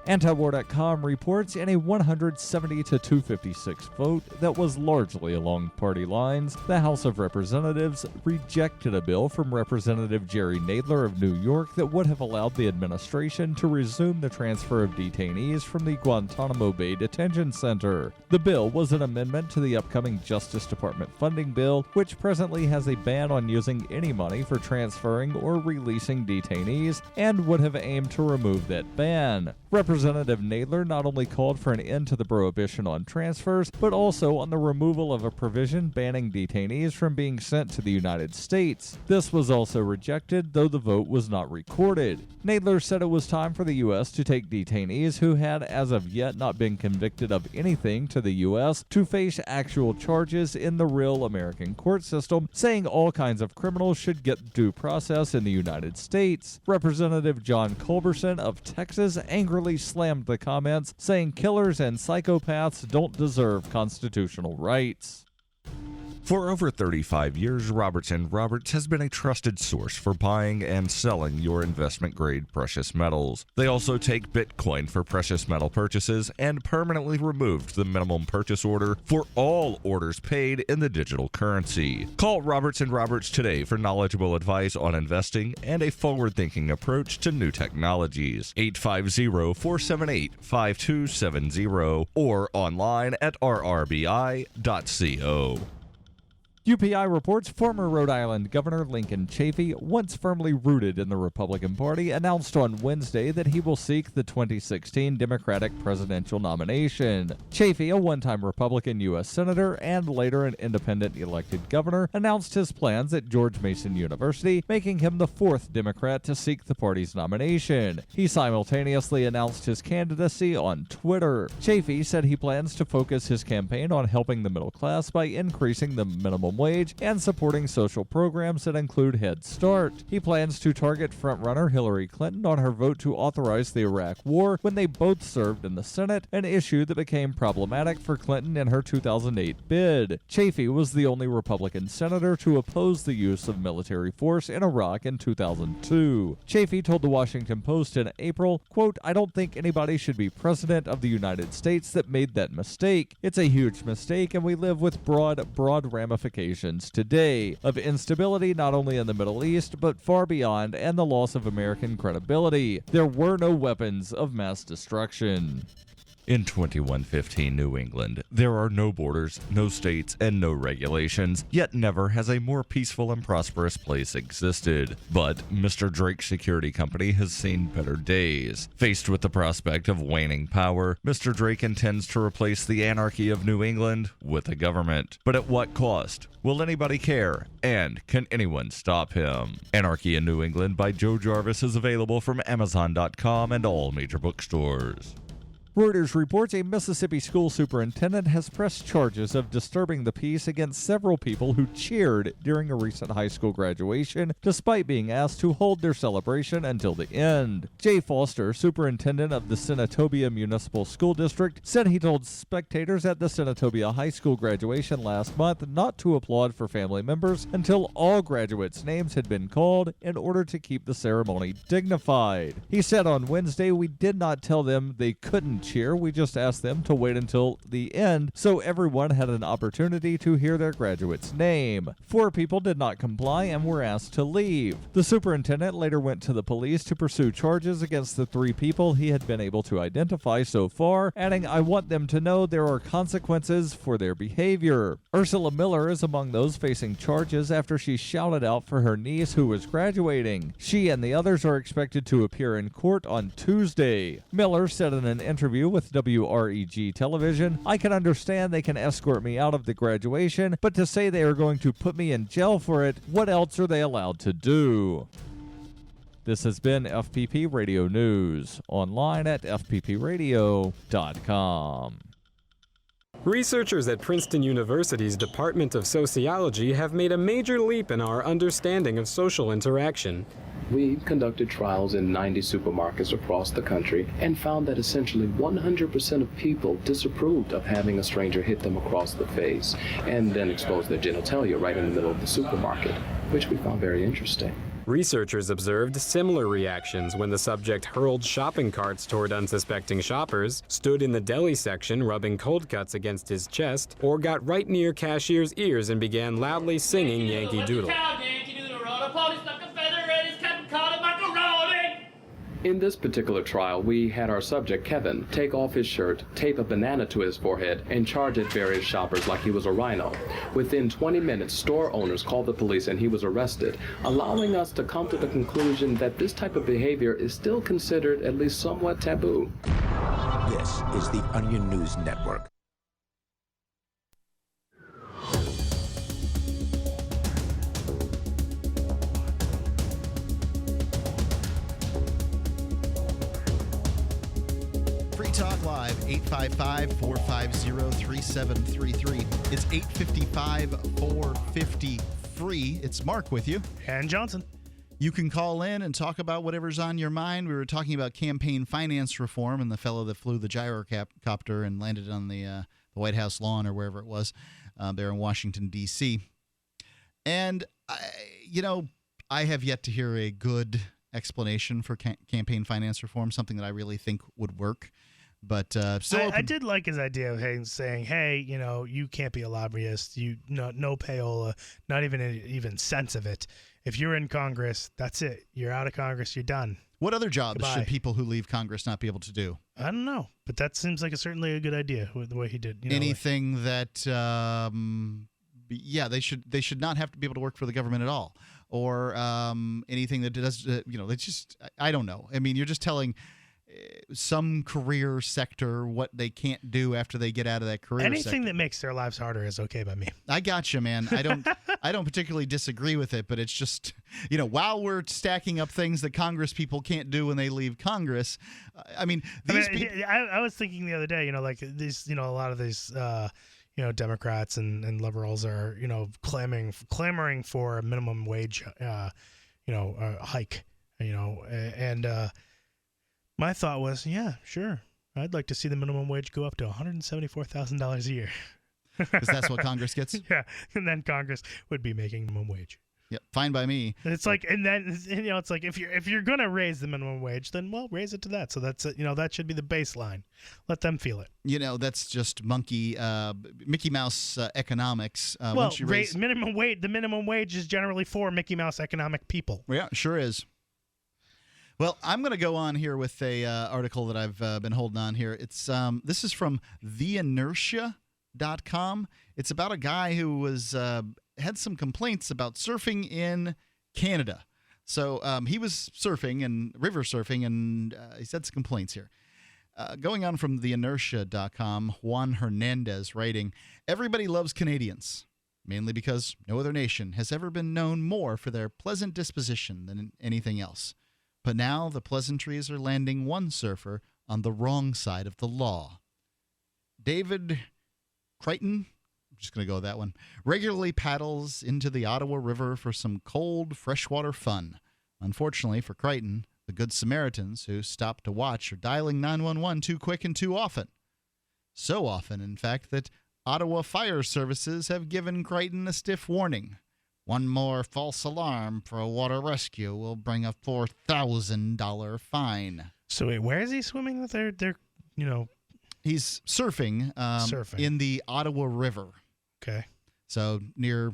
Antiwar.com reports in a 170-256 vote that was largely along party lines, the House of Representatives rejected a bill from Representative Jerry Nadler of New York that would have allowed the administration to resume the transfer of detainees from the Guantanamo Bay Detention Center. The bill was an amendment to the upcoming Justice Department funding bill, which presently has a ban on using any money for transferring or releasing detainees, and would have aimed to remove that ban. Representative Nadler not only called for an end to the prohibition on transfers, but also on the removal of a provision banning detainees from being sent to the United States. This was also rejected, though the vote was not recorded. Nadler said it was time for the U.S. to take detainees who had, as of yet, not been convicted of anything to the U.S. to face actual charges in the real American court system, saying all kinds of criminals should get due process in the United States. Representative John Culberson of Texas angrily slammed the comments, saying killers and psychopaths don't deserve constitutional rights. For over 35 years, Robertson Roberts has been a trusted source for buying and selling your investment-grade precious metals. They also take Bitcoin for precious metal purchases and permanently removed the minimum purchase order for all orders paid in the digital currency. Call Robertson Roberts today for knowledgeable advice on investing and a forward-thinking approach to new technologies. 850-478-5270 or online at rrbi.co. UPI reports former Rhode Island Governor Lincoln Chafee, once firmly rooted in the Republican Party, announced on Wednesday that he will seek the 2016 Democratic presidential nomination. Chafee, a one-time Republican U.S. Senator and later an independent elected governor, announced his plans at George Mason University, making him the fourth Democrat to seek the party's nomination. He simultaneously announced his candidacy on Twitter. Chafee said he plans to focus his campaign on helping the middle class by increasing the minimum wage and supporting social programs that include Head Start. He plans to target frontrunner Hillary Clinton on her vote to authorize the Iraq War when they both served in the Senate, an issue that became problematic for Clinton in her 2008 bid. Chafee was the only Republican senator to oppose the use of military force in Iraq in 2002. Chafee told the Washington Post in April, quote, "I don't think anybody should be president of the United States that made that mistake. It's a huge mistake, and we live with broad ramifications today of instability not only in the Middle East but far beyond, and the loss of American credibility. There were no weapons of mass destruction." In 2115 New England, there are no borders, no states, and no regulations, yet never has a more peaceful and prosperous place existed. But Mr. Drake's security company has seen better days. Faced with the prospect of waning power, Mr. Drake intends to replace the anarchy of New England with a government. But at what cost? Will anybody care? And can anyone stop him? Anarchy in New England by Joe Jarvis is available from Amazon.com and all major bookstores. Reuters reports a Mississippi school superintendent has pressed charges of disturbing the peace against several people who cheered during a recent high school graduation, despite being asked to hold their celebration until the end. Jay Foster, superintendent of the Senatobia Municipal School District, said he told spectators at the Senatobia High School graduation last month not to applaud for family members until all graduates' names had been called in order to keep the ceremony dignified. He said on Wednesday, "We did not tell them they couldn't and cheer. We just asked them to wait until the end so everyone had an opportunity to hear their graduate's name. 4 people did not comply and were asked to leave. The superintendent later went to the police to pursue charges against the 3 people he had been able to identify so far, adding, "I want them to know there are consequences for their behavior." Ursula Miller is among those facing charges after she shouted out for her niece who was graduating. She and the others are expected to appear in court on Tuesday. Miller said in an interview with WREG television, "I can understand they can escort me out of the graduation, but to say they are going to put me in jail for it, what else are they allowed to do?" This has been FPP Radio News, online at fppradio.com. Researchers at Princeton University's Department of Sociology have made a major leap in our understanding of social interaction. We conducted trials in 90 supermarkets across the country and found that essentially 100% of people disapproved of having a stranger hit them across the face and then expose their genitalia right in the middle of the supermarket, which we found very interesting. Researchers observed similar reactions when the subject hurled shopping carts toward unsuspecting shoppers, stood in the deli section rubbing cold cuts against his chest, or got right near cashier's ears and began loudly singing Yankee Doodle. In this particular trial, we had our subject, Kevin, take off his shirt, tape a banana to his forehead, and charge at various shoppers like he was a rhino. Within 20 minutes, store owners called the police and he was arrested, allowing us to come to the conclusion that this type of behavior is still considered at least somewhat taboo. This is the Onion News Network. Talk Live, 855-450-3733. It's 855-450-FREE. It's Mark with you. And Johnson. You can call in and talk about whatever's on your mind. We were talking about campaign finance reform and the fellow that flew the gyrocopter and landed on the White House lawn or wherever it was there in Washington, D.C. And, I have yet to hear a good explanation for campaign finance reform, something that I really think would work. But I did like his idea of saying, hey, you can't be a lobbyist. No payola, not even sense of it. If you're in Congress, that's it. You're out of Congress. You're done. What other jobs should people who leave Congress not be able to do? I don't know, but that seems like certainly a good idea the way he did. Anything that, they should not have to be able to work for the government at all, or anything that does, they just, I don't know. I mean, you're just telling some career sector what they can't do after they get out of that career Anything sector. That makes their lives harder is okay by me. I got you, man. I don't particularly disagree with it, but it's just, while we're stacking up things that Congress people can't do when they leave Congress, I was thinking the other day, like these, a lot of these, Democrats and liberals are, clamoring for a minimum wage, hike, and my thought was, yeah, sure. I'd like to see the minimum wage go up to $174,000 a year. Because that's what Congress gets? Yeah, and then Congress would be making minimum wage. Yep, fine by me. And it's like, and then it's like if you're gonna raise the minimum wage, then raise it to that. So that's that should be the baseline. Let them feel it. That's just Mickey Mouse economics. Minimum wage. The minimum wage is generally for Mickey Mouse economic people. Yeah, sure is. Well, I'm going to go on here with a article that I've been holding on here. It's this is from theinertia.com. It's about a guy who was had some complaints about surfing in Canada. So he was surfing and river surfing, and he said some complaints here. Going on from theinertia.com, Juan Hernandez writing, "Everybody loves Canadians, mainly because no other nation has ever been known more for their pleasant disposition than anything else. But now the pleasantries are landing one surfer on the wrong side of the law. David Creighton, I'm just going to go with that one, regularly paddles into the Ottawa River for some cold, freshwater fun. Unfortunately for Creighton, the Good Samaritans who stop to watch are dialing 911 too quick and too often. So often, in fact, that Ottawa Fire Services have given Creighton a stiff warning. One more false alarm for a water rescue will bring a $4,000 fine." So wait, where is he swimming with their He's surfing, in the Ottawa River. Okay. So near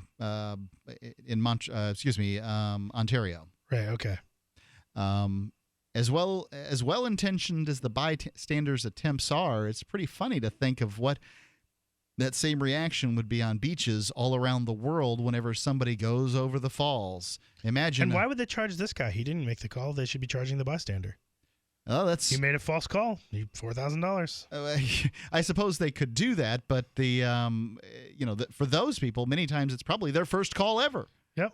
Ontario. Right. Okay. As well-intentioned as the bystanders' attempts are, it's pretty funny to think of what that same reaction would be on beaches all around the world whenever somebody goes over the falls. Imagine. And why would they charge this guy? He didn't make the call. They should be charging the bystander. Oh, he made a false call. $4,000. I suppose they could do that, but for those people, many times it's probably their first call ever. Yep.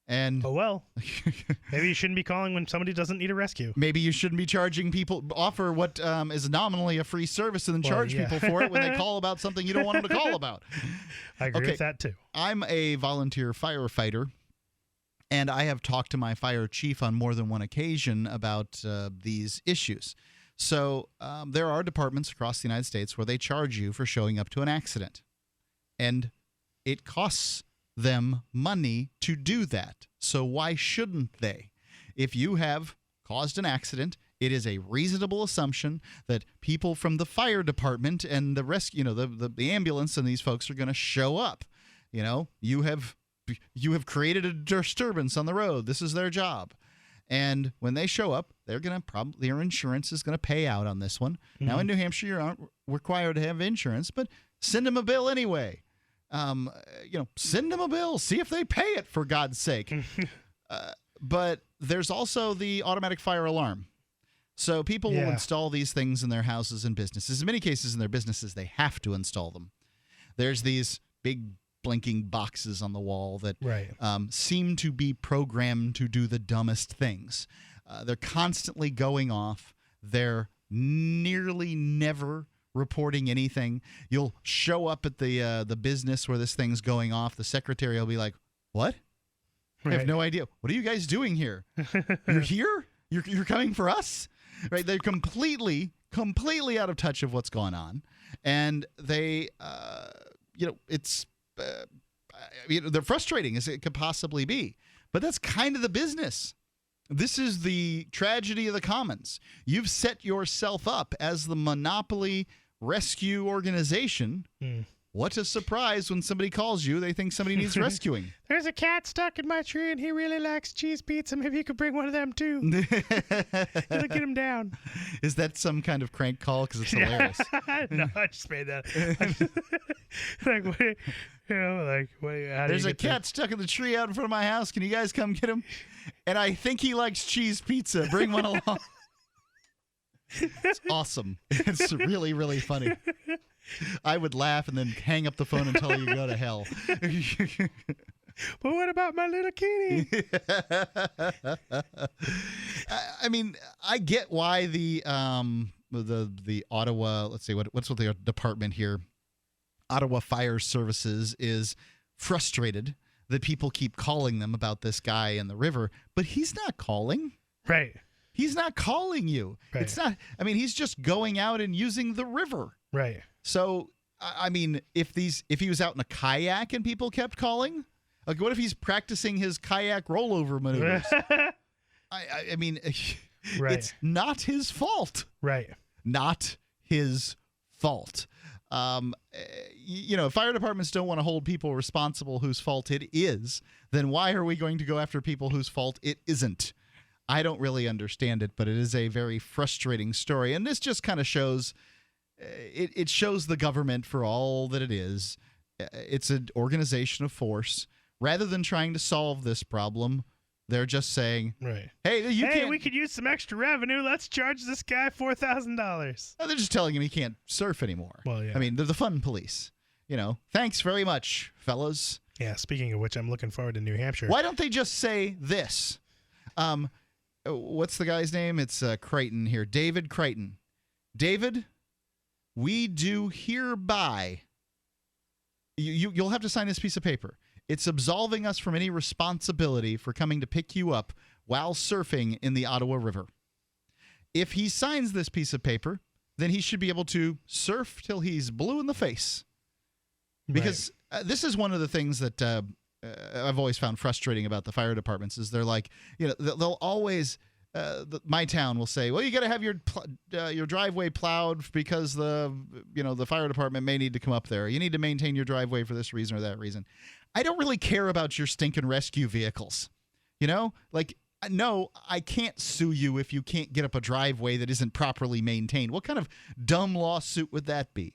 And maybe you shouldn't be calling when somebody doesn't need a rescue. Maybe you shouldn't be charging people, offer what is nominally a free service and then charge people for it when they call about something you don't want them to call about. I agree with that too. I'm a volunteer firefighter, and I have talked to my fire chief on more than one occasion about these issues. So there are departments across the United States where they charge you for showing up to an accident, and it costs them money to do that. So why shouldn't they? If you have caused an accident, it is a reasonable assumption that people from the fire department and the rescue, the ambulance and these folks are going to show up. You have created a disturbance on the road. This is their job. And when they show up, they're going to their insurance is going to pay out on this one. Mm-hmm. Now in New Hampshire, you aren't required to have insurance, but send them a bill anyway. Send them a bill. See if they pay it, for God's sake. But there's also the automatic fire alarm. So people will install these things in their houses and businesses. In many cases in their businesses, they have to install them. There's these big blinking boxes on the wall that seem to be programmed to do the dumbest things. They're constantly going off. They're nearly never reporting anything. You'll show up at the business where this thing's going off. The secretary will be like, "What? I have no idea. What are you guys doing here? You're here? You're coming for us?" Right? They're completely out of touch of what's going on, and they, it's, they're frustrating as it could possibly be. But that's kind of the business. This is the tragedy of the commons. You've set yourself up as the monopoly rescue organization. What a surprise when somebody calls you, they think somebody needs rescuing. There's a cat stuck in my tree and he really likes cheese pizza. Maybe you could bring one of them too. It'll get him down. Is that some kind of crank call? Because it's hilarious. No, I just made that. There's a cat stuck in the tree out in front of my house. Can you guys come get him? And I think he likes cheese pizza. Bring one along. It's awesome. It's really, really funny. I would laugh and then hang up the phone and tell you to go to hell. But what about my little kitty? I mean, I get why the Ottawa, let's see, what's with the department here? Ottawa Fire Services is frustrated that people keep calling them about this guy in the river, but he's not calling. Right. He's not calling you. Right. It's not. I mean, he's just going out and using the river. Right. So, I mean, if he was out in a kayak and people kept calling, like, what if he's practicing his kayak rollover maneuvers? I mean, it's not his fault. Right. Not his fault. If fire departments don't want to hold people responsible whose fault it is, then why are we going to go after people whose fault it isn't? I don't really understand it, but it is a very frustrating story. And this just kind of shows, it shows the government for all that it is. It's an organization of force. Rather than trying to solve this problem, they're just saying, hey, we could use some extra revenue. Let's charge this guy $4,000. They're just telling him he can't surf anymore. Well, yeah. I mean, they're the fun police. Thanks very much, fellas. Yeah, speaking of which, I'm looking forward to New Hampshire. Why don't they just say this? What's the guy's name? It's Crichton here. David Crichton. David, we do hereby. You'll have to sign this piece of paper. It's absolving us from any responsibility for coming to pick you up while surfing in the Ottawa River. If he signs this piece of paper, then he should be able to surf till he's blue in the face. Because this is one of the things that I've always found frustrating about the fire departments is they're like, they'll always my town will say, well, you got to have your driveway plowed because the fire department may need to come up there. You need to maintain your driveway for this reason or that reason. I don't really care about your stinking rescue vehicles. No, I can't sue you if you can't get up a driveway that isn't properly maintained. What kind of dumb lawsuit would that be?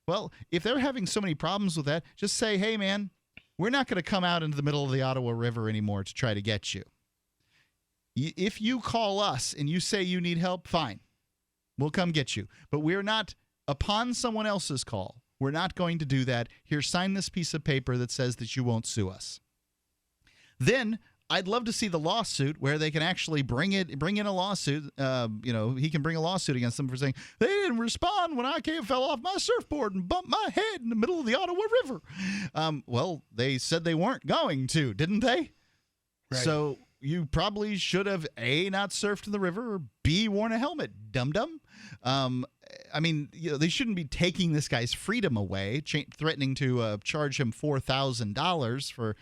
Well, if they're having so many problems with that, just say, hey, man, we're not going to come out into the middle of the Ottawa River anymore to try to get you. If you call us and you say you need help, fine. We'll come get you. But we're not, upon someone else's call, we're not going to do that. Here, sign this piece of paper that says that you won't sue us. Then I'd love to see the lawsuit where they can actually bring in a lawsuit. He can bring a lawsuit against them for saying they didn't respond when I fell off my surfboard and bumped my head in the middle of the Ottawa River. Well, they said they weren't going to, didn't they? Right. So you probably should have A, not surfed in the river, or B, worn a helmet, dum-dum. They shouldn't be taking this guy's freedom away, threatening to charge him $4,000 for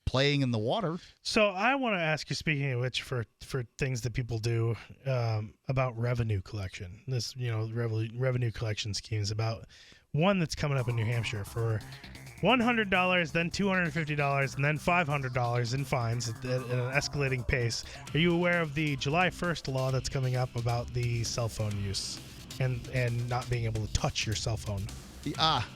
playing in the water. So I want to ask you, speaking of which, for things that people do about revenue collection, this revenue collection schemes, about one that's coming up in New Hampshire for $100, then $250, and then $500 in fines at an escalating pace. Are you aware of the July 1st law that's coming up about the cell phone use and not being able to touch your cell phone?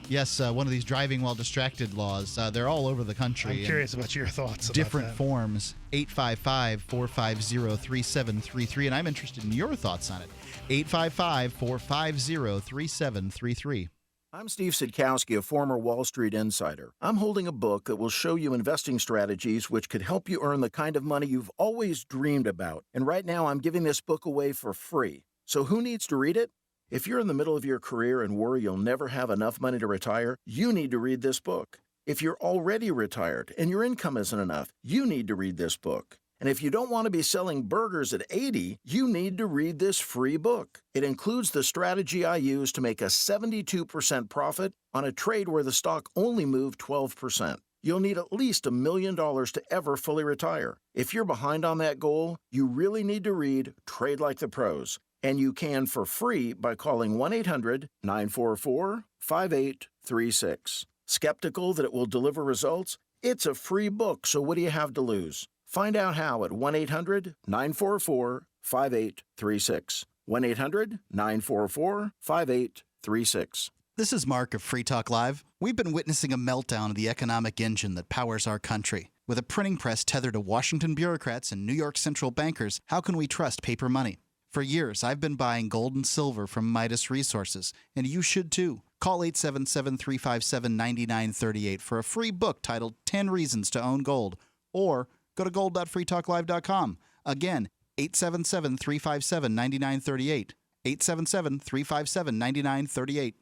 Yes, one of these driving while distracted laws. They're all over the country. I'm curious about your thoughts. Different about that. forms. 855-450-3733, and I'm interested in your thoughts on it. 855-450-3733. I'm Steve Sidkowski, a former Wall Street insider. I'm holding a book that will show you investing strategies which could help you earn the kind of money you've always dreamed about. And right now, I'm giving this book away for free. So who needs to read it? If you're in the middle of your career and worry you'll never have enough money to retire, you need to read this book. If you're already retired and your income isn't enough, you need to read this book. And if you don't want to be selling burgers at 80, you need to read this free book. It includes the strategy I use to make a 72% profit on a trade where the stock only moved 12%. You'll need at least $1 million to ever fully retire. If you're behind on that goal, you really need to read Trade Like the Pros. And you can for free by calling 1-800-944-5836. Skeptical that it will deliver results? It's a free book, so what do you have to lose? Find out how at 1-800-944-5836. 1-800-944-5836. This is Mark of Free Talk Live. We've been witnessing a meltdown of the economic engine that powers our country. With a printing press tethered to Washington bureaucrats and New York central bankers, how can we trust paper money? For years, I've been buying gold and silver from Midas Resources, and you should too. Call 877-357-9938 for a free book titled 10 Reasons to Own Gold, or go to gold.freetalklive.com. Again, 877-357-9938. 877-357-9938.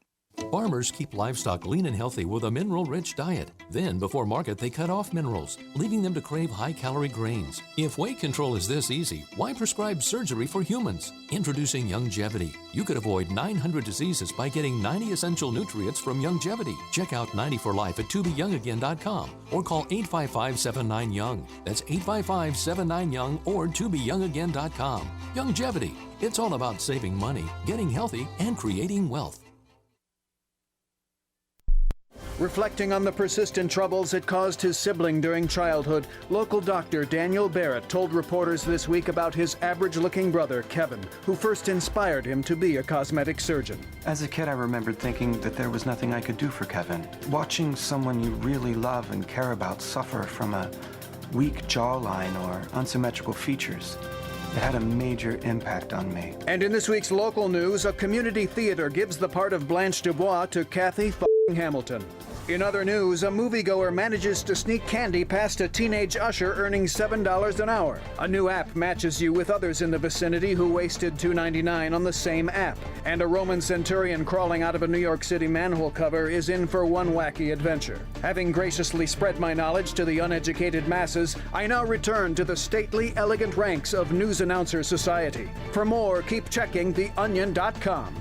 Farmers keep livestock lean and healthy with a mineral-rich diet. Then, before market, they cut off minerals, leaving them to crave high-calorie grains. If weight control is this easy, why prescribe surgery for humans? Introducing Youngevity. You could avoid 900 diseases by getting 90 essential nutrients from Youngevity. Check out 90 for Life at tobeyoungagain.com or call 855-79-YOUNG. That's 855-79-YOUNG or tobeyoungagain.com. Youngevity. It's all about saving money, getting healthy, and creating wealth. Reflecting on the persistent troubles it caused his sibling during childhood, local doctor Daniel Barrett told reporters this week about his average-looking brother, Kevin, who first inspired him to be a cosmetic surgeon. As a kid, I remembered thinking that there was nothing I could do for Kevin. Watching someone you really love and care about suffer from a weak jawline or unsymmetrical features, it had a major impact on me. And in this week's local news, a community theater gives the part of Blanche Dubois to Kathy Hamilton. In other news, a moviegoer manages to sneak candy past a teenage usher earning $7 an hour. A new app matches you with others in the vicinity who wasted $2.99 on the same app. And a Roman centurion crawling out of a New York City manhole cover is in for one wacky adventure. Having graciously spread my knowledge to the uneducated masses, I now return to the stately, elegant ranks of News Announcer Society. For more, keep checking theonion.com.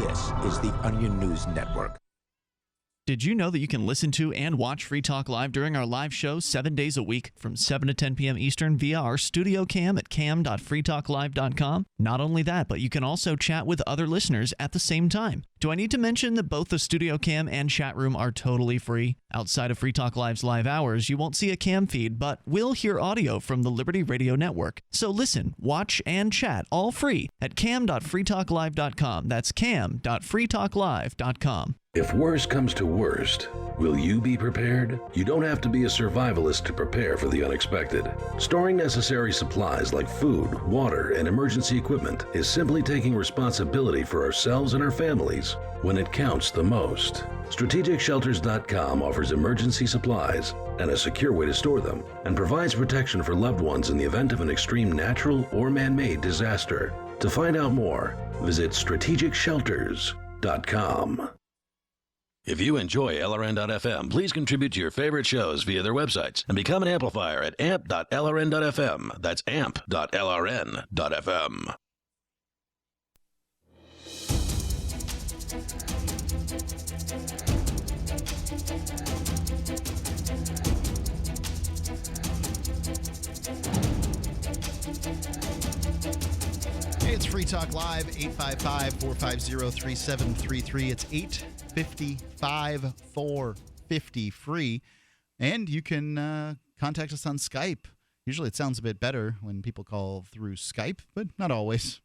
This is the Onion News Network. Did you know that you can listen to and watch Free Talk Live during our live show 7 days a week from 7 to 10 p.m. Eastern via our studio cam at cam.freetalklive.com? Not only that, but you can also chat with other listeners at the same time. Do I need to mention that both the studio cam and chat room are totally free? Outside of Free Talk Live's live hours, you won't see a cam feed, but will hear audio from the Liberty Radio Network. So listen, watch, and chat all free at cam.freetalklive.com. That's cam.freetalklive.com. If worst comes to worst, will you be prepared? You don't have to be a survivalist to prepare for the unexpected. Storing necessary supplies like food, water, and emergency equipment is simply taking responsibility for ourselves and our families when it counts the most. StrategicShelters.com offers emergency supplies and a secure way to store them, and provides protection for loved ones in the event of an extreme natural or man-made disaster. To find out more, visit StrategicShelters.com. If you enjoy LRN.FM, please contribute to your favorite shows via their websites and become an amplifier at amp.lrn.fm. That's amp.lrn.fm. Hey, it's Free Talk Live, 855-450-3733. It's 855-450-FREE. And you can contact us on Skype. Usually it sounds a bit better when people call through Skype, but not always.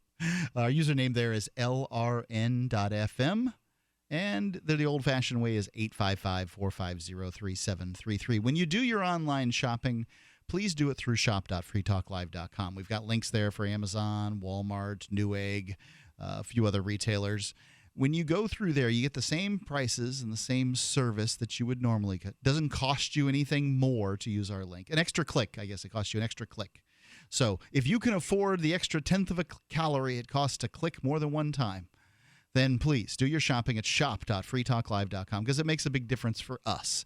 Our username there is lrn.fm. And the old-fashioned way is 855-450-3733. When you do your online shopping, please do it through shop.freetalklive.com. We've got links there for Amazon, Walmart, Newegg, a few other retailers. When you go through there, you get the same prices and the same service that you would normally get. It doesn't cost you anything more to use our link. An extra click, I guess it costs you an extra click. So if you can afford the extra tenth of a calorie it costs to click more than one time, then please do your shopping at shop.freetalklive.com, because it makes a big difference for us.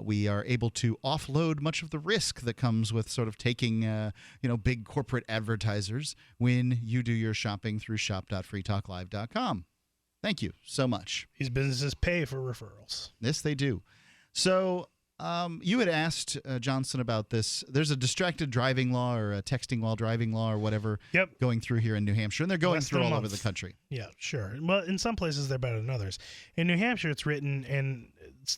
We are able to offload much of the risk that comes with sort of taking, big corporate advertisers when you do your shopping through shop.freetalklive.com. Thank you so much. These businesses pay for referrals. Yes, they do. So you had asked Johnson about this. There's a distracted driving law or a texting while driving law or whatever going through here in New Hampshire, and they're going through all over the country. Yeah, sure. Well, in some places they're better than others. In New Hampshire, it's written in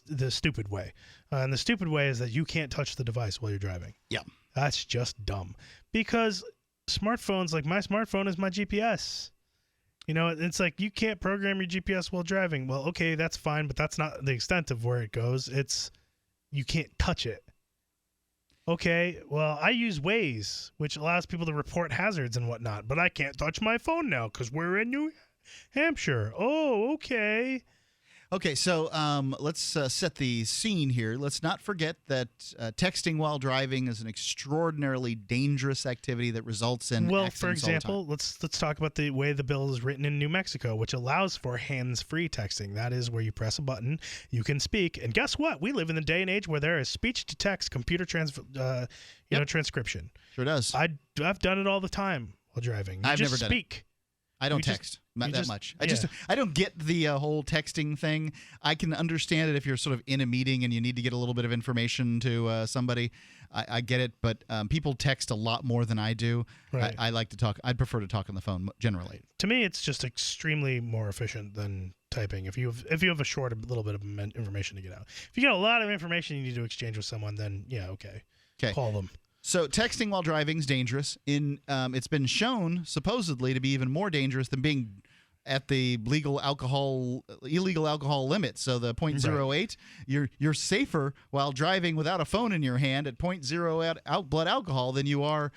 the stupid way. And the stupid way is that you can't touch the device while you're driving. Yeah. That's just dumb. Because smartphones, like my smartphone is my GPS. You know, it's like you can't program your GPS while driving. Well, okay, that's fine, but that's not the extent of where it goes. It's you can't touch it. Okay, well, I use Waze, which allows people to report hazards and whatnot, but I can't touch my phone now because we're in New Hampshire. Oh, okay. Okay, so let's set the scene here. Let's not forget that texting while driving is an extraordinarily dangerous activity that results in accidents for example, let's talk about the way the bill is written in New Mexico, which allows for hands-free texting. That is where you press a button, you can speak, and guess what? We live in the day and age where there is speech-to-text computer transcription. Sure does. I've done it all the time while driving. I've never done it. I don't text that much. I don't get the whole texting thing. I can understand it if you're sort of in a meeting and you need to get a little bit of information to somebody. I get it, but people text a lot more than I do. Right. I like to talk. I'd prefer to talk on the phone generally. To me, it's just extremely more efficient than typing. If you have a little bit of information to get out. If you got a lot of information you need to exchange with someone, then okay. Call them. So texting while driving is dangerous. It's been shown supposedly to be even more dangerous than being at the illegal alcohol limit. So the 0.08, you're safer while driving without a phone in your hand at 0.08 blood alcohol than you are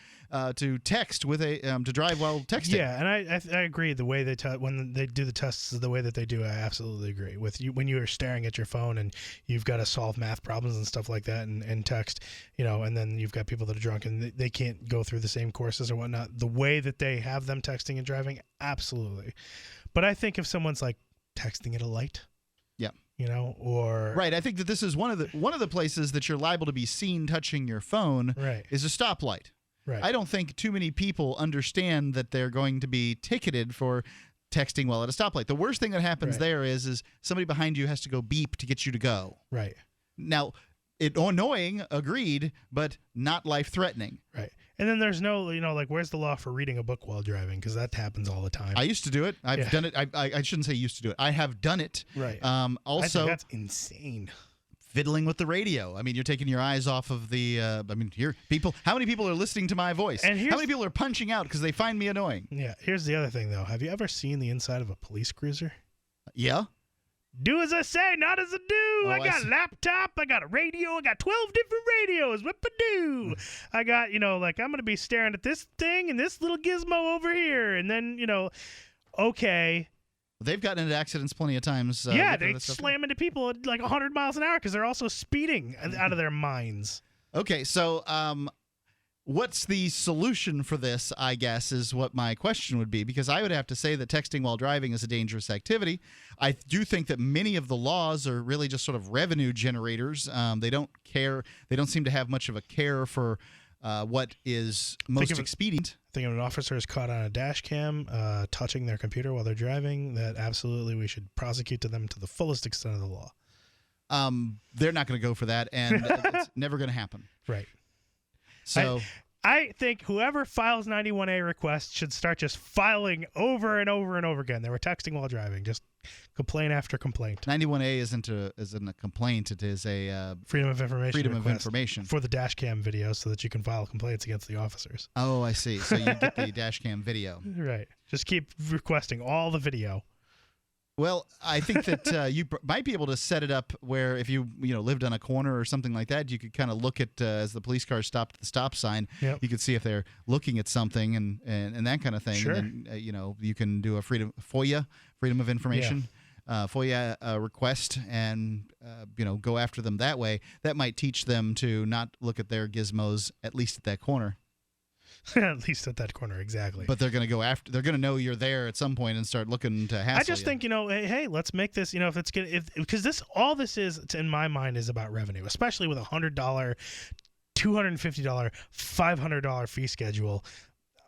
to text with to drive while texting. Yeah, and I agree. The way when they do the tests, the way that they do, I absolutely agree with you. When you are staring at your phone and you've got to solve math problems and stuff like that, and text, and then you've got people that are drunk and they can't go through the same courses or whatnot. The way that they have them texting and driving, absolutely. But I think if someone's like texting at a light, or right, I think that this is one of the places that you're liable to be seen touching your phone. Right. Is a stoplight. Right. I don't think too many people understand that they're going to be ticketed for texting while at a stoplight. The worst thing that happens there is somebody behind you has to go beep to get you to go. Right. Now, annoying, agreed, but not life-threatening. Right. And then there's no, like, where's the law for reading a book while driving? Because that happens all the time. I used to do it. I've done it. I shouldn't say used to do it. I have done it. Right. Also, I think that's insane. Fiddling with the radio. I mean, you're taking your eyes off of the. How many people are listening to my voice? And how many people are punching out because they find me annoying? Yeah. Here's the other thing, though. Have you ever seen the inside of a police cruiser? Yeah. Do as I say, not as I do. I got a laptop. I got a radio. I got 12 different radios. What to do? I got, I'm going to be staring at this thing and this little gizmo over here. And then, okay. They've gotten into accidents plenty of times. They slam into people at like 100 miles an hour because they're also speeding out of their minds. Okay, so what's the solution for this, I guess, is what my question would be, because I would have to say that texting while driving is a dangerous activity. I do think that many of the laws are really just sort of revenue generators. They don't care. They don't seem to have much of a care for what is most expedient. I think if an officer is caught on a dash cam touching their computer while they're driving, that absolutely we should prosecute them to the fullest extent of the law. They're not going to go for that, and it's never going to happen. Right. So I think whoever files 91A requests should start just filing over and over and over again. They were texting while driving, just complaint after complaint. 91A isn't a complaint. It is a Freedom of Information Freedom of Information for the dash cam video, so that you can file complaints against the officers. Oh, I see. So you get the dash cam video. Right. Just keep requesting all the video. Well, I think that you might be able to set it up where if you lived on a corner or something like that, you could kind of look at as the police car stopped at the stop sign. Yep. You could see if they're looking at something and that kind of thing. Sure. And then, you can do a FOIA, Freedom of Information, FOIA request, and go after them that way. That might teach them to not look at their gizmos, at least at that corner. At least at that corner, exactly. But they're going to go after. They're going to know you're there at some point and start looking to hassle you. I just think hey, let's make this. If it's gonna, because all this is in my mind is about revenue, especially with $100, $250, $500 fee schedule.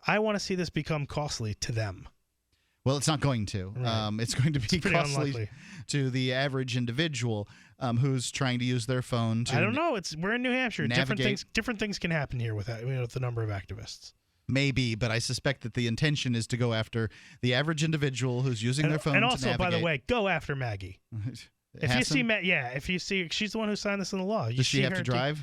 I want to see this become costly to them. Well, it's not going to. Right. It's going to be costly unlikely to the average individual who's trying to use their phone to. I don't know. We're in New Hampshire. Navigate. Different things can happen here with the number of activists. Maybe, but I suspect that the intention is to go after the average individual who's using their phone to navigate. And also, by the way, go after Maggie. If you see, she's the one who signed this in the law. Does she have to drive?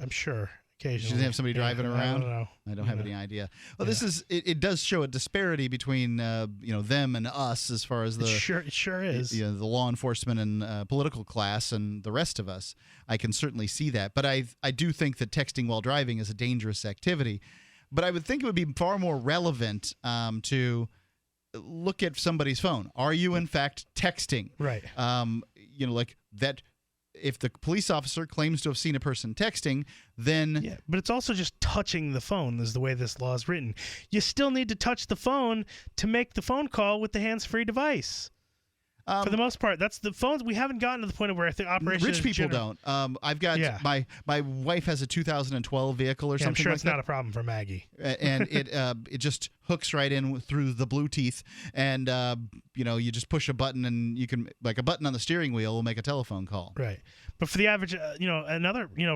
I'm sure. Occasionally. She doesn't have somebody driving her around? I don't know. I don't have any idea. Well, this is it does show a disparity between them and us as far as the it sure is. The law enforcement and political class and the rest of us. I can certainly see that, but I do think that texting while driving is a dangerous activity. But I would think it would be far more relevant to look at somebody's phone. Are you in fact texting? Right. Like that. If the police officer claims to have seen a person texting, then... Yeah, but it's also just touching the phone is the way this law is written. You still need to touch the phone to make the phone call with the hands-free device. For the most part, that's the phones. We haven't gotten to the point where the operation rich people don't. I've got my wife has a 2012 vehicle or something. I'm sure like it's that. not a problem for Maggie. And it just hooks right in through the blue teeth, and you just push a button, and you can like a button on the steering wheel will make a telephone call. Right. But for the average,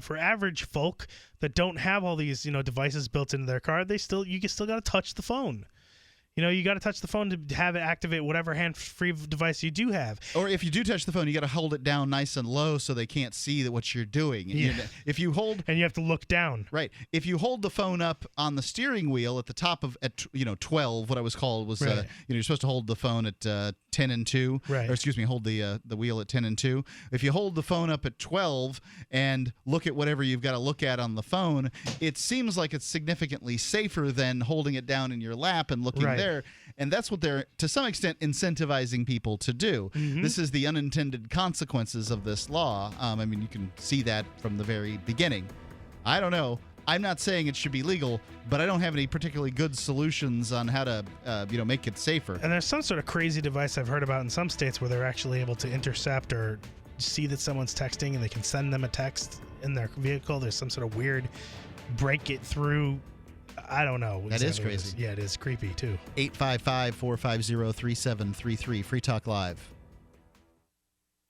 for average folk that don't have all these devices built into their car, you still got to touch the phone. You got to touch the phone to have it activate whatever hand-free device you do have. Or if you do touch the phone, you got to hold it down nice and low so they can't see what you're doing. Yeah. If you hold, and you have to look down. Right. If you hold the phone up on the steering wheel at the top of 12, what I was called was right. You're supposed to hold the phone at 10 and 2. Right. Or excuse me, hold the wheel at 10 and 2. If you hold the phone up at 12 and look at whatever you've got to look at on the phone, it seems like it's significantly safer than holding it down in your lap and looking right. there. And that's what they're, to some extent, incentivizing people to do. Mm-hmm. This is the unintended consequences of this law. You can see that from the very beginning. I don't know. I'm not saying it should be legal, but I don't have any particularly good solutions on how to, make it safer. And there's some sort of crazy device I've heard about in some states where they're actually able to intercept or see that someone's texting, and they can send them a text in their vehicle. There's some sort of weird break it through I don't know. That is exactly what it crazy. Yeah, it is creepy, too. 855-450-3733. Free Talk Live.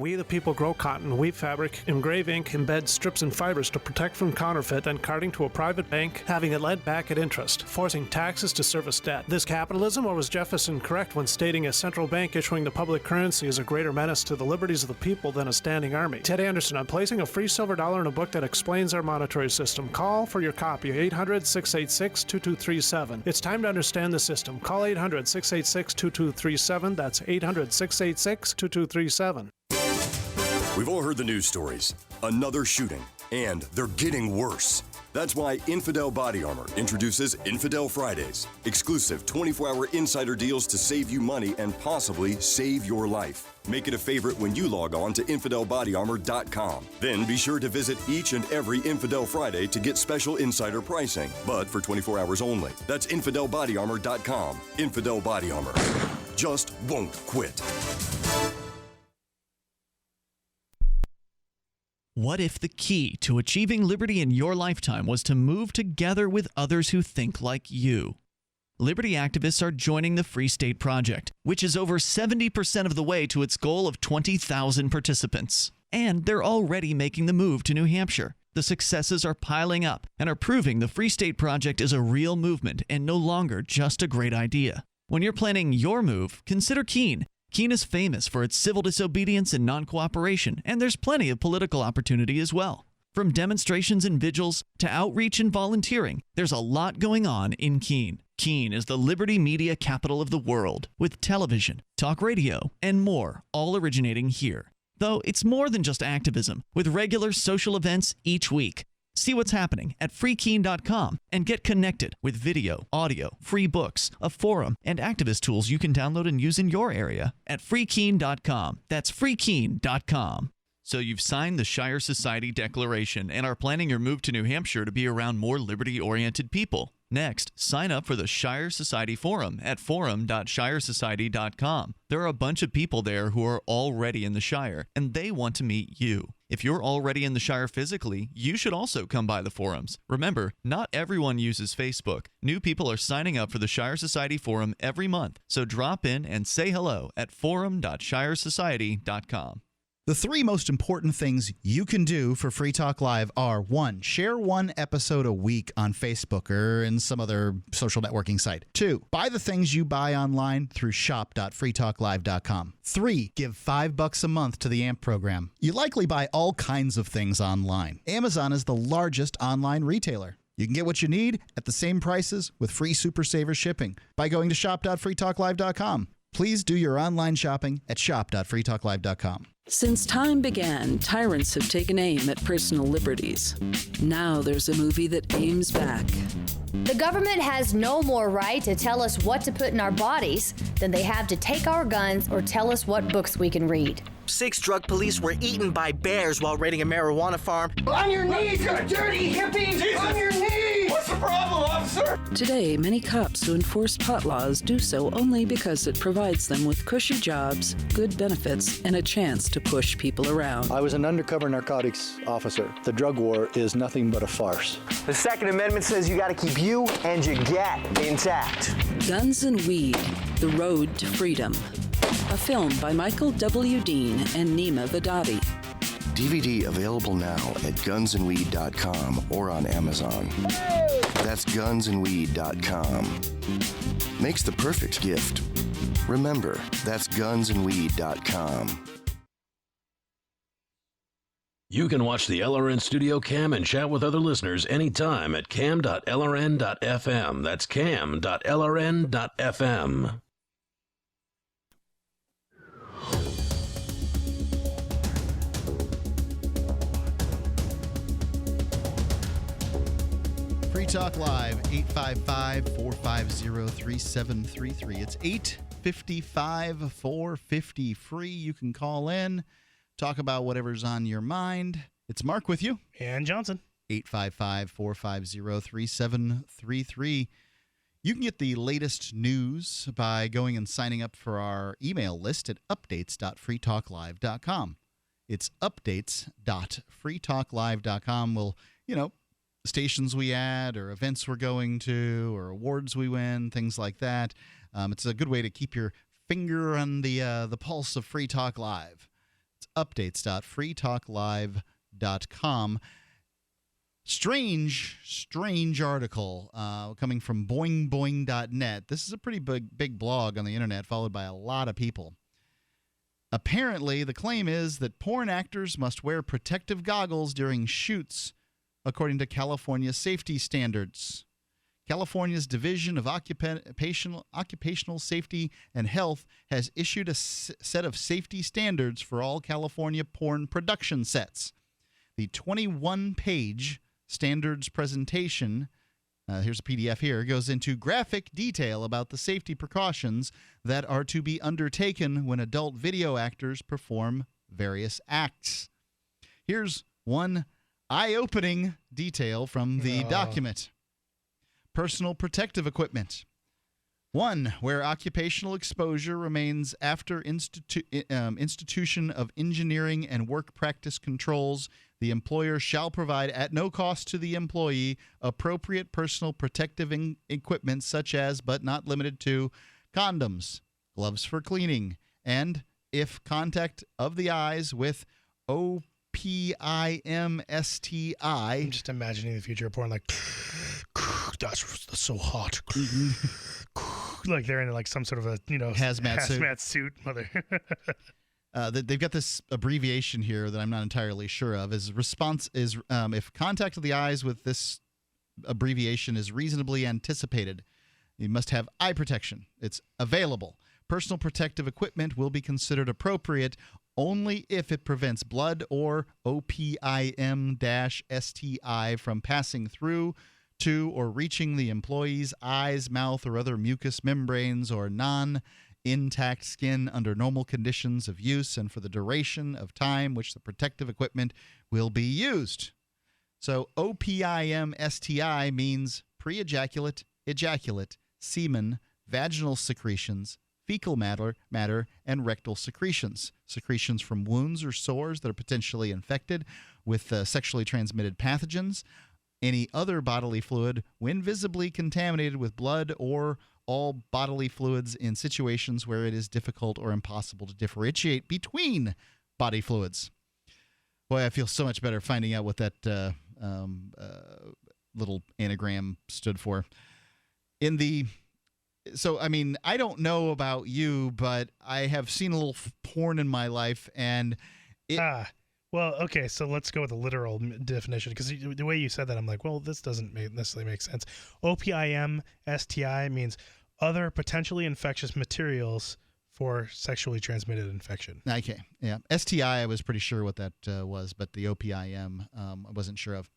We the people grow cotton, weave fabric, engrave ink, embed strips and fibers to protect from counterfeit, then carting to a private bank, having it lent back at interest, forcing taxes to service debt. This capitalism, or was Jefferson correct when stating a central bank issuing the public currency is a greater menace to the liberties of the people than a standing army? Ted Anderson, I'm placing a free silver dollar in a book that explains our monetary system. Call for your copy, 800-686-2237. It's time to understand the system. Call 800-686-2237. That's 800-686-2237. We've all heard the news stories. Another shooting, and they're getting worse. That's why Infidel Body Armor introduces Infidel Fridays, exclusive 24-hour insider deals to save you money and possibly save your life. Make it a favorite when you log on to InfidelBodyArmor.com. Then be sure to visit each and every Infidel Friday to get special insider pricing, but for 24 hours only. That's InfidelBodyArmor.com. Infidel Body Armor. Just won't quit. What if the key to achieving liberty in your lifetime was to move together with others who think like you? Liberty activists are joining the Free State Project, which is over 70% of the way to its goal of 20,000 participants. And they're already making the move to New Hampshire. The successes are piling up and are proving the Free State Project is a real movement and no longer just a great idea. When you're planning your move, consider Keene. Keene is famous for its civil disobedience and non-cooperation, and there's plenty of political opportunity as well. From demonstrations and vigils to outreach and volunteering, there's a lot going on in Keene. Keene is the liberty media capital of the world, with television, talk radio, and more, all originating here. Though it's more than just activism, with regular social events each week. See what's happening at freekeene.com and get connected with video, audio, free books, a forum, and activist tools you can download and use in your area at freekeene.com. That's freekeene.com. So you've signed the Shire Society Declaration and are planning your move to New Hampshire to be around more liberty-oriented people. Next, sign up for the Shire Society Forum at forum.shiresociety.com. There are a bunch of people there who are already in the Shire, and they want to meet you. If you're already in the Shire physically, you should also come by the forums. Remember, not everyone uses Facebook. New people are signing up for the Shire Society Forum every month, so drop in and say hello at forum.shiresociety.com. The three most important things you can do for Free Talk Live are: 1, share one episode a week on Facebook or in some other social networking site. 2, buy the things you buy online through shop.freetalklive.com. 3, give $5 a month to the AMP program. You likely buy all kinds of things online. Amazon is the largest online retailer. You can get what you need at the same prices with free Super Saver shipping by going to shop.freetalklive.com. Please do your online shopping at shop.freetalklive.com. Since time began, tyrants have taken aim at personal liberties. Now there's a movie that aims back. The government has no more right to tell us what to put in our bodies than they have to take our guns or tell us what books we can read. 6 drug police were eaten by bears while raiding a marijuana farm. On your knees, you dirty hippies! Jesus. On your knees! What's the problem, officer? Today, many cops who enforce pot laws do so only because it provides them with cushy jobs, good benefits, and a chance to push people around. I was an undercover narcotics officer. The drug war is nothing but a farce. The Second Amendment says you got to keep you and your gat intact. Guns and Weed, The Road to Freedom. A film by Michael W. Dean and Nima Vadadi. DVD available now at gunsandweed.com or on Amazon. That's gunsandweed.com. Makes the perfect gift. Remember, that's gunsandweed.com. You can watch the LRN Studio Cam and chat with other listeners anytime at cam.lrn.fm. That's cam.lrn.fm. Free Talk Live, 855-450-3733. It's 855-450-FREE. You can call in, talk about whatever's on your mind. It's Mark with you. And Johnson. 855-450-3733. You can get the latest news by going and signing up for our email list at updates.freetalklive.com. It's updates.freetalklive.com. We'll, stations we add or events we're going to or awards we win, things like that. It's a good way to keep your finger on the pulse of Free Talk Live. It's updates.freetalklive.com. Strange article coming from boingboing.net. This is a pretty big blog on the internet, followed by a lot of people. Apparently, the claim is that porn actors must wear protective goggles during shoots, according to California safety standards. California's Division of Occupational Safety and Health has issued a set of safety standards for all California porn production sets. The 21-page standards presentation, here's a PDF here, goes into graphic detail about the safety precautions that are to be undertaken when adult video actors perform various acts. Here's one eye-opening detail from the document. Personal protective equipment. 1. Where occupational exposure remains after institution of engineering and work practice controls, the employer shall provide at no cost to the employee appropriate personal protective equipment such as, but not limited to, condoms, gloves for cleaning, and, if contact of the eyes with OPIM-STI. I'm just imagining the future of porn like, that's so hot. Like they're in like some sort of a hazmat suit. Mother. They've got this abbreviation here that I'm not entirely sure of. Response is if contact of the eyes with this abbreviation is reasonably anticipated, you must have eye protection. It's available. Personal protective equipment will be considered appropriate only if it prevents blood or OPIM-STI from passing through to or reaching the employee's eyes, mouth, or other mucous membranes or non-intact skin under normal conditions of use and for the duration of time which the protective equipment will be used. So OPIM-STI means pre-ejaculate, ejaculate, semen, vaginal secretions, fecal matter, and rectal secretions. Secretions from wounds or sores that are potentially infected with sexually transmitted pathogens. Any other bodily fluid when visibly contaminated with blood or all bodily fluids in situations where it is difficult or impossible to differentiate between body fluids. Boy, I feel so much better finding out what that little anagram stood for. So, I mean, I don't know about you, but I have seen a little porn in my life, and well, okay, so let's go with the literal definition, because the way you said that, I'm like, well, this doesn't necessarily make sense. OPIM-STI means other potentially infectious materials for sexually transmitted infection. Okay, yeah. STI, I was pretty sure what that was, but the OPIM, I wasn't sure of.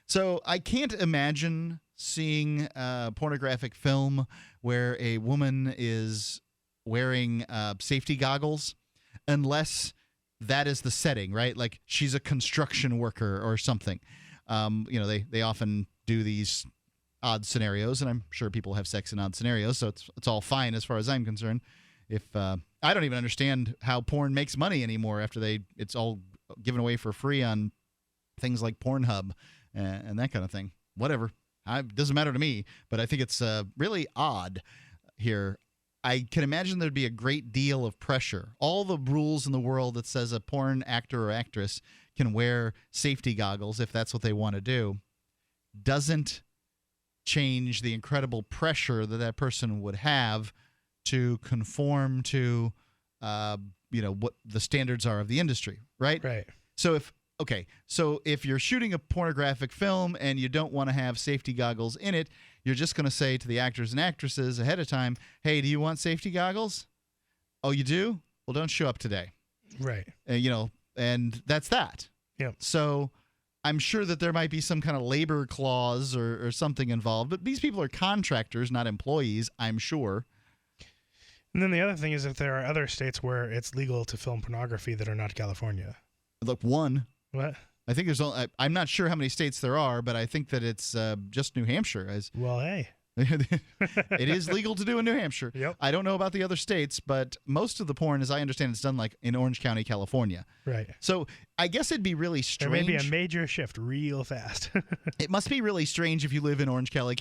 So I can't imagine seeing a pornographic film where a woman is wearing safety goggles unless that is the setting, right? Like she's a construction worker or something. They often do these odd scenarios, and I'm sure people have sex in odd scenarios, so it's all fine as far as I'm concerned. If I don't even understand how porn makes money anymore after it's all given away for free on things like Pornhub and that kind of thing. Whatever. It doesn't matter to me, but I think it's really odd here. I can imagine there'd be a great deal of pressure. All the rules in the world that says a porn actor or actress can wear safety goggles if that's what they want to do doesn't change the incredible pressure that person would have to conform to what the standards are of the industry, right? Right. So if you're shooting a pornographic film and you don't want to have safety goggles in it, you're just going to say to the actors and actresses ahead of time, hey, do you want safety goggles? Oh, you do? Well, don't show up today. Right. And that's that. Yeah. So I'm sure that there might be some kind of labor clause or something involved, but these people are contractors, not employees, I'm sure. And then the other thing is if there are other states where it's legal to film pornography that are not California. Look, one. What? I think I'm not sure how many states there are, but I think that it's just New Hampshire. Well, hey. It is legal to do in New Hampshire. Yep. I don't know about the other states, but most of the porn, as I understand, it's done like in Orange County, California. Right. So I guess it'd be really There strange. may be a major shift real fast. It must be really strange if you live in Orange County,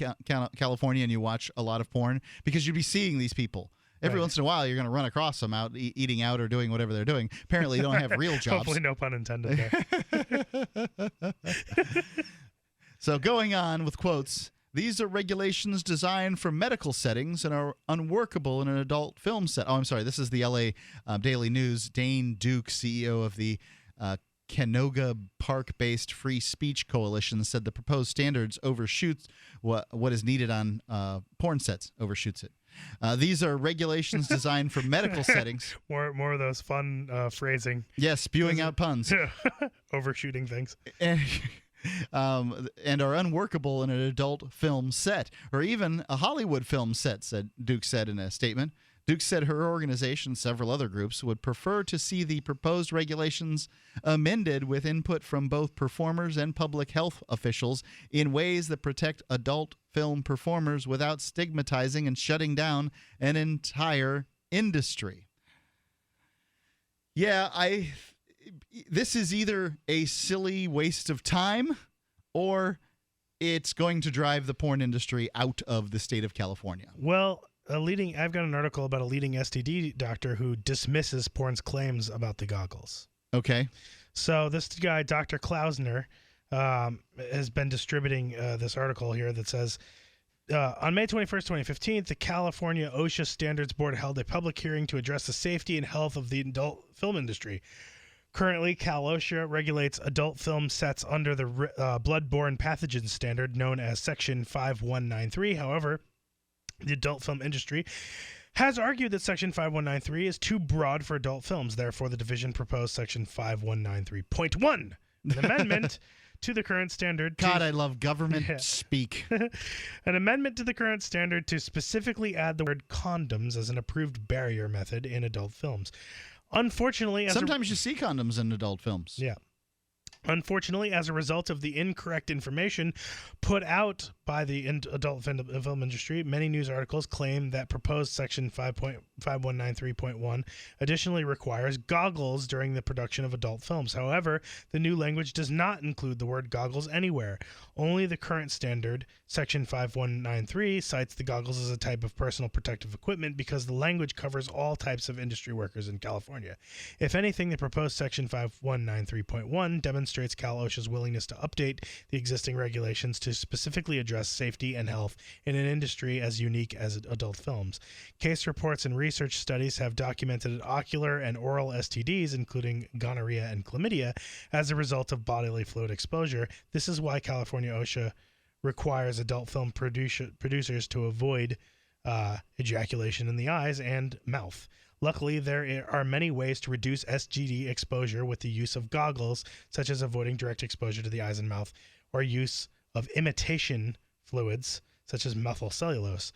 California, and you watch a lot of porn, because you'd be seeing these people. Every once in a while, you're going to run across them out eating out or doing whatever they're doing. Apparently, they don't have real jobs. Hopefully, no pun intended there. So going on with quotes, these are regulations designed for medical settings and are unworkable in an adult film set. Oh, I'm sorry. This is the L.A. Daily News. Dane Duke, CEO of the Canoga Park-based Free Speech Coalition, said the proposed standards overshoots what is needed on porn sets. Overshoots it. These are regulations designed for medical settings. More of those fun phrasing. Yes, spewing out puns. Overshooting things. And are unworkable in an adult film set or even a Hollywood film set, Duke said in a statement. Duke said her organization, several other groups, would prefer to see the proposed regulations amended with input from both performers and public health officials in ways that protect adult film performers without stigmatizing and shutting down an entire industry. Yeah, this is either a silly waste of time or it's going to drive the porn industry out of the state of California. Well, I've got an article about a leading STD doctor who dismisses porn's claims about the goggles. Okay. So this guy, Dr. Klausner, has been distributing this article here that says, on May 21st, 2015, the California OSHA Standards Board held a public hearing to address the safety and health of the adult film industry. Currently, Cal OSHA regulates adult film sets under the bloodborne pathogen standard known as Section 5193. However, the adult film industry has argued that Section 5193 is too broad for adult films. Therefore, the division proposed Section 5193.1, an amendment to the current standard. God, I love government speak. An amendment to the current standard to specifically add the word condoms as an approved barrier method in adult films. Unfortunately, sometimes you see condoms in adult films. Yeah. Unfortunately, as a result of the incorrect information put out by the adult film industry, many news articles claim that proposed Section 5193.1 additionally requires goggles during the production of adult films. However, the new language does not include the word goggles anywhere. Only the current standard, Section 5193, cites the goggles as a type of personal protective equipment because the language covers all types of industry workers in California. If anything, the proposed Section 5193.1 demonstrates Cal OSHA's willingness to update the existing regulations to specifically address safety and health in an industry as unique as adult films. Case reports and research studies have documented ocular and oral STDs, including gonorrhea and chlamydia, as a result of bodily fluid exposure. This is why California OSHA requires adult film producers to avoid ejaculation in the eyes and mouth. Luckily, there are many ways to reduce STD exposure with the use of goggles, such as avoiding direct exposure to the eyes and mouth, or use of imitation fluids, such as methylcellulose.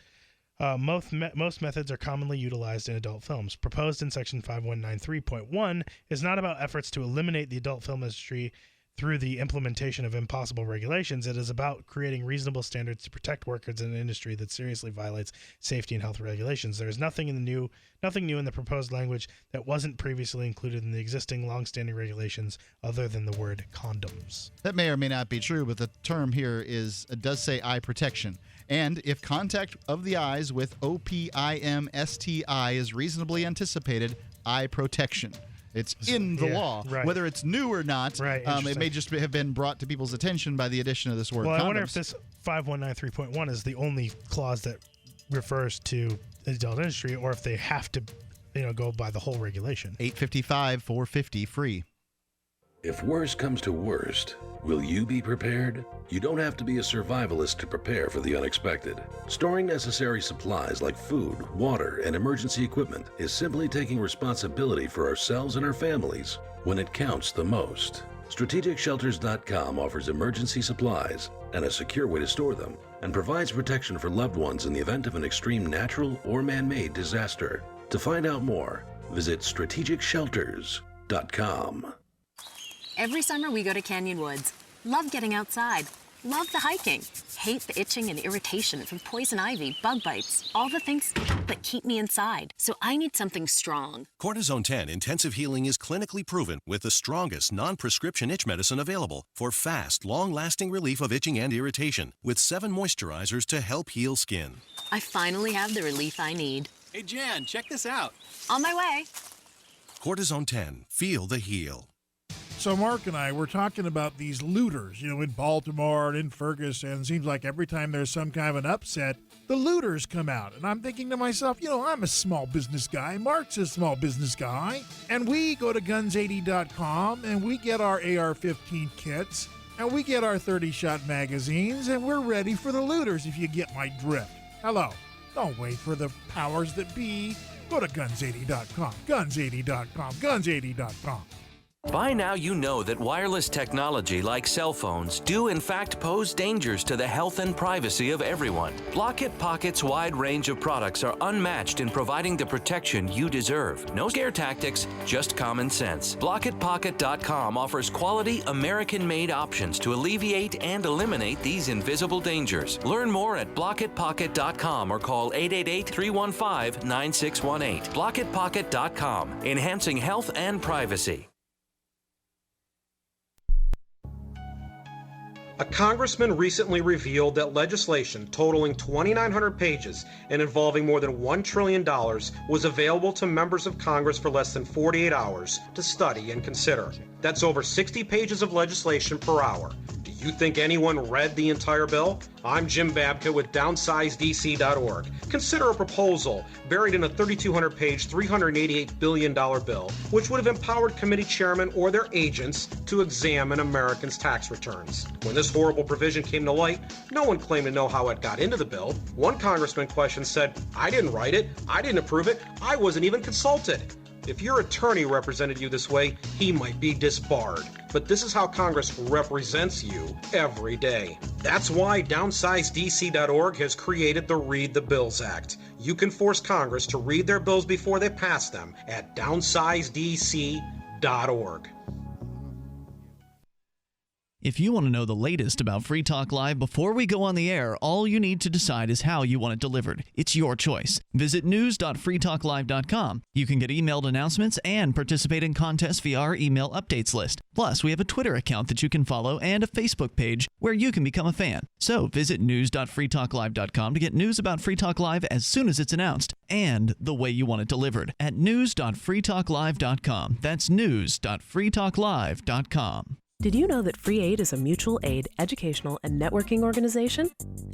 Most methods are commonly utilized in adult films. Proposed in Section 5193.1 is not about efforts to eliminate the adult film industry through the implementation of impossible regulations. It is about creating reasonable standards to protect workers in an industry that seriously violates safety and health regulations. There is nothing new in the proposed language that wasn't previously included in the existing long-standing regulations other than the word condoms. That may or may not be true, but the term here does say eye protection. And if contact of the eyes with OPIMSTI is reasonably anticipated, eye protection. It's in the law. Right. Whether it's new or not, it may just have been brought to people's attention by the addition of this word condoms. I wonder if this 5193.1 is the only clause that refers to the adult industry, or if they have to go by the whole regulation. 855 450 free. If worst comes to worst, will you be prepared? You don't have to be a survivalist to prepare for the unexpected. Storing necessary supplies like food, water, and emergency equipment is simply taking responsibility for ourselves and our families when it counts the most. StrategicShelters.com offers emergency supplies and a secure way to store them, and provides protection for loved ones in the event of an extreme natural or man-made disaster. To find out more, visit StrategicShelters.com. Every summer we go to Canyon Woods. Love getting outside. Love the hiking. Hate the itching and irritation from poison ivy, bug bites, all the things that keep me inside. So I need something strong. Cortisone 10 Intensive Healing is clinically proven with the strongest non-prescription itch medicine available for fast, long-lasting relief of itching and irritation with 7 moisturizers to help heal skin. I finally have the relief I need. Hey, Jan, check this out. On my way. Cortisone 10. Feel the heal. So Mark and I were talking about these looters, in Baltimore and in Ferguson. And it seems like every time there's some kind of an upset, the looters come out. And I'm thinking to myself, I'm a small business guy. Mark's a small business guy. And we go to guns80.com and we get our AR-15 kits and we get our 30-shot magazines and we're ready for the looters, if you get my drift. Hello. Don't wait for the powers that be. Go to guns80.com. Guns80.com. Guns80.com. By now you know that wireless technology like cell phones do in fact pose dangers to the health and privacy of everyone. Block-It Pocket's wide range of products are unmatched in providing the protection you deserve. No scare tactics, just common sense. BlockItPocket.com offers quality American-made options to alleviate and eliminate these invisible dangers. Learn more at BlockItPocket.com or call 888-315-9618. BlockItPocket.com, enhancing health and privacy. A congressman recently revealed that legislation totaling 2,900 pages and involving more than $1 trillion was available to members of Congress for less than 48 hours to study and consider. That's over 60 pages of legislation per hour. Do you think anyone read the entire bill? I'm Jim Babka with DownsizeDC.org. Consider a proposal buried in a 3,200-page, $388 billion bill, which would have empowered committee chairmen or their agents to examine Americans' tax returns. When this horrible provision came to light, no one claimed to know how it got into the bill. One congressman questioned said, "I didn't write it, I didn't approve it, I wasn't even consulted." If your attorney represented you this way, he might be disbarred. But this is how Congress represents you every day. That's why DownsizeDC.org has created the Read the Bills Act. You can force Congress to read their bills before they pass them at DownsizeDC.org. If you want to know the latest about Free Talk Live before we go on the air, all you need to decide is how you want it delivered. It's your choice. Visit news.freetalklive.com. You can get emailed announcements and participate in contests via our email updates list. Plus, we have a Twitter account that you can follow and a Facebook page where you can become a fan. So visit news.freetalklive.com to get news about Free Talk Live as soon as it's announced and the way you want it delivered at news.freetalklive.com. That's news.freetalklive.com. Did you know that Free Aid is a mutual aid, educational, and networking organization?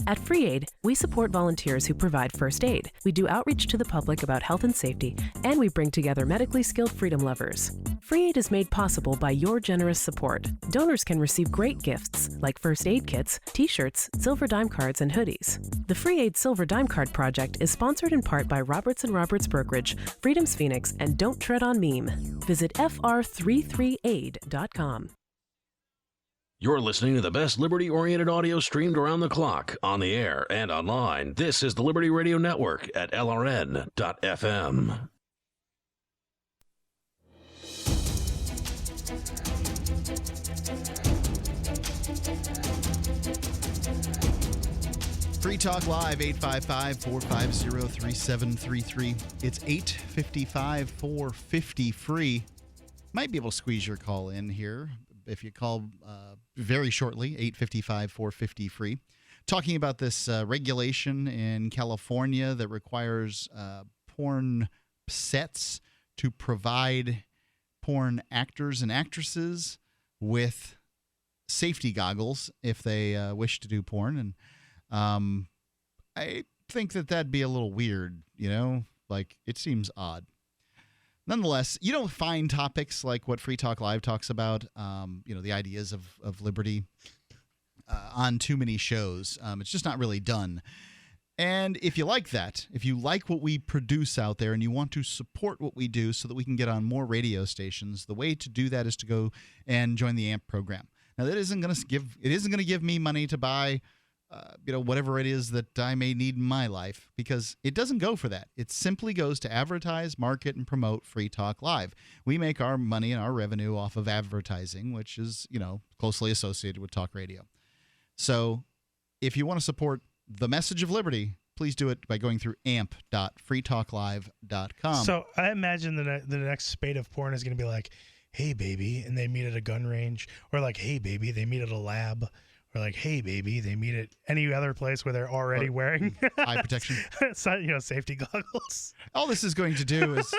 At Free Aid, we support volunteers who provide first aid. We do outreach to the public about health and safety, and we bring together medically skilled freedom lovers. Free Aid is made possible by your generous support. Donors can receive great gifts like first aid kits, t-shirts, silver dime cards, and hoodies. The Free Aid Silver Dime Card Project is sponsored in part by Roberts & Roberts Brokerage, Freedom's Phoenix, and Don't Tread on Meme. Visit fr33aid.com. You're listening to the best liberty-oriented audio streamed around the clock, on the air, and online. This is the Liberty Radio Network at LRN.FM. Free Talk Live, 855-450-3733. It's 855-450-FREE. Might be able to squeeze your call in here if you call very shortly, 855-450-FREE. Talking about this regulation in California that requires porn sets to provide porn actors and actresses with safety goggles if they wish to do porn. And I think that'd be a little weird, like it seems odd. Nonetheless, you don't find topics like what Free Talk Live talks about, the ideas of liberty on too many shows. It's just not really done. And if you like that, if you like what we produce out there and you want to support what we do so that we can get on more radio stations, the way to do that is to go and join the AMP program. Now, that isn't going to give me money to buy whatever it is that I may need in my life, because it doesn't go for that. It simply goes to advertise, market, and promote Free Talk Live. We make our money and our revenue off of advertising, which is, closely associated with talk radio. So if you want to support the message of liberty, please do it by going through amp.freetalklive.com. So I imagine the next spate of porn is going to be like, hey, baby, and they meet at a gun range. Or like, hey, baby, they meet at a lab. Or like, hey, baby, they meet at any other place where they're already wearing eye protection, safety goggles. All this is going to do is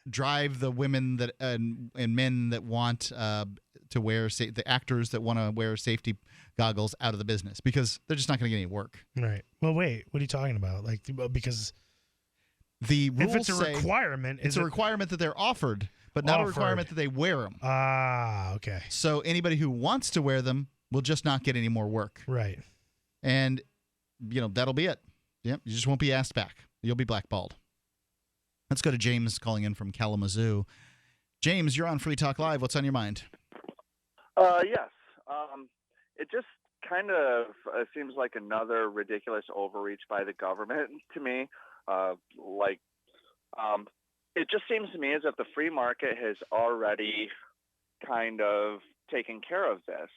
drive the women that and men that want to wear the actors that want to wear safety goggles out of the business, because they're just not going to get any work. Right. Well, wait, what are you talking about? Like, because the rules if it's a requirement, it's a requirement that they're offered, but not a requirement that they wear them. Ah, okay. So anybody who wants to wear them will just not get any more work. Right. And, that'll be it. Yep, you just won't be asked back. You'll be blackballed. Let's go to James calling in from Kalamazoo. James, you're on Free Talk Live. What's on your mind? Yes. It just kind of seems like another ridiculous overreach by the government to me. It just seems to me as if the free market has already kind of taken care of this.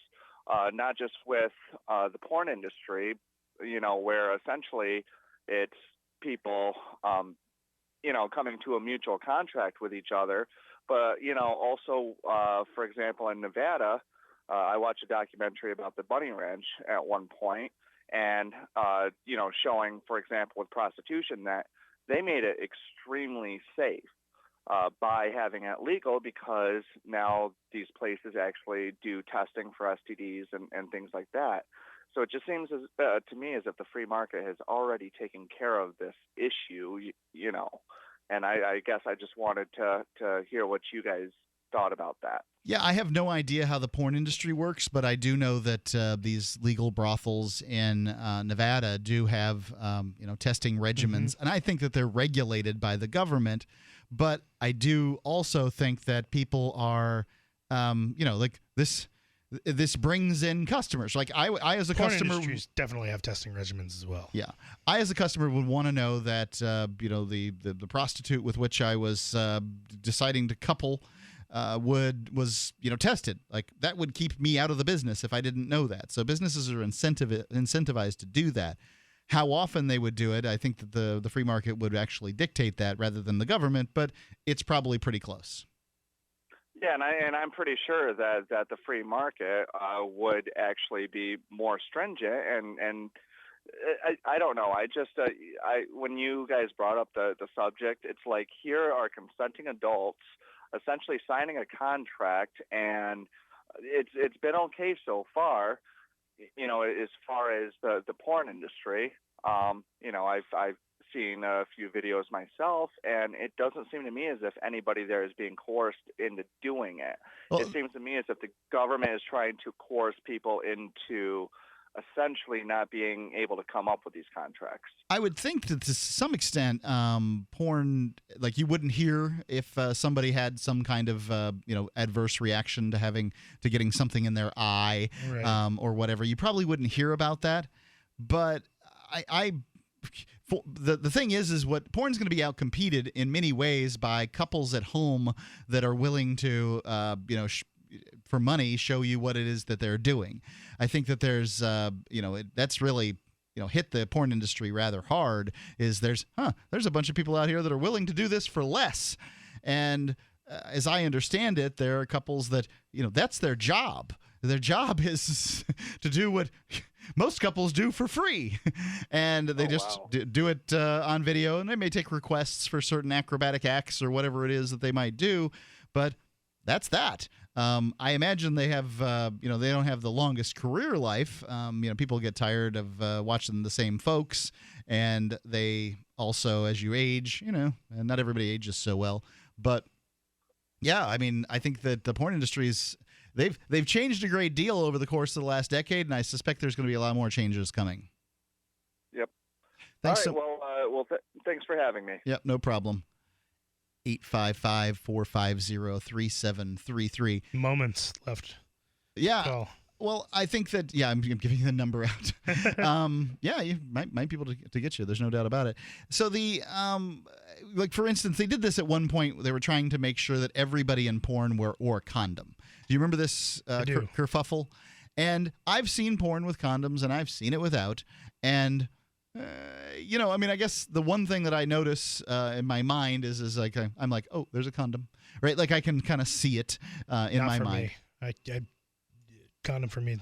Not just with the porn industry, where essentially it's people, coming to a mutual contract with each other. But, also, for example, in Nevada, I watched a documentary about the Bunny Ranch at one point and, showing, for example, with prostitution that they made it extremely safe. By having it legal, because now these places actually do testing for STDs and things like that. So it just seems to me as if the free market has already taken care of this issue, and I guess I just wanted to hear what you guys thought about that. Yeah, I have no idea how the porn industry works, but I do know that these legal brothels in Nevada do have, testing regimens, and I think that they're regulated by the government. But I do also think that people are, like this brings in customers. Like I as a porn customer, industries definitely have testing regimens as well. Yeah, I as a customer would want to know that the prostitute with which I was deciding to couple was tested. Like that would keep me out of the business if I didn't know that. So businesses are incentivized to do that. How often they would do it, I think that the free market would actually dictate that rather than the government, but it's probably pretty close. Yeah, and I'm pretty sure that the free market would actually be more stringent, and I don't know. I just when you guys brought up the subject, it's like here are consenting adults essentially signing a contract, and it's been okay so far. As far as the porn industry, I've seen a few videos myself, and it doesn't seem to me as if anybody there is being coerced into doing it. Well, it seems to me as if the government is trying to coerce people into essentially not being able to come up with these contracts. I would think that to some extent, porn, like you wouldn't hear if somebody had some kind of adverse reaction to getting something in their eye, right, or whatever. You probably wouldn't hear about that. But the thing is what porn's going to be outcompeted in many ways by couples at home that are willing to for money show you what it is that they're doing. I think that there's that's really hit the porn industry rather hard. There's a bunch of people out here that are willing to do this for less, and as I understand it, there are couples that that's their job. Their job is to do what most couples do for free, and they do it on video, and they may take requests for certain acrobatic acts or whatever it is that they might do, but that's that. I imagine they have, they don't have the longest career life. People get tired of watching the same folks, and they also, as you age, and not everybody ages so well. But yeah, I mean, I think that the porn industry is they've changed a great deal over the course of the last decade, and I suspect there's going to be a lot more changes coming. Yep. Thanks. All right. Thanks for having me. Yep. No problem. 855-450-3733. Moments left. Yeah. Call. Well, I think that, I'm giving you the number out. You might be able to get you. There's no doubt about it. So for instance, they did this at one point. They were trying to make sure that everybody in porn wore a condom. Do you remember this kerfuffle? And I've seen porn with condoms, and I've seen it without. And, I guess the one thing that I notice in my mind is like, I'm like, oh, there's a condom, right? Like I can kind of see it in Not my for mind. Me. I condom for me.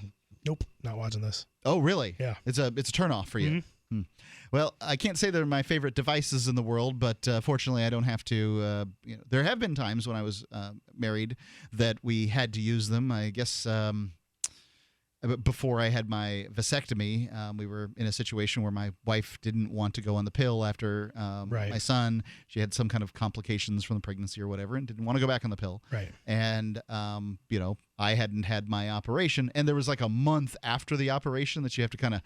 Nope, not watching this. Oh, really? Yeah. It's a turnoff for you. Mm-hmm. Well, I can't say they're my favorite devices in the world, but fortunately, I don't have to. There have been times when I was married that we had to use them. I guess before I had my vasectomy, we were in a situation where my wife didn't want to go on the pill after my son. She had some kind of complications from the pregnancy or whatever, and didn't want to go back on the pill. Right. And I hadn't had my operation, and there was like a month after the operation that you have to kind of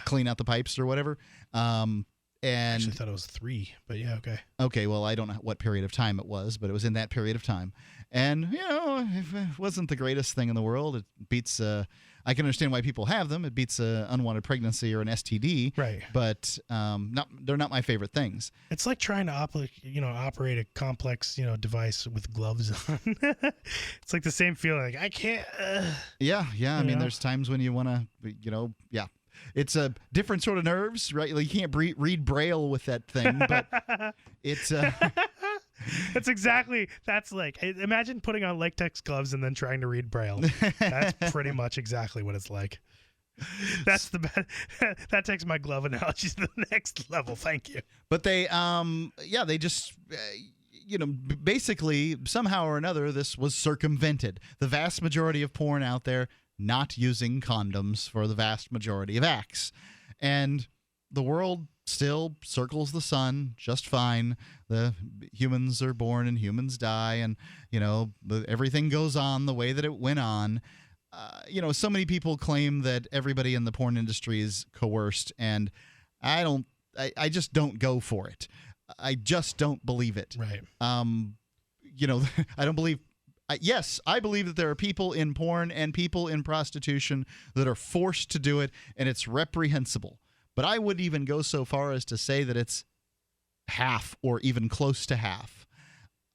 clean out the pipes or whatever. And I actually thought it was 3, but yeah, okay. Okay, well, I don't know what period of time it was, but it was in that period of time. And, it wasn't the greatest thing in the world. It beats, I can understand why people have them. It beats an unwanted pregnancy or an STD. Right. But they're not my favorite things. It's like trying to operate a complex, device with gloves on. It's like the same feeling. Like, I can't. Yeah. I mean, there's times when you want to, It's a different sort of nerves, right? Like you can't read Braille with that thing, but it's... That's like, imagine putting on latex gloves and then trying to read Braille. That's pretty much exactly what it's like. That's that takes my glove analogy to the next level. Thank you. But they just... basically, somehow or another, this was circumvented. The vast majority of porn out there not using condoms for the vast majority of acts. And the world still circles the sun just fine. The humans are born and humans die, and, everything goes on the way that it went on. So many people claim that everybody in the porn industry is coerced, and I just don't go for it. I just don't believe it. Right. I don't believe... Yes, I believe that there are people in porn and people in prostitution that are forced to do it, and it's reprehensible. But I wouldn't even go so far as to say that it's half or even close to half.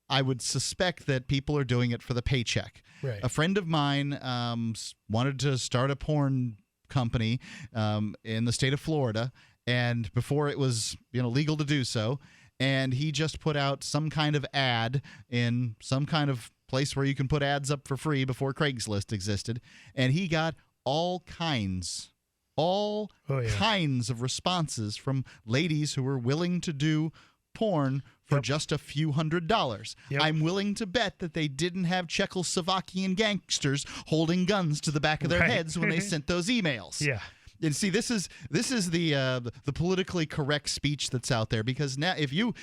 I would suspect that people are doing it for the paycheck. Right. A friend of mine wanted to start a porn company in the state of Florida, and before it was legal to do so, and he just put out some kind of ad in some kind of place where you can put ads up for free before Craigslist existed, and he got all kinds of responses from ladies who were willing to do porn for just a few $100s. Yep. I'm willing to bet that they didn't have Czechoslovakian gangsters holding guns to the back of their heads when they sent those emails. Yeah. And see, this is the politically correct speech that's out there, because now if you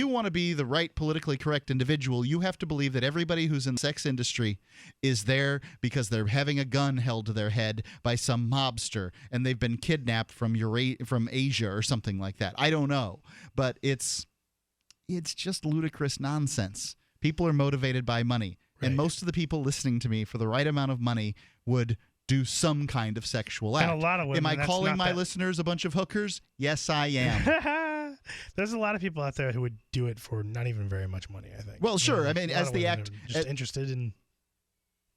want to be the right politically correct individual, you have to believe that everybody who's in the sex industry is there because they're having a gun held to their head by some mobster and they've been kidnapped from Asia or something like that. I don't know, but it's just ludicrous nonsense. People are motivated by money, and most of the people listening to me for the right amount of money would do some kind of sexual act. And a lot of women, am I calling my listeners a bunch of hookers? Yes, I am. There's a lot of people out there who would do it for not even very much money, I think. Well, sure. I mean, as the act, just interested in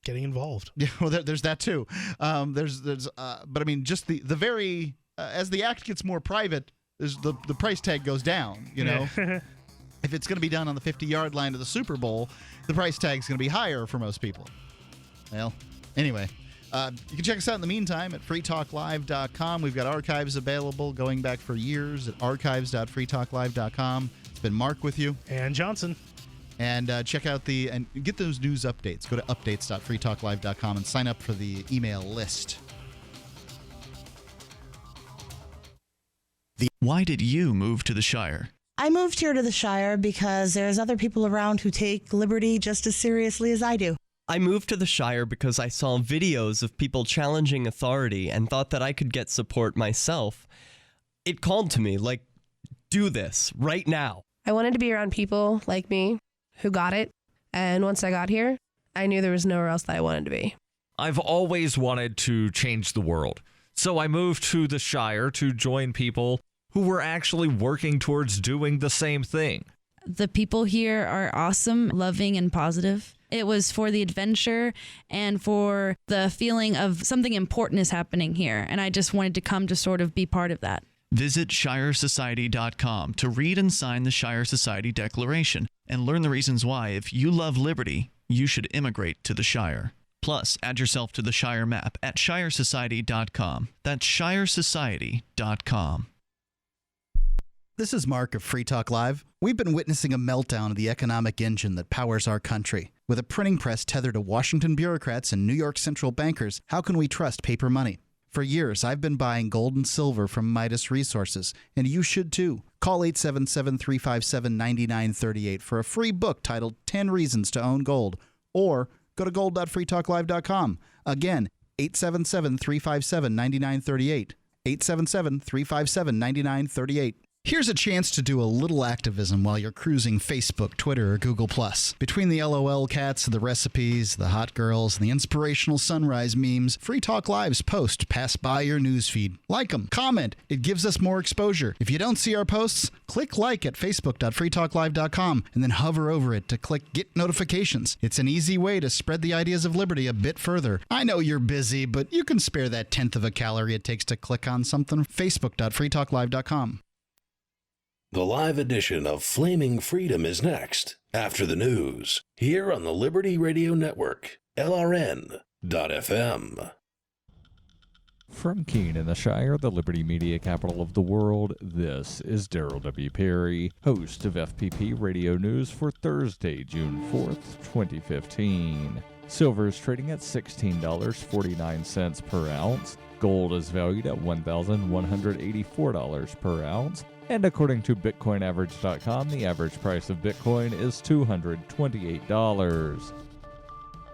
getting involved. Yeah, well, there's that too. But I mean, just the very as the act gets more private, the price tag goes down. If it's going to be done on the 50-yard line of the Super Bowl, the price tag's going to be higher for most people. Well, anyway. You can check us out in the meantime at freetalklive.com. We've got archives available going back for years at archives.freetalklive.com. It's been Mark with you. And Johnson. And check out and get those news updates. Go to updates.freetalklive.com and sign up for the email list. Why did you move to the Shire? I moved here to the Shire because there's other people around who take liberty just as seriously as I do. I moved to the Shire because I saw videos of people challenging authority and thought that I could get support myself. It called to me, like, do this right now. I wanted to be around people like me who got it, and once I got here, I knew there was nowhere else that I wanted to be. I've always wanted to change the world, so I moved to the Shire to join people who were actually working towards doing the same thing. The people here are awesome, loving, and positive. It was for the adventure and for the feeling of something important is happening here. And I just wanted to come to sort of be part of that. Visit ShireSociety.com to read and sign the Shire Society Declaration and learn the reasons why, if you love liberty, you should immigrate to the Shire. Plus, add yourself to the Shire map at ShireSociety.com. That's ShireSociety.com. This is Mark of Free Talk Live. We've been witnessing a meltdown of the economic engine that powers our country. With a printing press tethered to Washington bureaucrats and New York central bankers, how can we trust paper money? For years, I've been buying gold and silver from Midas Resources, and you should too. Call 877-357-9938 for a free book titled 10 Reasons to Own Gold, or go to gold.freetalklive.com. Again, 877-357-9938. 877-357-9938. Here's a chance to do a little activism while you're cruising Facebook, Twitter, or Google+. Between the LOL cats, the recipes, the hot girls, and the inspirational sunrise memes, Free Talk Live's posts pass by your newsfeed. Like them, comment. It gives us more exposure. If you don't see our posts, click like at facebook.freetalklive.com and then hover over it to click Get Notifications. It's an easy way to spread the ideas of liberty a bit further. I know you're busy, but you can spare that 1/10 of a calorie it takes to click on something. facebook.freetalklive.com. The live edition of Flaming Freedom is next, after the news, here on the Liberty Radio Network, LRN.FM. From Keene in the Shire, the Liberty Media capital of the world, this is Daryl W. Perry, host of FPP Radio News for Thursday, June 4th, 2015. Silver is trading at $16.49 per ounce. Gold is valued at $1,184 per ounce. And according to BitcoinAverage.com, the average price of Bitcoin is $228.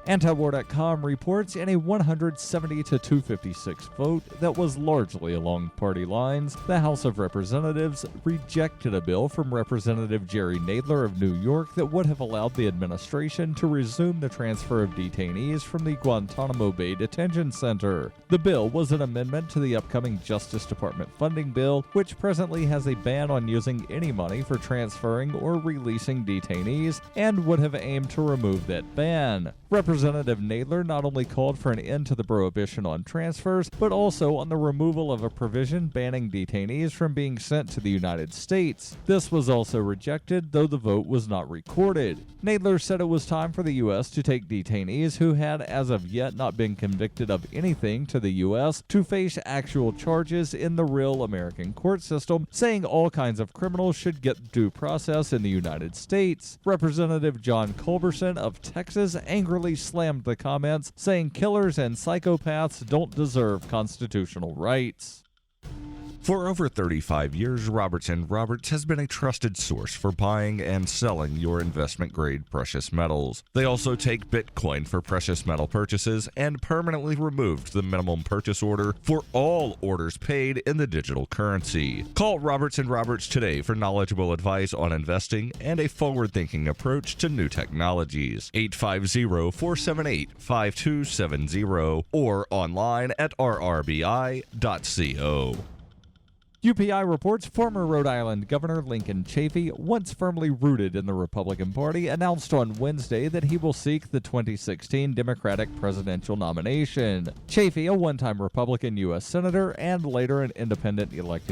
Antiwar.com reports in a 170 to 256 vote that was largely along party lines, the House of Representatives rejected a bill from Representative Jerry Nadler of New York that would have allowed the administration to resume the transfer of detainees from the Guantanamo Bay Detention Center. The bill was an amendment to the upcoming Justice Department funding bill, which presently has a ban on using any money for transferring or releasing detainees, and would have aimed to remove that ban. Representative Nadler not only called for an end to the prohibition on transfers, but also on the removal of a provision banning detainees from being sent to the United States. This was also rejected, though the vote was not recorded. Nadler said it was time for the U.S. to take detainees who had, as of yet, not been convicted of anything to the U.S. to face actual charges in the real American court system, saying all kinds of criminals should get due process in the United States. Representative John Culberson of Texas angrily slammed the comments, saying killers and psychopaths don't deserve constitutional rights. For over 35 years, Robertson Roberts has been a trusted source for buying and selling your investment-grade precious metals. They also take Bitcoin for precious metal purchases and permanently removed the minimum purchase order for all orders paid in the digital currency. Call Robertson Roberts today for knowledgeable advice on investing and a forward-thinking approach to new technologies. 850-478-5270 or online at rrbi.co. UPI reports former Rhode Island Governor Lincoln Chafee, once firmly rooted in the Republican Party, announced on Wednesday that he will seek the 2016 Democratic presidential nomination. Chafee, a one-time Republican U.S. Senator and later an independent elected